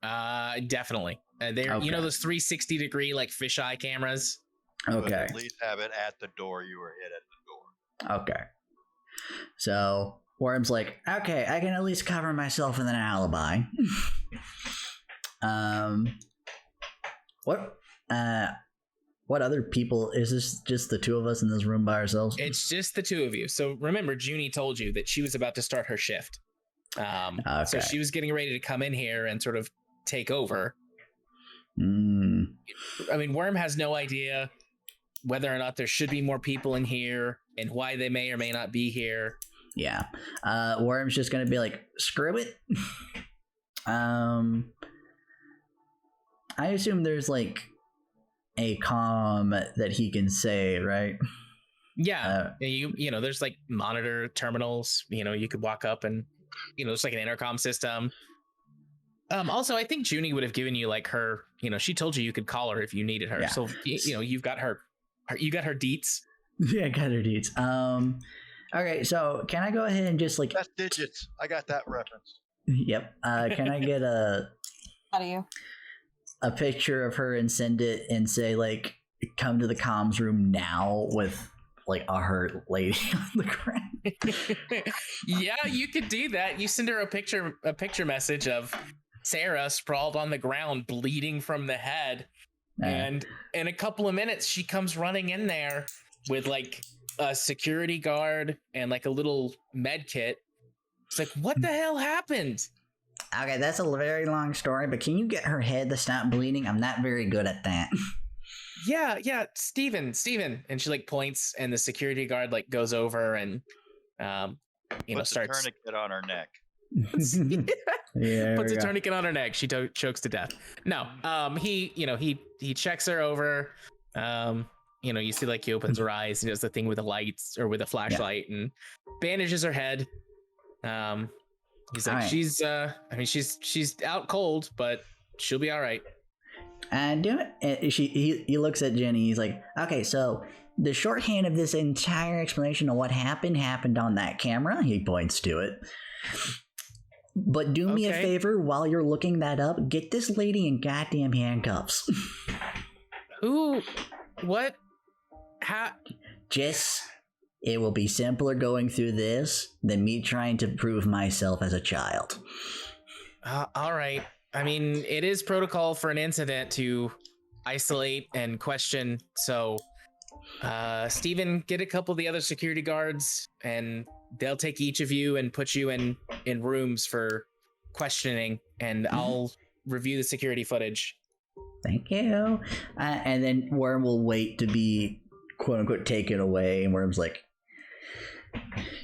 Definitely. They're Okay. You know those 360-degree like fisheye cameras. You would Okay. at least have it at the door you were hit at the door. Okay. So Worm's like, okay, I can at least cover myself with an alibi. What other people? Is this just the two of us in this room by ourselves? It's just the two of you. So remember, Junie told you that she was about to start her shift. So she was getting ready to come in here and sort of take over. I mean, Worm has no idea whether or not there should be more people in here and why they may or may not be here. Yeah. Worm's just gonna be like, screw it. I assume there's like a comm that he can say, right? Yeah. You know, there's like monitor terminals, you could walk up and, it's like an intercom system. Also, I think Junie would have given you like her, she told you could call her if you needed her. Yeah. So, you've got you got her deets. Yeah, I got her deets. Okay, so can I go ahead and just like... That's digits. I got that reference. Yep. Can I get How do you? a picture of her and send it and say like, come to the comms room now with like a hurt lady on the ground? Yeah, you could do that. You send her a picture message of Sarah sprawled on the ground, bleeding from the head. And in a couple of minutes, she comes running in there with like a security guard and like a little med kit. It's like, what the hell happened? Okay, that's a very long story, but can you get her head to stop bleeding? I'm not very good at that. Yeah, Steven. And she like points, and the security guard like goes over and Puts starts a tourniquet on her neck. Yeah, puts a tourniquet on her neck. She chokes to death. No, he checks her over. You see like he opens her eyes. He does the thing with the lights or with a flashlight and bandages her head. He's like, right. She's out cold, but she'll be all right. And he looks at Jenny. He's like, okay, so the shorthand of this entire explanation of what happened on that camera. He points to it. But do me a favor while you're looking that up. Get this lady in goddamn handcuffs. Who? What? How? It will be simpler going through this than me trying to prove myself as a child. All right. I mean, it is protocol for an incident to isolate and question. So, Steven, get a couple of the other security guards, and they'll take each of you and put you in rooms for questioning, and I'll review the security fudge. Thank you. And then Worm will wait to be, quote unquote, taken away. And Worm's like,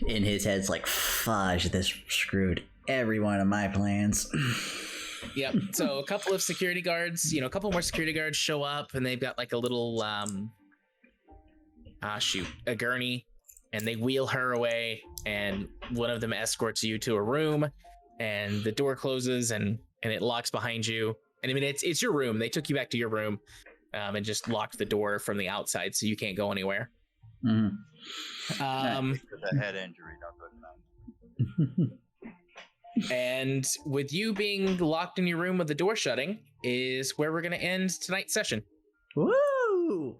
in his head's like, fudge, this screwed every one of my plans. Yep. So a couple of security guards, a couple more security guards show up, and they've got like a little, a gurney, and they wheel her away, and one of them escorts you to a room, and the door closes and it locks behind you. And I mean, it's your room. They took you back to your room, and just locked the door from the outside, so you can't go anywhere. Mm-hmm. With a head injury, don't go tonight. And with you being locked in your room with the door shutting is where we're going to end tonight's session. Woo!